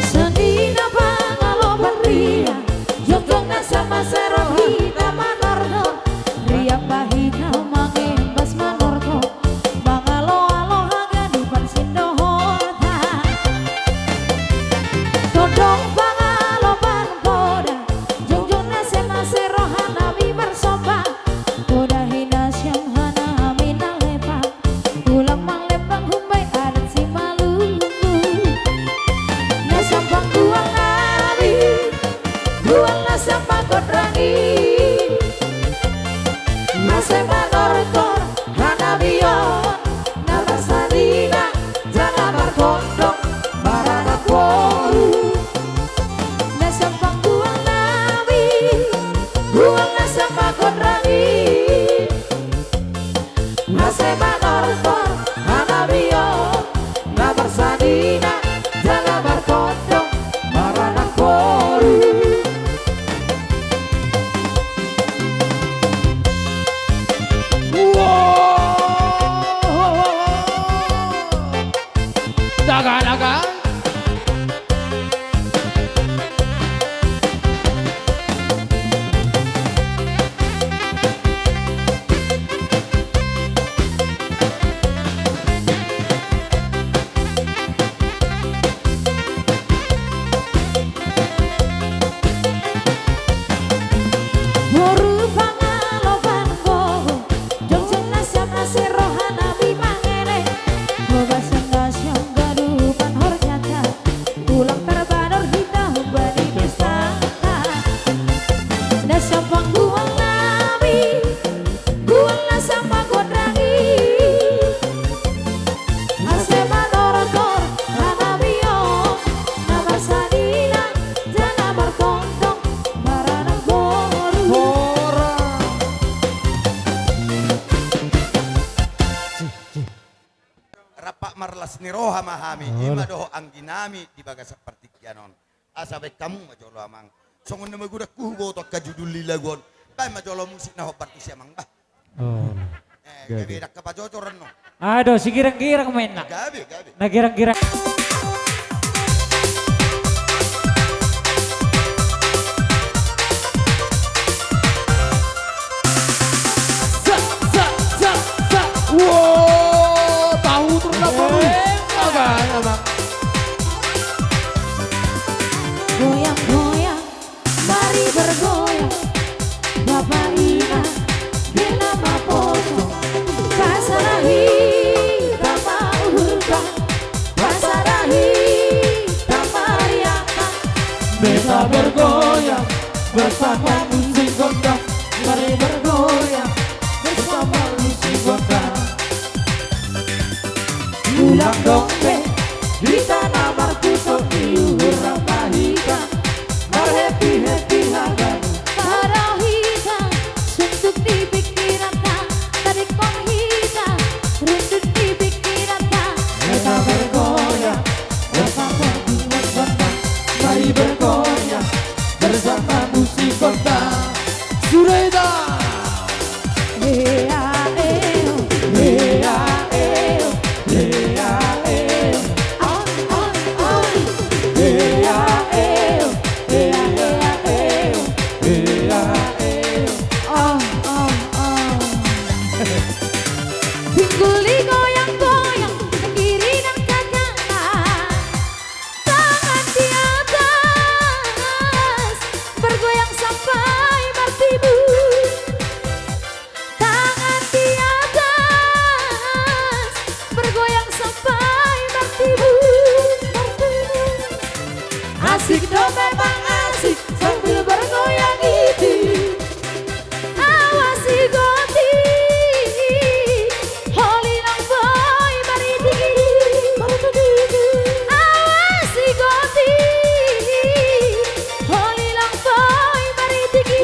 Senina pangaloban ria, jongjong sama serohita manordo, ria pahita mangembas manordo, mangalo-alo haga di pansindohota. Todong pangaloban koda, jongjong sama serohana mi bersoba, koda hina syam hana mina lepa, tulang manglepang humbai adat si malu. Nasampang buang nabi, buang nasampang kodrangi, masih manorkor hanabion, nabasadina jangan berkondong baranak woru. Nasampang buang nabi, buang nasampang kodrangi, masih manorkor hanabion, nabasadina jangan berkondong baranak woru. Daga-daga. hamahami ima doho angginami di bagas seperti kianon asabe kamu majolo amang songon nama gudak kubo to kajudul lilagon bay majolo musik na hoparti siamang bah gabi dak kapajocoran no Aduh, si girang-girang main nak. gabi Nah girang-girang. Wow, tahu terus apa lu? Makanya bang. Goyang-goyang, mari bergoyang. Bapak Ina, bila mapoto. Pasarahi, tanpa uhurkan. Pasarahi, tanpa riakan. Beta bergoyang bersama musik gondang. Mari bergoyang bersama musik gondang. Ulang dombe, di tanah markuto iuhur rapahika. Happy hagan. Parahika, suntuk di pikiran tak. Tarik penghita, rundut di pikiran tak. Beta bergoyang bersama musik gondang. Mari bergoyang bersama musik gondang. Sureda. Ea eo, Ea eo, ea eo, on on on. ea eo, ea eo, ea eo. Oh oh oh. Pinggul digoyang-goyang ke kiri dan ke kanan. Tangan di atas bergoyang sampai bertibu. Tangan di atas bergoyang sampai bertibu. Asik dong memang asik sambil bergoyang itu. Awasi goti, holy long boy mari digi. Awasi goti, holy long boy mari digi.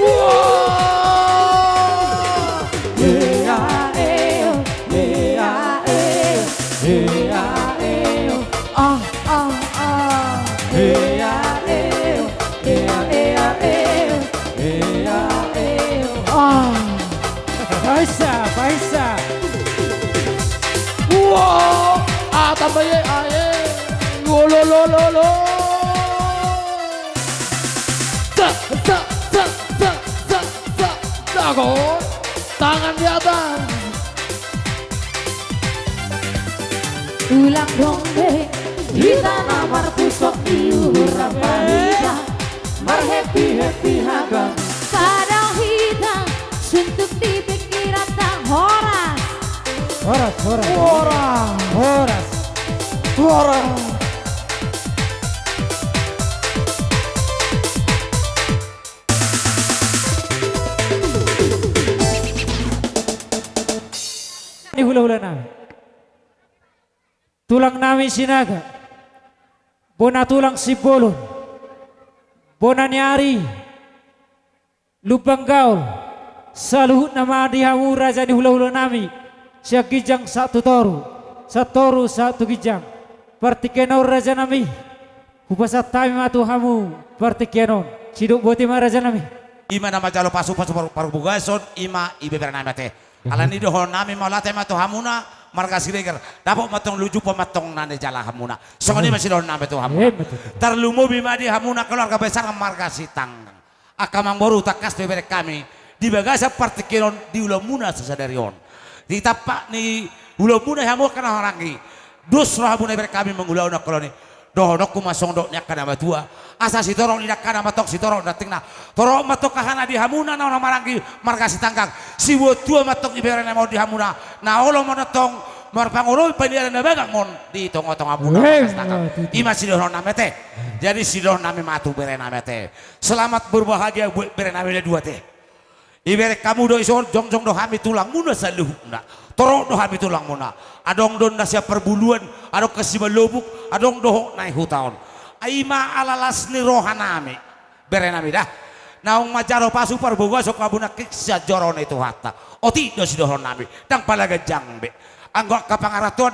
Ea eo, ea eo, ea eo, Oh oh oh. ea eo, ea ea eo, ea eo. Oh. Faisa. Wow, tambaye aye, lo. Dagon, tangan di atas. Ulang dombe di tanah marpuso iuhur rapahika. Happy hagan. Kadang hitam suntuk di pikiran tak horas. Horas. Ini hula-hula nami. Tulang nami sinaga. Bona tulang si bolon. Bona nyari. Lubang gaul. Saluhut nama dihamu raja di hula-hula nami. Siak gijang satu toru. Satoru satu gijang. Partikenon raja nami. Hupasat tami matu hamu. Partikenon. Siduk boti ma raja nami. Ima nama jalo pasu paru bugason ima ibe bernama teh. Alan ini dohon nami mau latih matu hamuna marga sireger. Dapat matong luju pematong nane jala hamuna. Songoni masih dohon nami tu hamuna. Terlumu bima di hamuna keluarga besar marga sitang. Akamang boru takas bebek kami di bagasa partikenon di ulamuna sesadarion. Di tapak ni ulamuna hamu kana orangi. Dus rohabuna bebek kami mengulau nak koloni. Dohonok kumasong doknya kana batua. Asa si torong tidak kana matok si torong datingna. Torong matok kahana di hamuna na orang marangi marga sitangkang. Si tua matok iberana mau di hamuna. Na olo monotong marpangolo pandiara na bagang mon di tong-tong hamuna. Ima si dohon namete. Jadi si dohon nami matu berena mete. Selamat berbahagia buat berena dua teh. Iberek kamu do ison jong do hami tulang muna saluhna. Torong do hami tulang muna. Adong don nasya perbuluan, adong kasima lobuk, adong dohok naik hutaon. Aima alalas ni rohanami. Berenami dah. Naung majaro pasu perboga sok abuna kiksa jorone itu hatta. Oti do si dohon nami. Dang palaga jangbe. Anggok kapangaratuan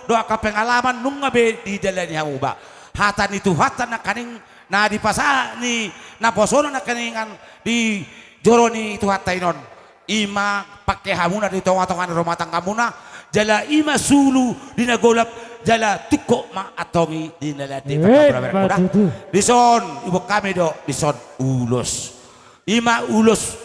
doa kapengalaman nung ngabe di dalani hamu ba. Hatan itu hatan na kaning na di pasa ni na posono na kaningan di joroni itu hatainon. Ima pakai hamuna di tonga-tongan rumah tangga muna jala ima sulu di nagolap jala tukok ma atongi di nalati di son ibu kami do di son ulus ima ulus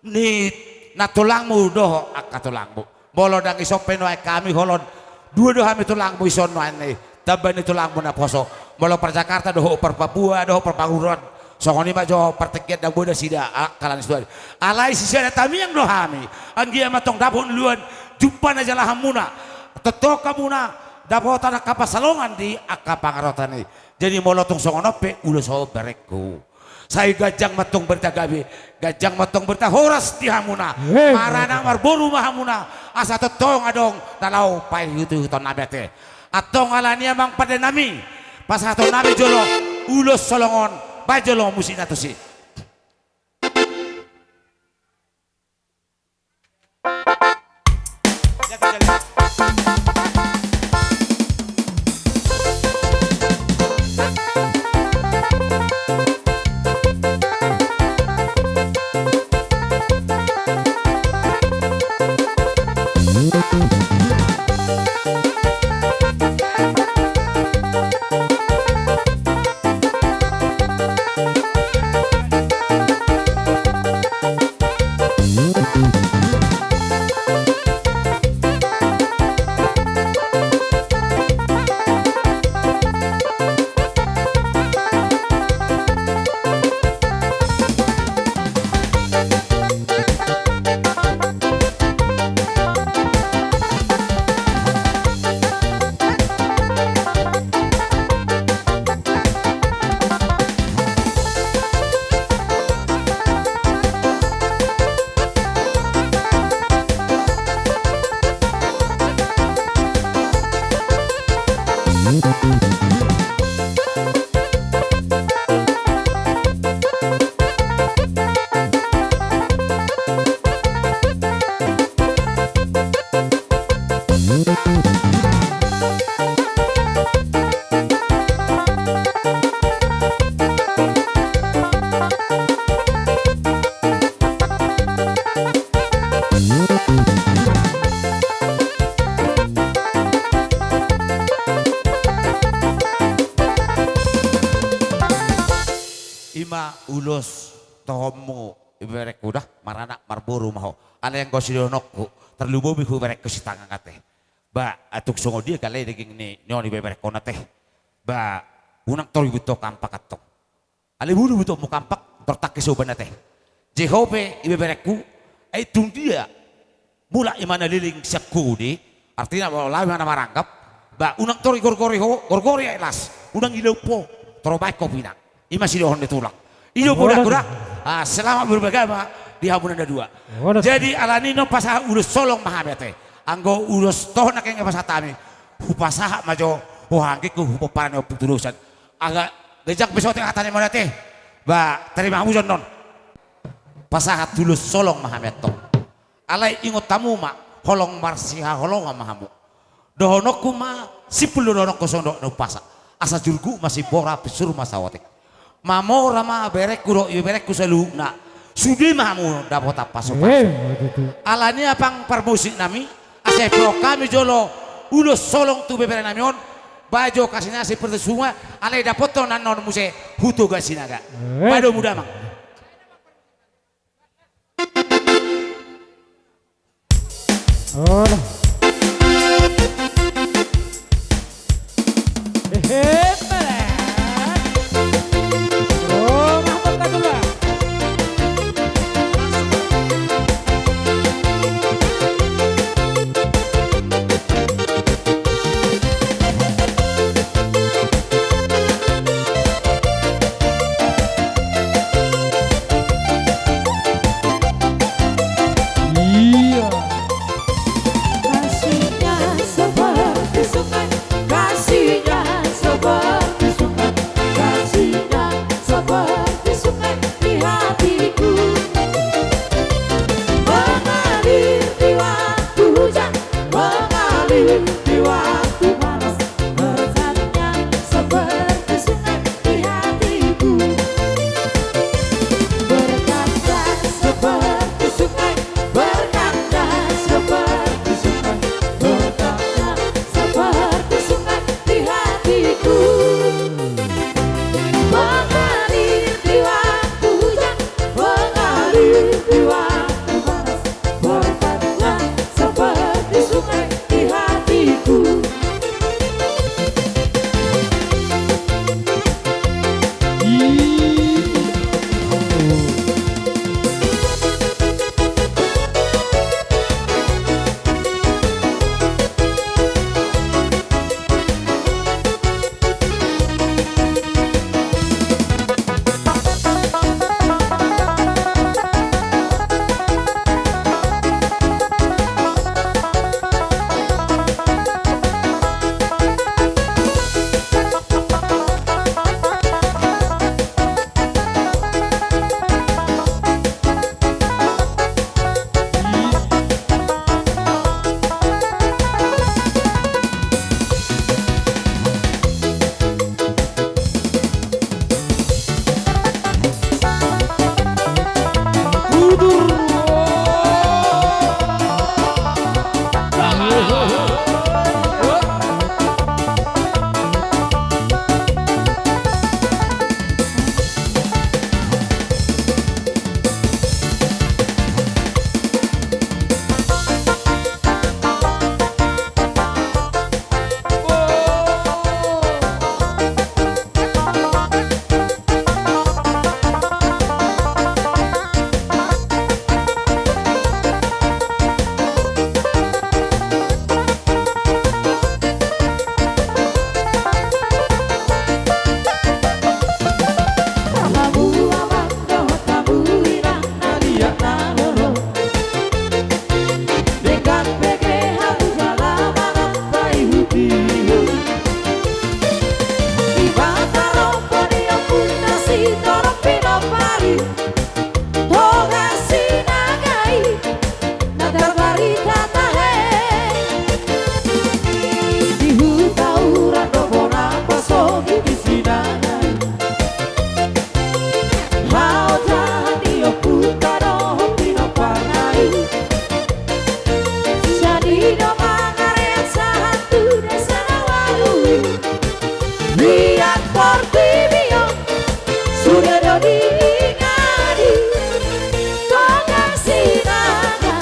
ni natulangmu doh akatulangmu bolo dang isopen wae kami holon dua kami tulangmu ison wae taban tulangmu na poso bolo per Jakarta doh per Papua doh per Panguruan songoni majo pertekiat dan boda sida kalan sudah alai sisi ada tami yang dohami anggia matong dapon luan jumpa na jala hamuna teto kamuna dapot tanah kapasalongan di akapangarotan ini jadi molotong songonope ulo so bereku saya gajang matong bertagabe gajang matong bertahoras di hamuna marana marboru mahamuna asa tetong adong talau pai itu ton nabete atong alani amang pada nami pas atong nabi jolo ulo solongon bajolo musina to si. Ulos tomo iberek udah marana marboru maho ala yang gosidonokku terlubo bihu berek ke sitangan kate ba atuk songo dia kali daging ni nyoni beberek kona teh ba unak tori buto kampak atong ale buru buto mo kampak tortak kesoban teh Jehobe ibeberekku ay tung dia mula imana liling sakku di artinya bahwa lawi mana marangkap ba unak tori gorgori elas unang ilaw po torobay ko pinang ima silohon ditulang iyo kuda selama berbagama di hamunan ada dua. Jadi alanino pasah ulus solong mahabete. Anggo ulus toh nak yang pasah tami. Hupasah majo huangke ku hupapan optulusan. Agak gejak besok tengah tanya mana teh. Ba terima hujan non. Pasah tulus solong mahabeto. Alai ingot tamu mak holong marsiha holong mahamu. Dohonoku ma sipul dohonoku sondok no pasah. Asa jurgu masih bora pesur masawatek. Mamo rama berek kuro berek kuselu na sudi mamu dapat apa sopan alani apang permusik nami asai pro kami jolo ulos solong tu bebera nami on bajo kasihnya seperti semua alai dapat to nan non muse hutu gasinaga bado muda mang amai toga sinagai nadar barita tahe di hutauran robona pasogi di sinagai hau tani oputaro hopino panai jadi no mangare satu desa walui lihat portibio sudah do diingadi toga sinaga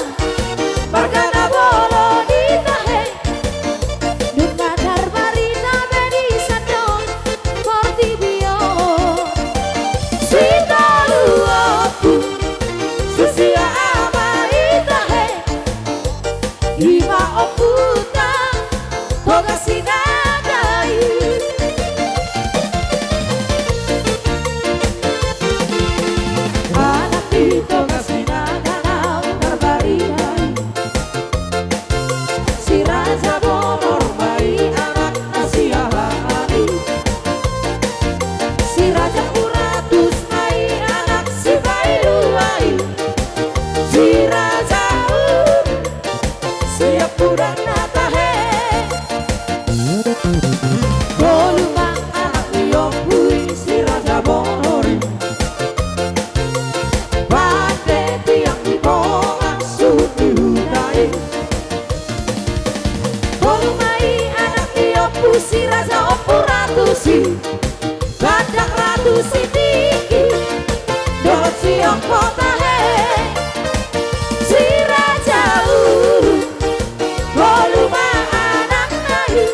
bargana bolo ditahe nunga darbarina bedi sadon portibio sitalu aku susia ama itahe ima oputa toga sinagai anak itu kasinaga nau terbarinai si raja bonor mai anak nasihani si raja uratus mai anak si bailuai si raja siap purang natahe boluma anak liopui si raja bonori bate tiang di bawah suti hudai bolumai anak liopu si raja opu ratusi badak ratusi tinggi dot si opo tahe si raja uru boluma anak nahi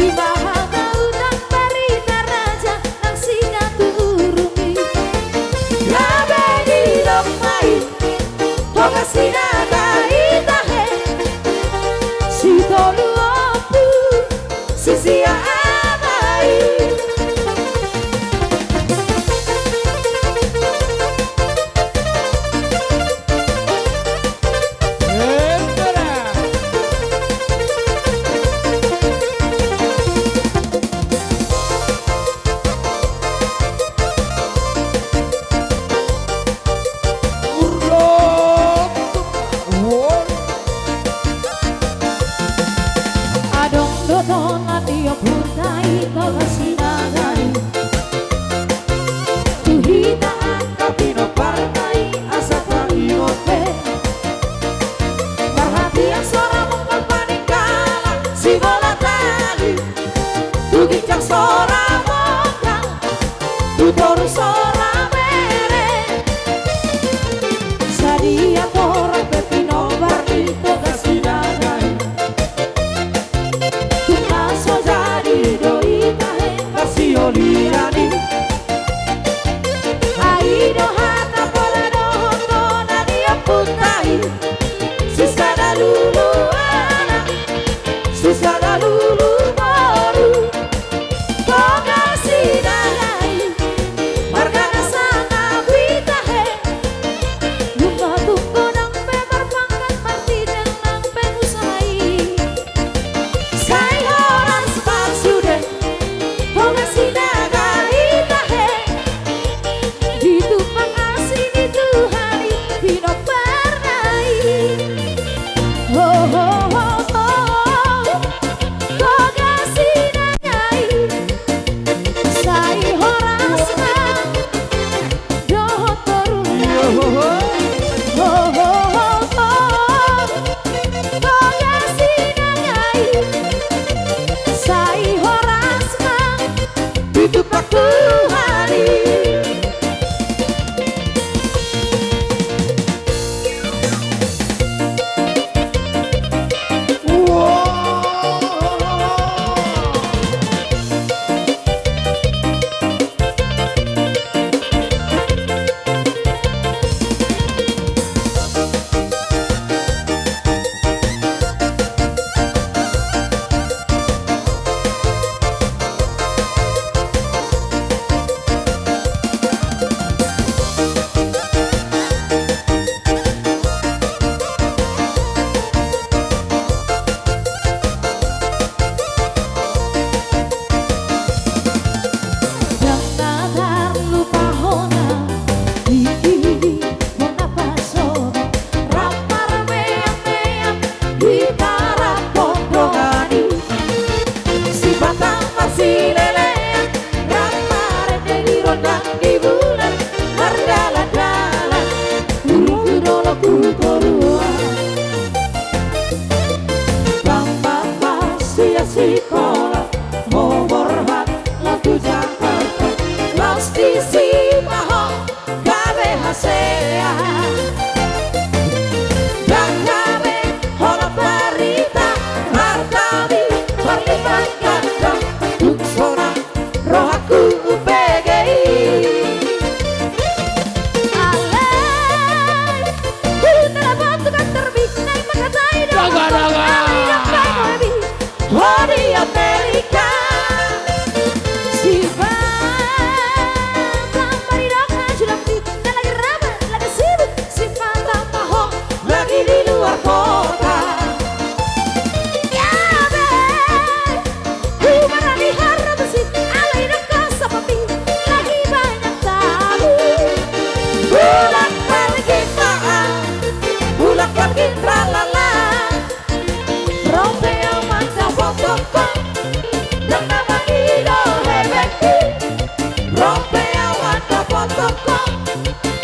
ibahaga udang barita raja nang singa turumi gabe di domai toga sinaga itahe si tolu opu si sia amai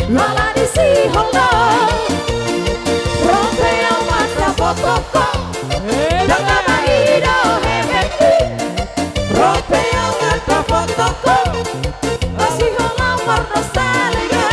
lala di si hondo rompeo mata fotoko dengan magido hehehe rompeo mata fotoko masih hola warna nostalgia.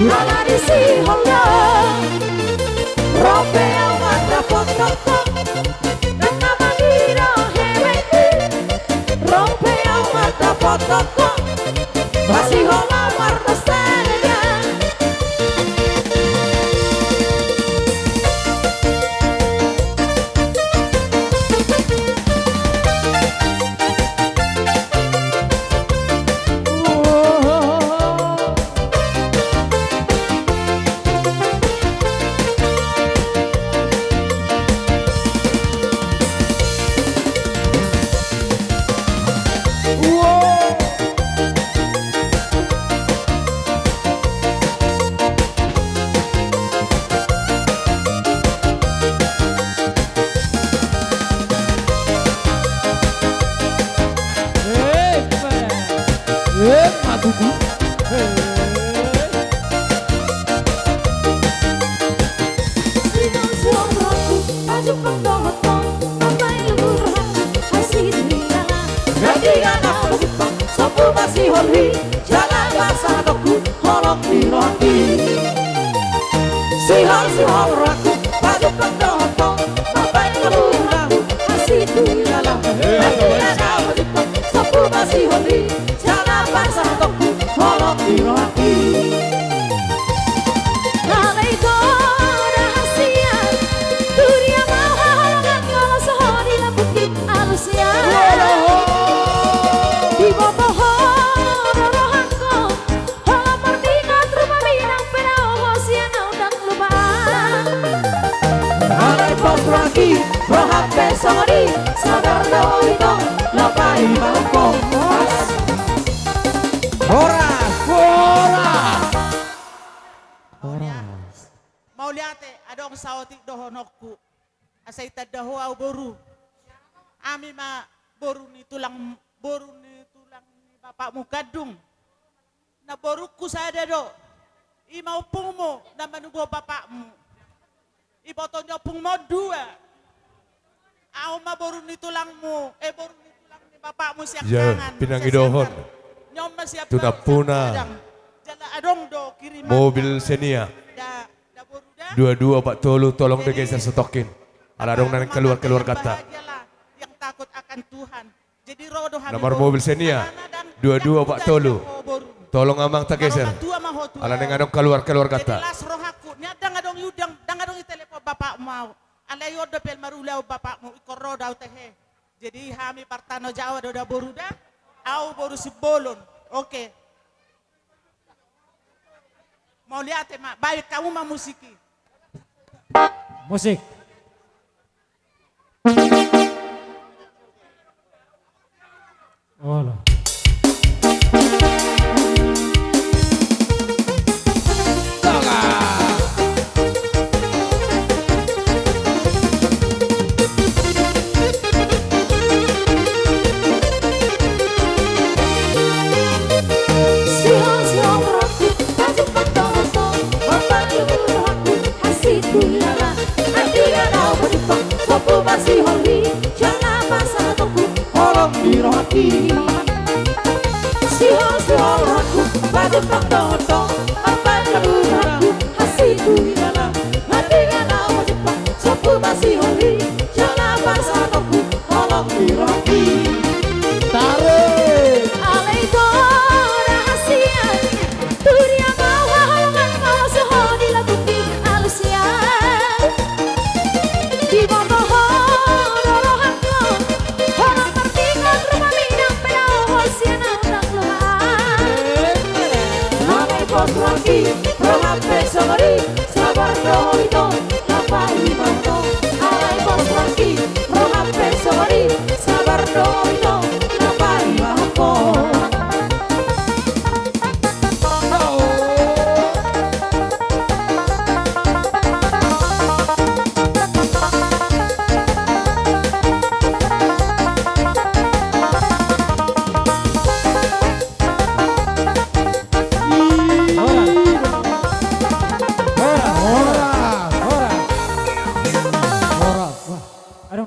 Lala di si hondo rompeo mata fotoko dengan magido hehehe rompeo mata fotoko masih hola warna nostalgia. Sihol raku baju pendoto bapak ngeluh masih dalam sapu masih holi jalan pasar toku holok di roti lalai itu rahasia dunia mau halangan kalau sehari lambutin alusnya di bawah rohanko hola merdingat rumah minang penau hosiana udang lubang alai pos lagi rohat besori sadar doito lapai mangko mau lihat adong saotik dohonokku asai tadaho au boru ami ma boru ni tulang ni bapakmu kadung na boruku sada do imau pungmu na manugo bapakmu ibotonyo pung mo dua au ma boru ni tulangmu boru ni tulang ni bapakmu siap tangan Pinangidohon tunapuna jala adong do kiriman mobil Xenia dua-dua Pak Tolu tolong digeser stokin ala dong nang keluar kata yang takut akan Tuhan jadi rodo nomor mobil Xenia dua-dua Pak Tolu tolong amang tak geser ala nang adong keluar kata las rohaku nya dang adong yudang dang adong telepon bapak mau ala yodo pel marulau bapakmu ikor roda tehe jadi hami partano Jawa doda boruda au boru sibolon oke mau lihat mak baik kamu mah musiki Musik. Oh,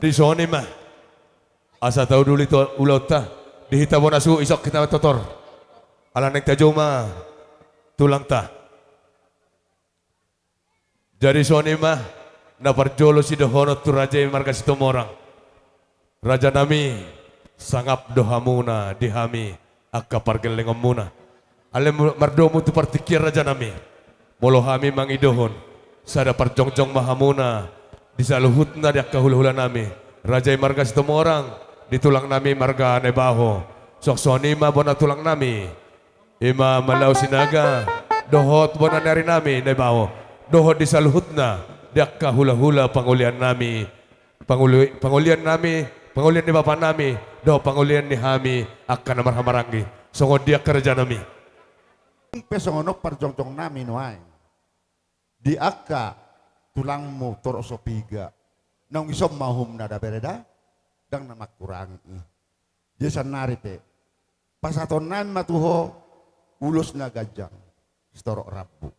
Di sini mah asa tahu dulu itu ulau ta dihita bonasu isok kita totor ala nek tajo mah tulang ta jadi sini mah na parjolo si dohono tu raja marga sitomorang raja nami sangap dohamuna dihami akka pargelengomuna ale mardomu tu partikir raja nami molo hami mangidohon sada parjongjong mahamuna disaluhutna dia kahula-hula nami raja marga sitomorang ditulang nami marga nebaho sok sonima bona tulang nami ima malau sinaga dohot bona nari nami nebaho dohot disaluhutna dia kahula-hula pangulian nami pangulian nami pangulian ni bapa nami doh pangulian ni hami akan marhamarangi songo dia kerja nami pesongonok parjong-jong nami noai di akka tulangmu toroso piga nang isom mahum nada bereda dang nama kurangi jasa nari pe pasatonan matuho ulus na gajang storok rabu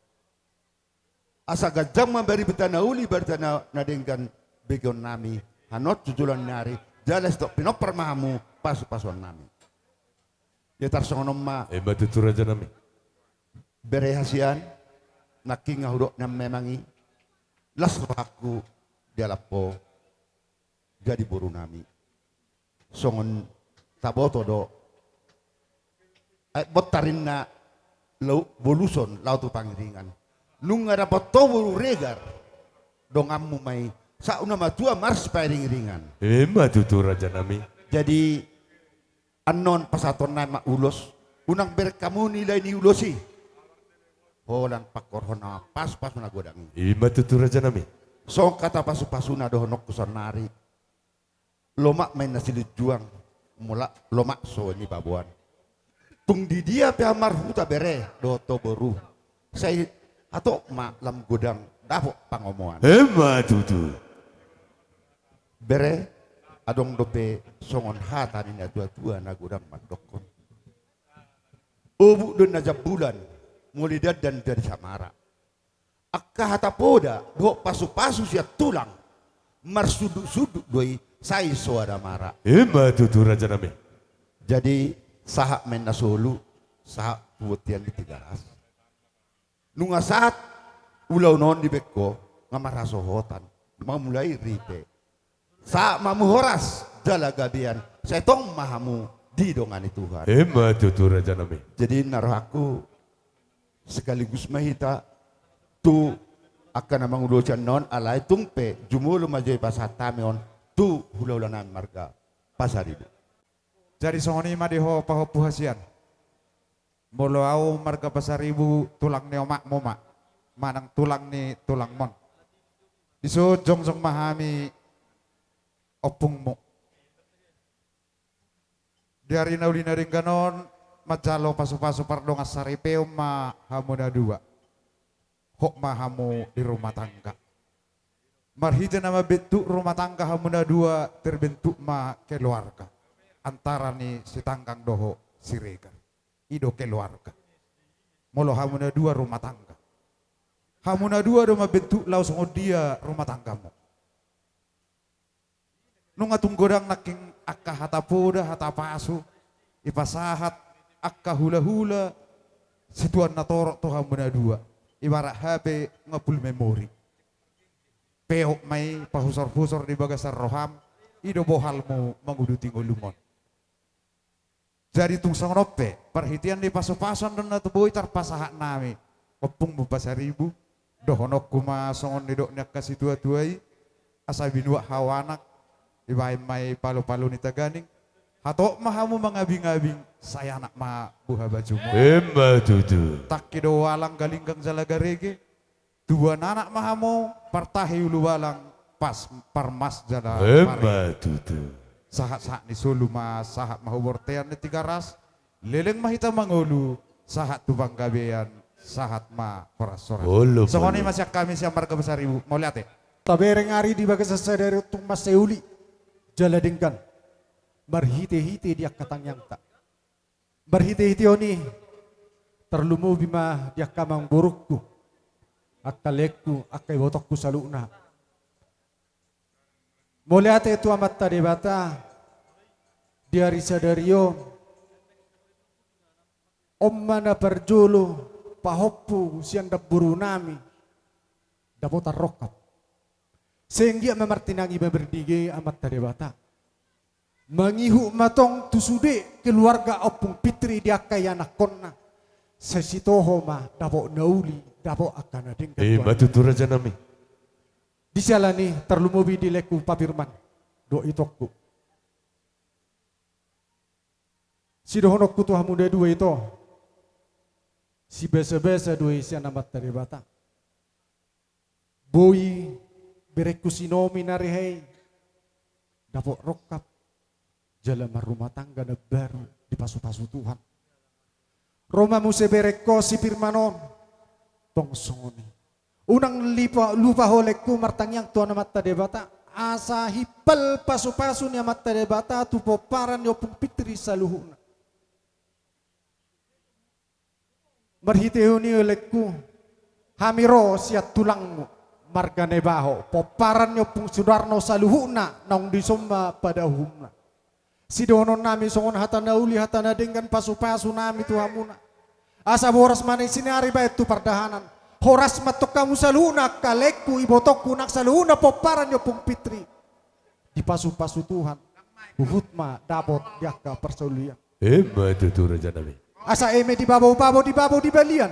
asa gajang memberi betana uli bertana nadengkan begon nami hanot jujulan nari jalan stok pinopper mahamu pasu-pasuan nami ya tarsongonom ma batu raja nami berehasian naking ngahudok nam memangi las aku dialapo jadi buru nami songon taboto do botarin na boluson lautu pangiringan nung dapat to buru regar dong ammu mai sauna matua mars pangiringan tutu raja nami jadi anon pasaton nama ulos unang berkamu nilai ni ulosi holan pakor hona pas-pas na godangi tutu raja nami so kata pasu-pasuna dohonok kusanari lomak main nasi juang mula lomak so ni babuan tung di dia pe amar huta bere do to boru saya atau mak lam godang dapok pangomoan tutu bere adong dope songon hata ni tua-tua na godang mandokon obu don najab bulan mulidad dan dari samara akka hata poda do pasu-pasu sia tulang marsuduk-suduk doi sai suara mara tutu raja nami jadi sahak mena solu sahak putian di 13 nunga saat ulau non di beko ngamara sohotan mamulai ripe saat mamu horas jala gabian saya tong mahamu di dongani Tuhan tutu raja nami jadi naruh aku sekaligus mahita tu akan namang ulocan non alai tungpe jumulu majai pasatamion tu hulaulanan marga pasaribu jadi songoni madiho paho puhasian molo au marga pasaribu tulang neomak momak manang tulang ni tulang mon Iso jongsong mahami opungmu. Dari naulina ring ganon majalo pasu-pasu pardong asaripeo ma hamu na dua. Hok mahamu di rumah tangga. Marhita nama bentuk rumah tangga hamu na dua terbentuk ma keluarga. Antara ni si tanggang doho Siregar. Ido keluarga. Molo hamu na dua rumah tangga. Hamu na dua do bentuk langsung dia rumah tanggamu. Nunga tunggodang naking akka hata poda hata pasu ipasahat akka hula-hula situan na torok to hamu na dua. Ibarat HP ngepul memori. Peok may pahusor-husor di bagasar roham ido bohalmu menguduti ngulumon. Jadi tungsang nope perhitian di pasu-pasan dan natuboy tarpasahat nami. Kopung mo pasaribu dohonok kuma songon nidok nyak kasih tua-tuai asa binua hawanak ibay may palo-palo ni taganing hatok mahamu mangabing-abing saya anak ma buha baju mo tutu tak kido walang galinggang jalagarege dua anak mahamu partahi ulu walang pas parmas jala tutu sahat-sahat ni sulu ma sahat mahubortean ni tiga ras leleng mahita mangulu sahat tubang gabean sahat ma parasoran. Sokoni masih kami siang marga besar ibu mau lihat ya. Tabereng ari di bagas sadari tung mas seuli jaladengkan berhite-hite dia katang yang tak berhite-hite oni terlumu bima dia kamang burukku akalekku akai botokku saluna. Mau lihat itu amat tadi bata dia risadario om mana perjulu pahoppu siang daburu nami dapotar rokap sehingga memartinangi berdige amat tadebata mengihu matong tusude keluarga opung pitri dia kaya nakonna sesitoho ma dapo nauli dapo akan adeng matutu raja nami di salani terlumubi di leku papirman do itokku sidohonokku tuh hamuda dua itu si besa-besa dua isian amat dari bata. Boy bereku sinomi narihei dapok rokap jalan rumah tangga na baru di pasu-pasu Tuhan. Roma muse bereko si firmanon tong songoni. Unang lupa holekku martang yang tuan amat dari bata. Asa hipal pasu-pasu ni amat dari bata tu poparan yopung pitri saluhuna. Berhitihuni olehku hamiro siat tulangmu margane baho poparan nyopung sudarno saluhuna naung disomba pada humna sidonon nami songon hatana uli hatana dengan pasu-pasu nami tuhamuna asa boras manis sinari baik tu perdahanan horas matok kamu saluhuna kalekku ibotokku nak saluhuna poparan nyopung pitri di pasu-pasu Tuhan uhutma dapot jaka persaulian tutu raja nami asa eme di babau di balian.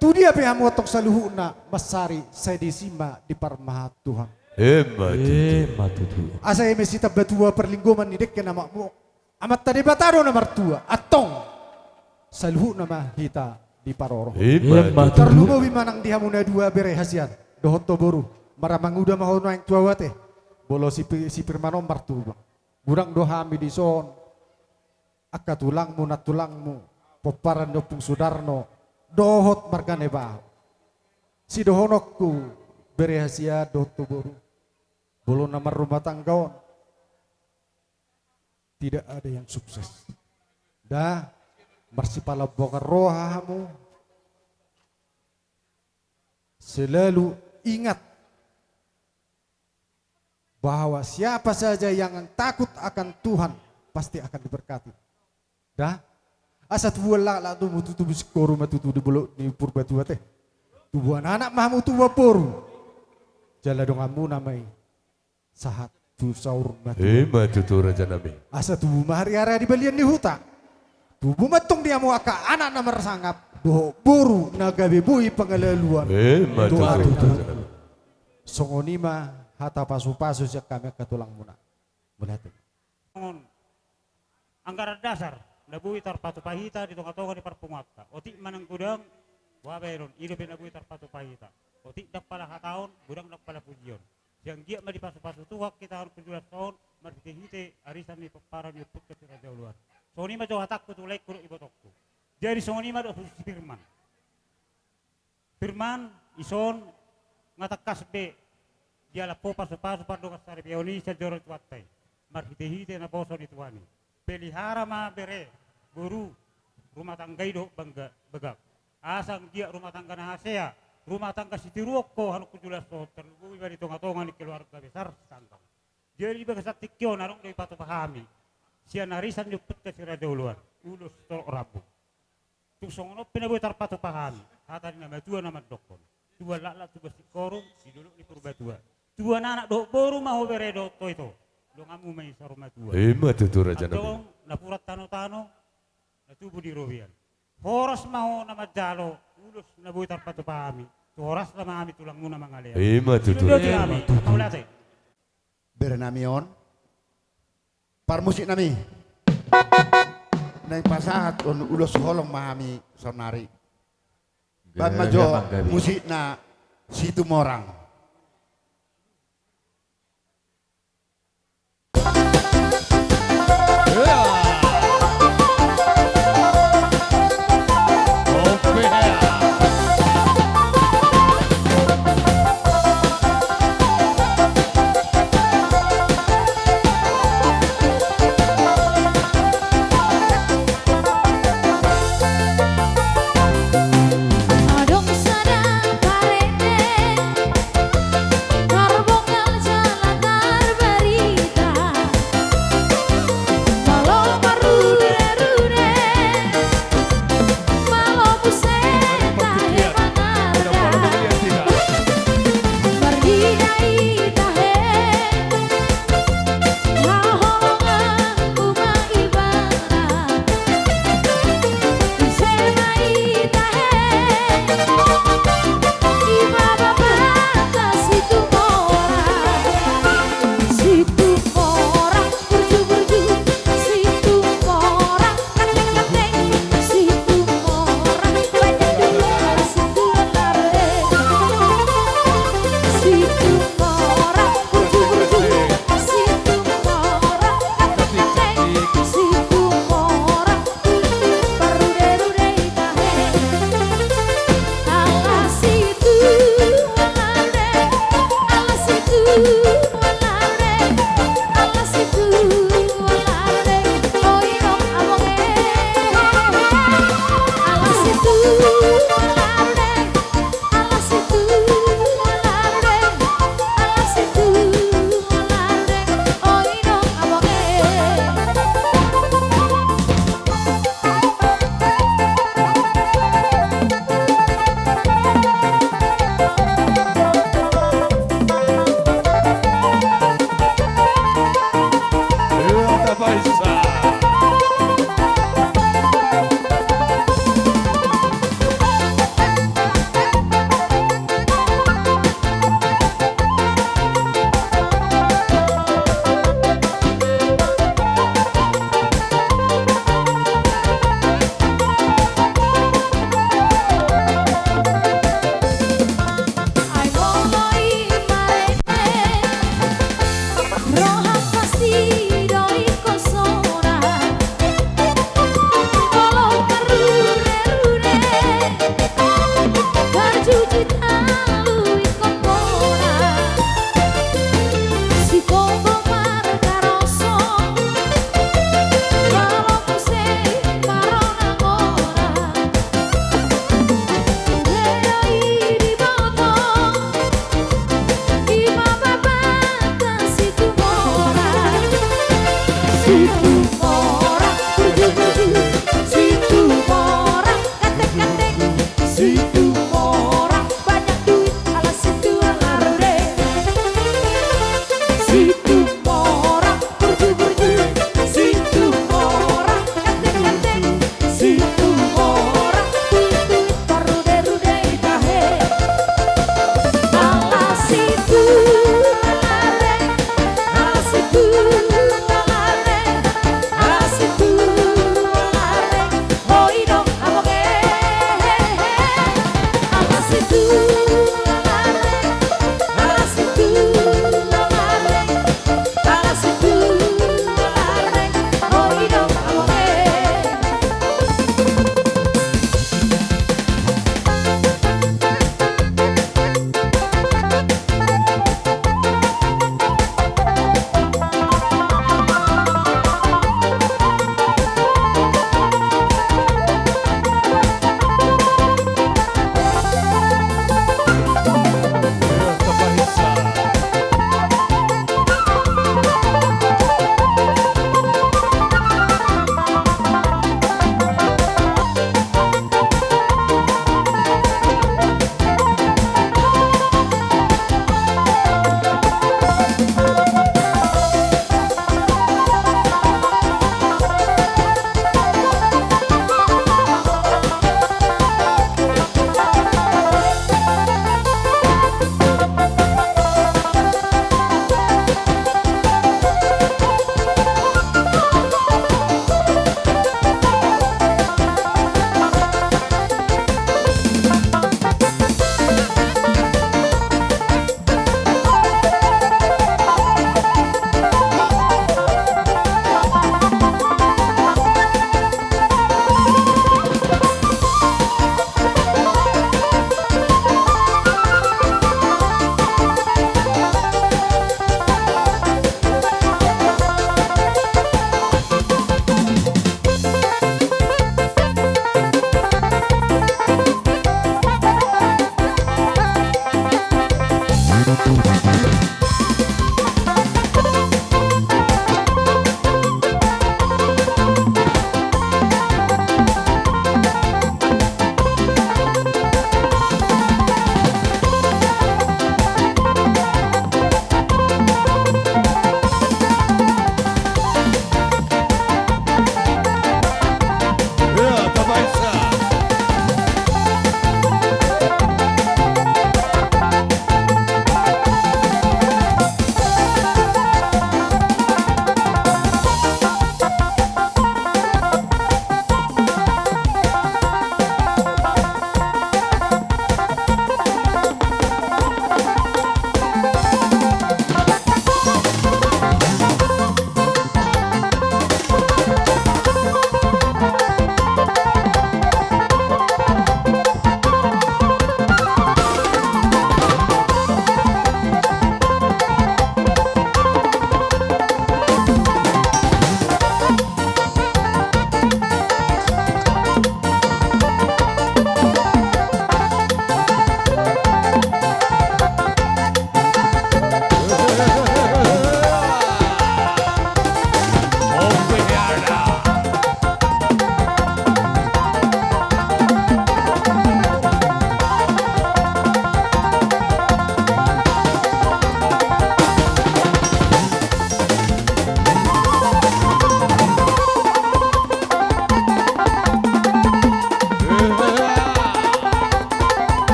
Tu dia pihak motok saluhuna masari saya disima di parmahat Tuhan. Tutu. Asa eme sita batua perlinggoman ni dek nama mu. Amat tadi bataro nomor 2 atong saluhuna mah kita di paroro. Terlumo bimanang di hamuna 2 bere hasian. Dohot toboru maramang udah mahono yang tua wate. Bolo si firmanom martu. Burang dohami di son. Akka tulangmu na tulangmu. Poparan nyopung Sudarno dohot margane baho si dohonokku berehasia dohot boru bolo nama rumah tanggaon tidak ada yang sukses dah marsipala bokar rohamu selalu ingat bahwa siapa saja yang takut akan Tuhan pasti akan diberkati dah asa tubuh lah tu mutu tubuh skoru matu tu di bolok di purba tua teh tubuh anak mahmu tua poru jala dong amu namai sahat tu saur matu tutu raja nami asa tubuh mahari-hari di balian di huta tubuh matong dia mau aka anak nomor sangap doh buru naga bebui pengelaluan tutu songonima hata pasu-pasu siak kami katulang muna melihat anggaran dasar nabui tarpatu pahita di tonga-tonga di parpumata otik manang gudang waberon hidup nabui tarpatu pahita otik dak pala hataon gudang dak pala pujion Siang gia ma di pasu-pasu tuak kita harus penjual tahun marhite arisan ni paparan ni put ke raja luar. Soni ma jauh takku tu lekur ibotokku. Jadi soni ma do Firman. Firman ison ngatak kasbe dia la po pasu-pasu pardo kasar bioni sejoro tuatai. Marhite na boso ni tuani. Pelihara ma bere guru rumah tangga itu bangga begak. Asang dia rumah tangga nahasea, rumah tangga sitiruoko hanu kujulas so terlebih dari tonga-tonga di keluarga besar sangkang. Jadi bagasat tikyo narong dari patu pahami. Sian arisan nyupet ke siraja uluan, ulus tol rabu. Tusongono pinaboy tarpatu pahami. Hatari nama tua nama dokon. Tua lala tugas sikorum, siduluk di purba tua. Tua anak dok boru mahu beredo to itu. Dongamu mai saruma tua. Tutur raja nabi. Atong napurat tano-tano, natubu di robian. Horas mau nama jalo, ulus nabuhi tarpatu pahami. Horas nama kami tulang muna mangalea. Tutur. Berenamion, parmusik nami. Nai pasahat on ulos holong mahami sonari. Ban majo musik na situ morang. Adong sada parete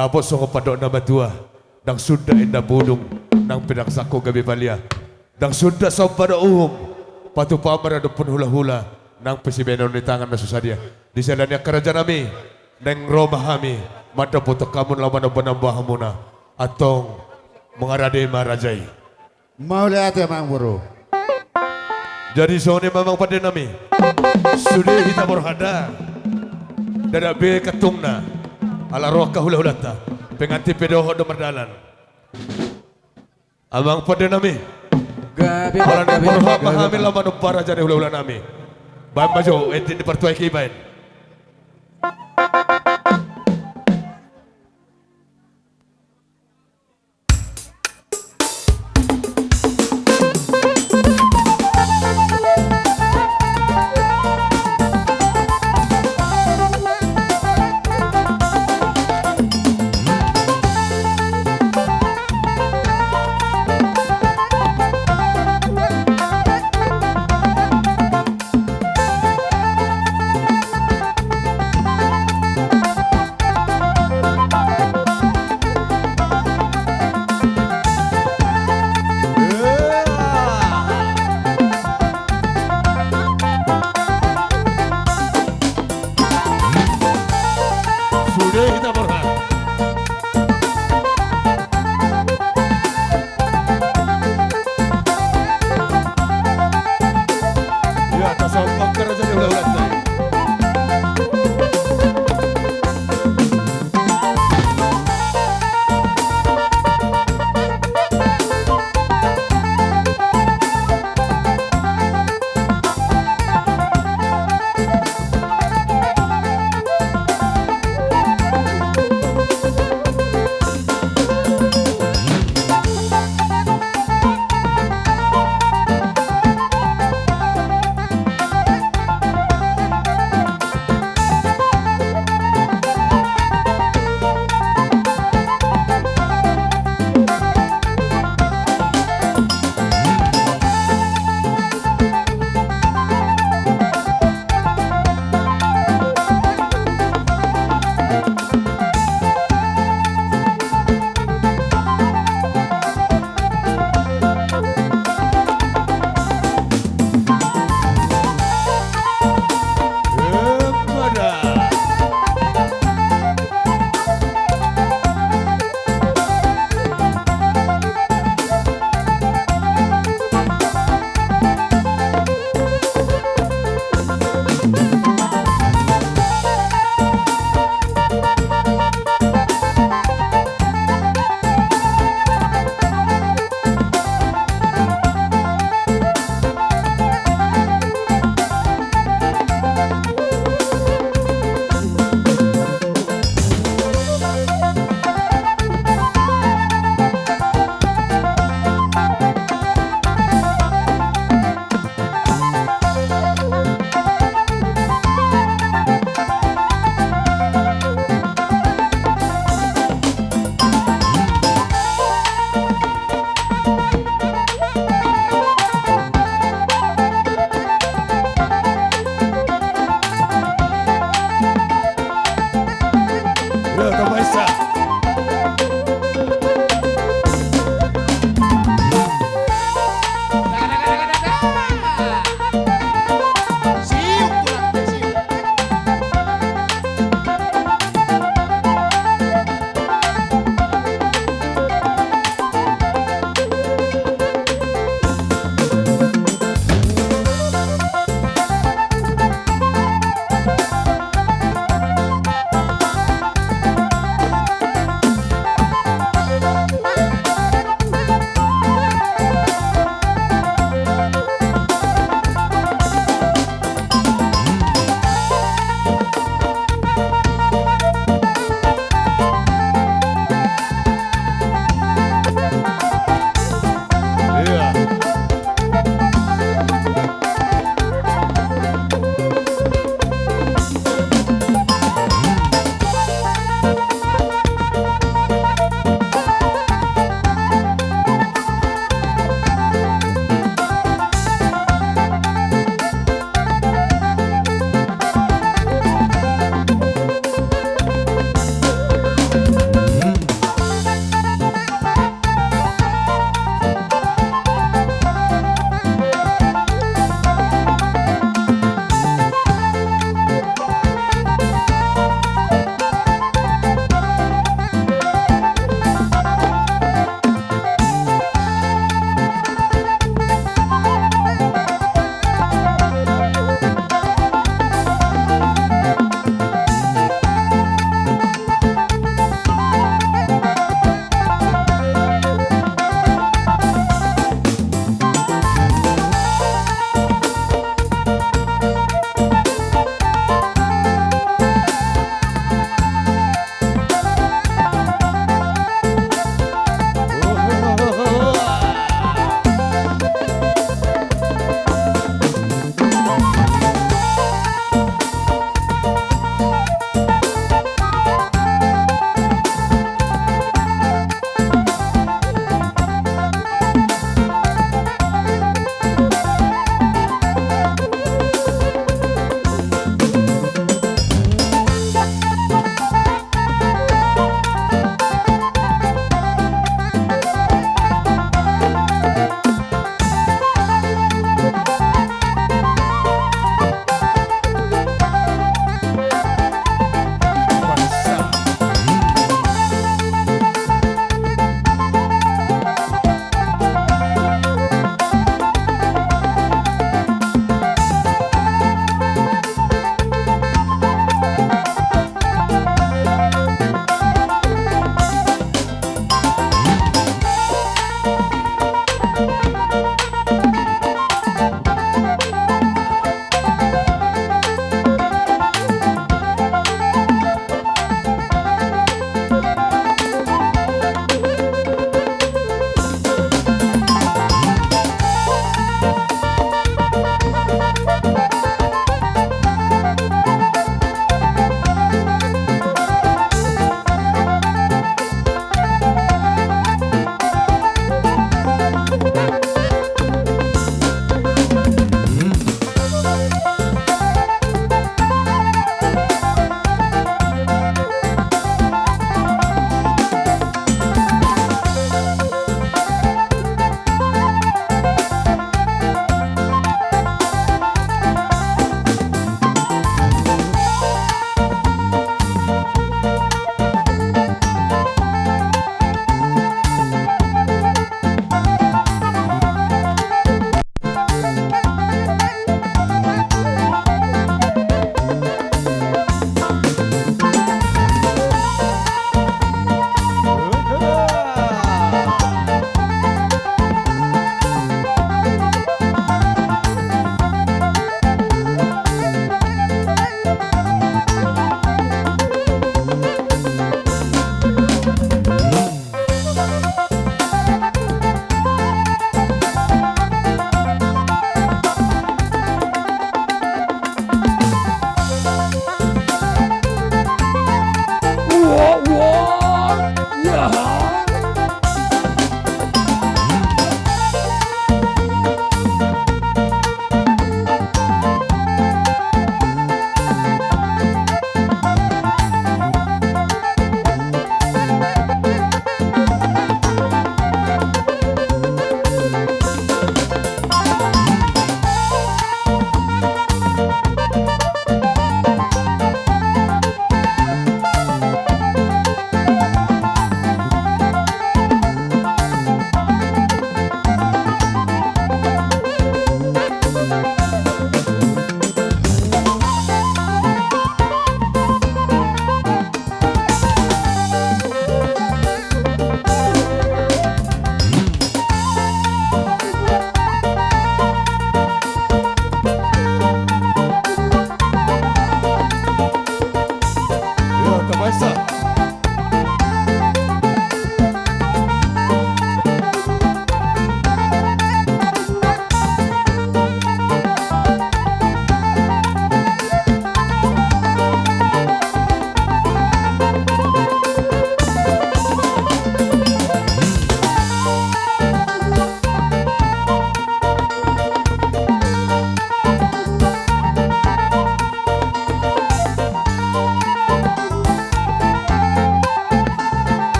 Dapat songo padok nama tua, dang sudah indah budung, nang pinaksaku gabi balia, dang sudah sopada patu pamar ada pun hula-hula, nang pesibenon di tangan nasusah dia. Di jalannya kerajaan kami, neng Roma kami, mata putuk kamu lawan nambah hamuna, atong mengarade marajai. Mau lihat ya Mang Buru. Jadi soalnya memang pada nami, sudah kita berhada, dadak be ketungna. Ala roh kahula-hulata penganti pedoho do merdalan amang pada nami ala ne porha mahami lama no para jane hula-hula nami bam bajo enti di pertuai kibain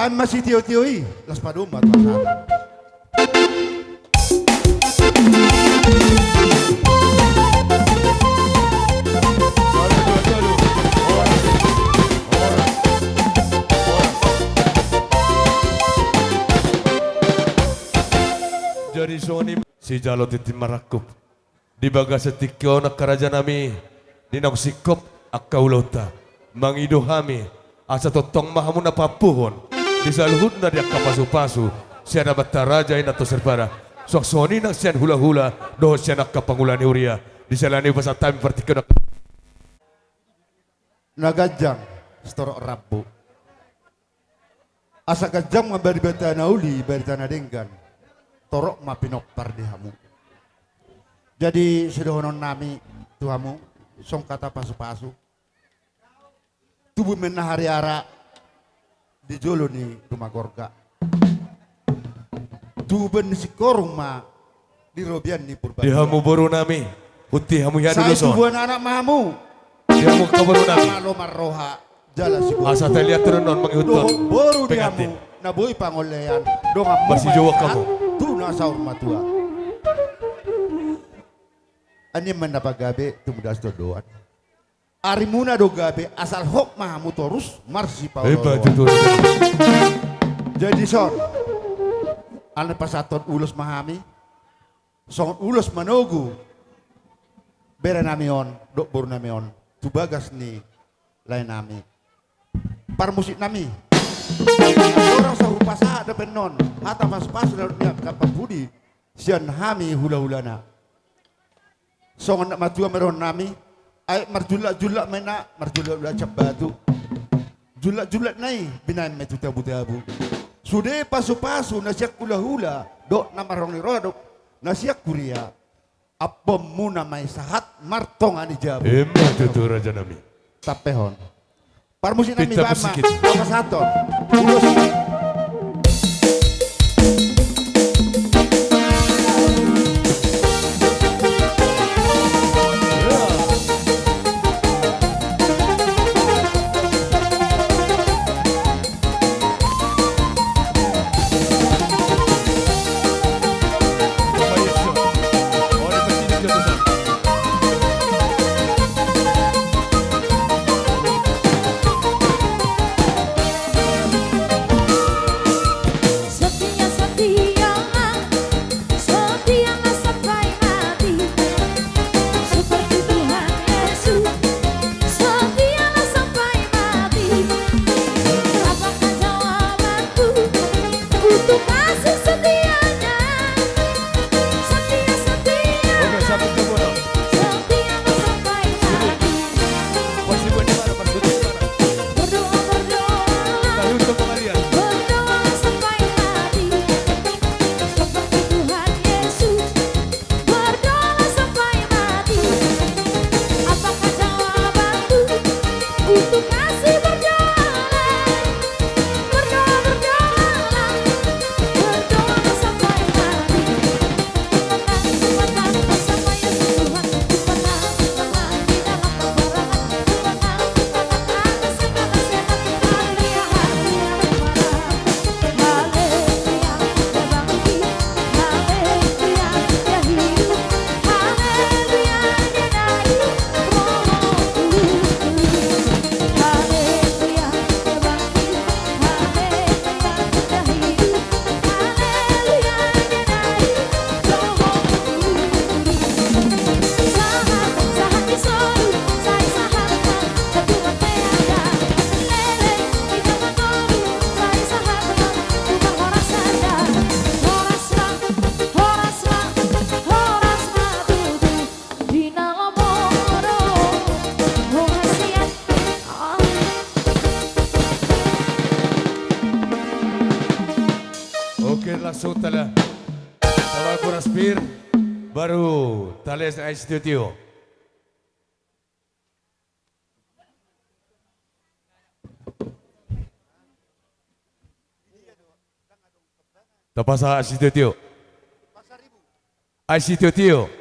Kami masih tio-tioi, las padumat masalah. Jadi Sony si Jalo titi marakup di bagas setikyo nak kerajaan nami ninang sikop akaulota mangido hami asa totong mahamu na papuhon di saluhud na dia kapasu-pasu siya na bataraja ina to serpara sok Sony nang siyan hula-hula doho siya nak kapangulani uria di salani pasatami partikyo nak Nagajang storok rabu asa gajang mabari bata nauli bari tanah denggan torok mapinopar di hamu. Jadi sedohonon nami tuhamu song kata pasu-pasu. Tubuh menahari ara di jolo ni rumah gorga. Tubuh si korung ma di robian ni purba. di hamu baru nami putih hamu ya dulu Saya son tubuh anak mahamu. di hamu kabaru nami Malo marroha jalan si asa teliat terenon mangihutun Boru di pengantin hamu. Naboy pangolean. Dong amu Masih Jawa kamu. Tuna saur matua. Ani mendapat gabe tumudas dodoan. Ari muna do gabe asal hok mahamu torus marsi paulo. hebat itu Jadi son. Ane pasaton ulus mahami. Song ulus manogu. Bere namion, dok boru namion. Tubagas ni lain nami. Par musik nami. Orang serupa sah ada penon. Hata pas-pas dia kapan budi. Sian hami hula-hulana. Songan nak matua meron nami. Ay marjulak-julak mena. Marjulak-julak cap batu. Julak-julak nai. Binay metu tabu-tabu. Sudah pasu-pasu nasiak hula-hula. Dok nama rong rodok. Nasiak kuria. Apa mu namai sahat martong ani jabu. hebat itu raja nami Tapehon. Parmusin nami Pita bama. pesikit. Apa saton. Ulus. langsung telah tawag ko raspir baru tales ay studio. Tapos sa studio. Ay studio.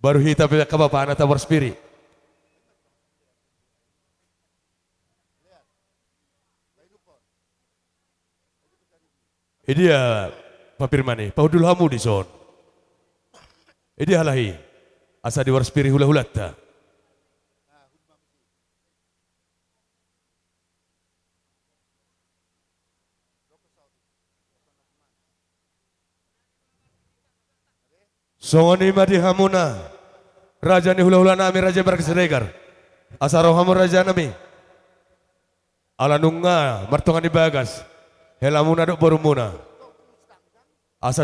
Baru hita bila kababa na tawar spirit. Ini ya Pak Firmani, paudul hamu di son. Ini halahi, asa diwars piri hula-hulata. Songoni madi hamuna, raja ni hula-hula nami raja berkeseregar. Asa rohamu raja nami. Ala nunga martongan di bagas. Helamuna dok borumuna. Asa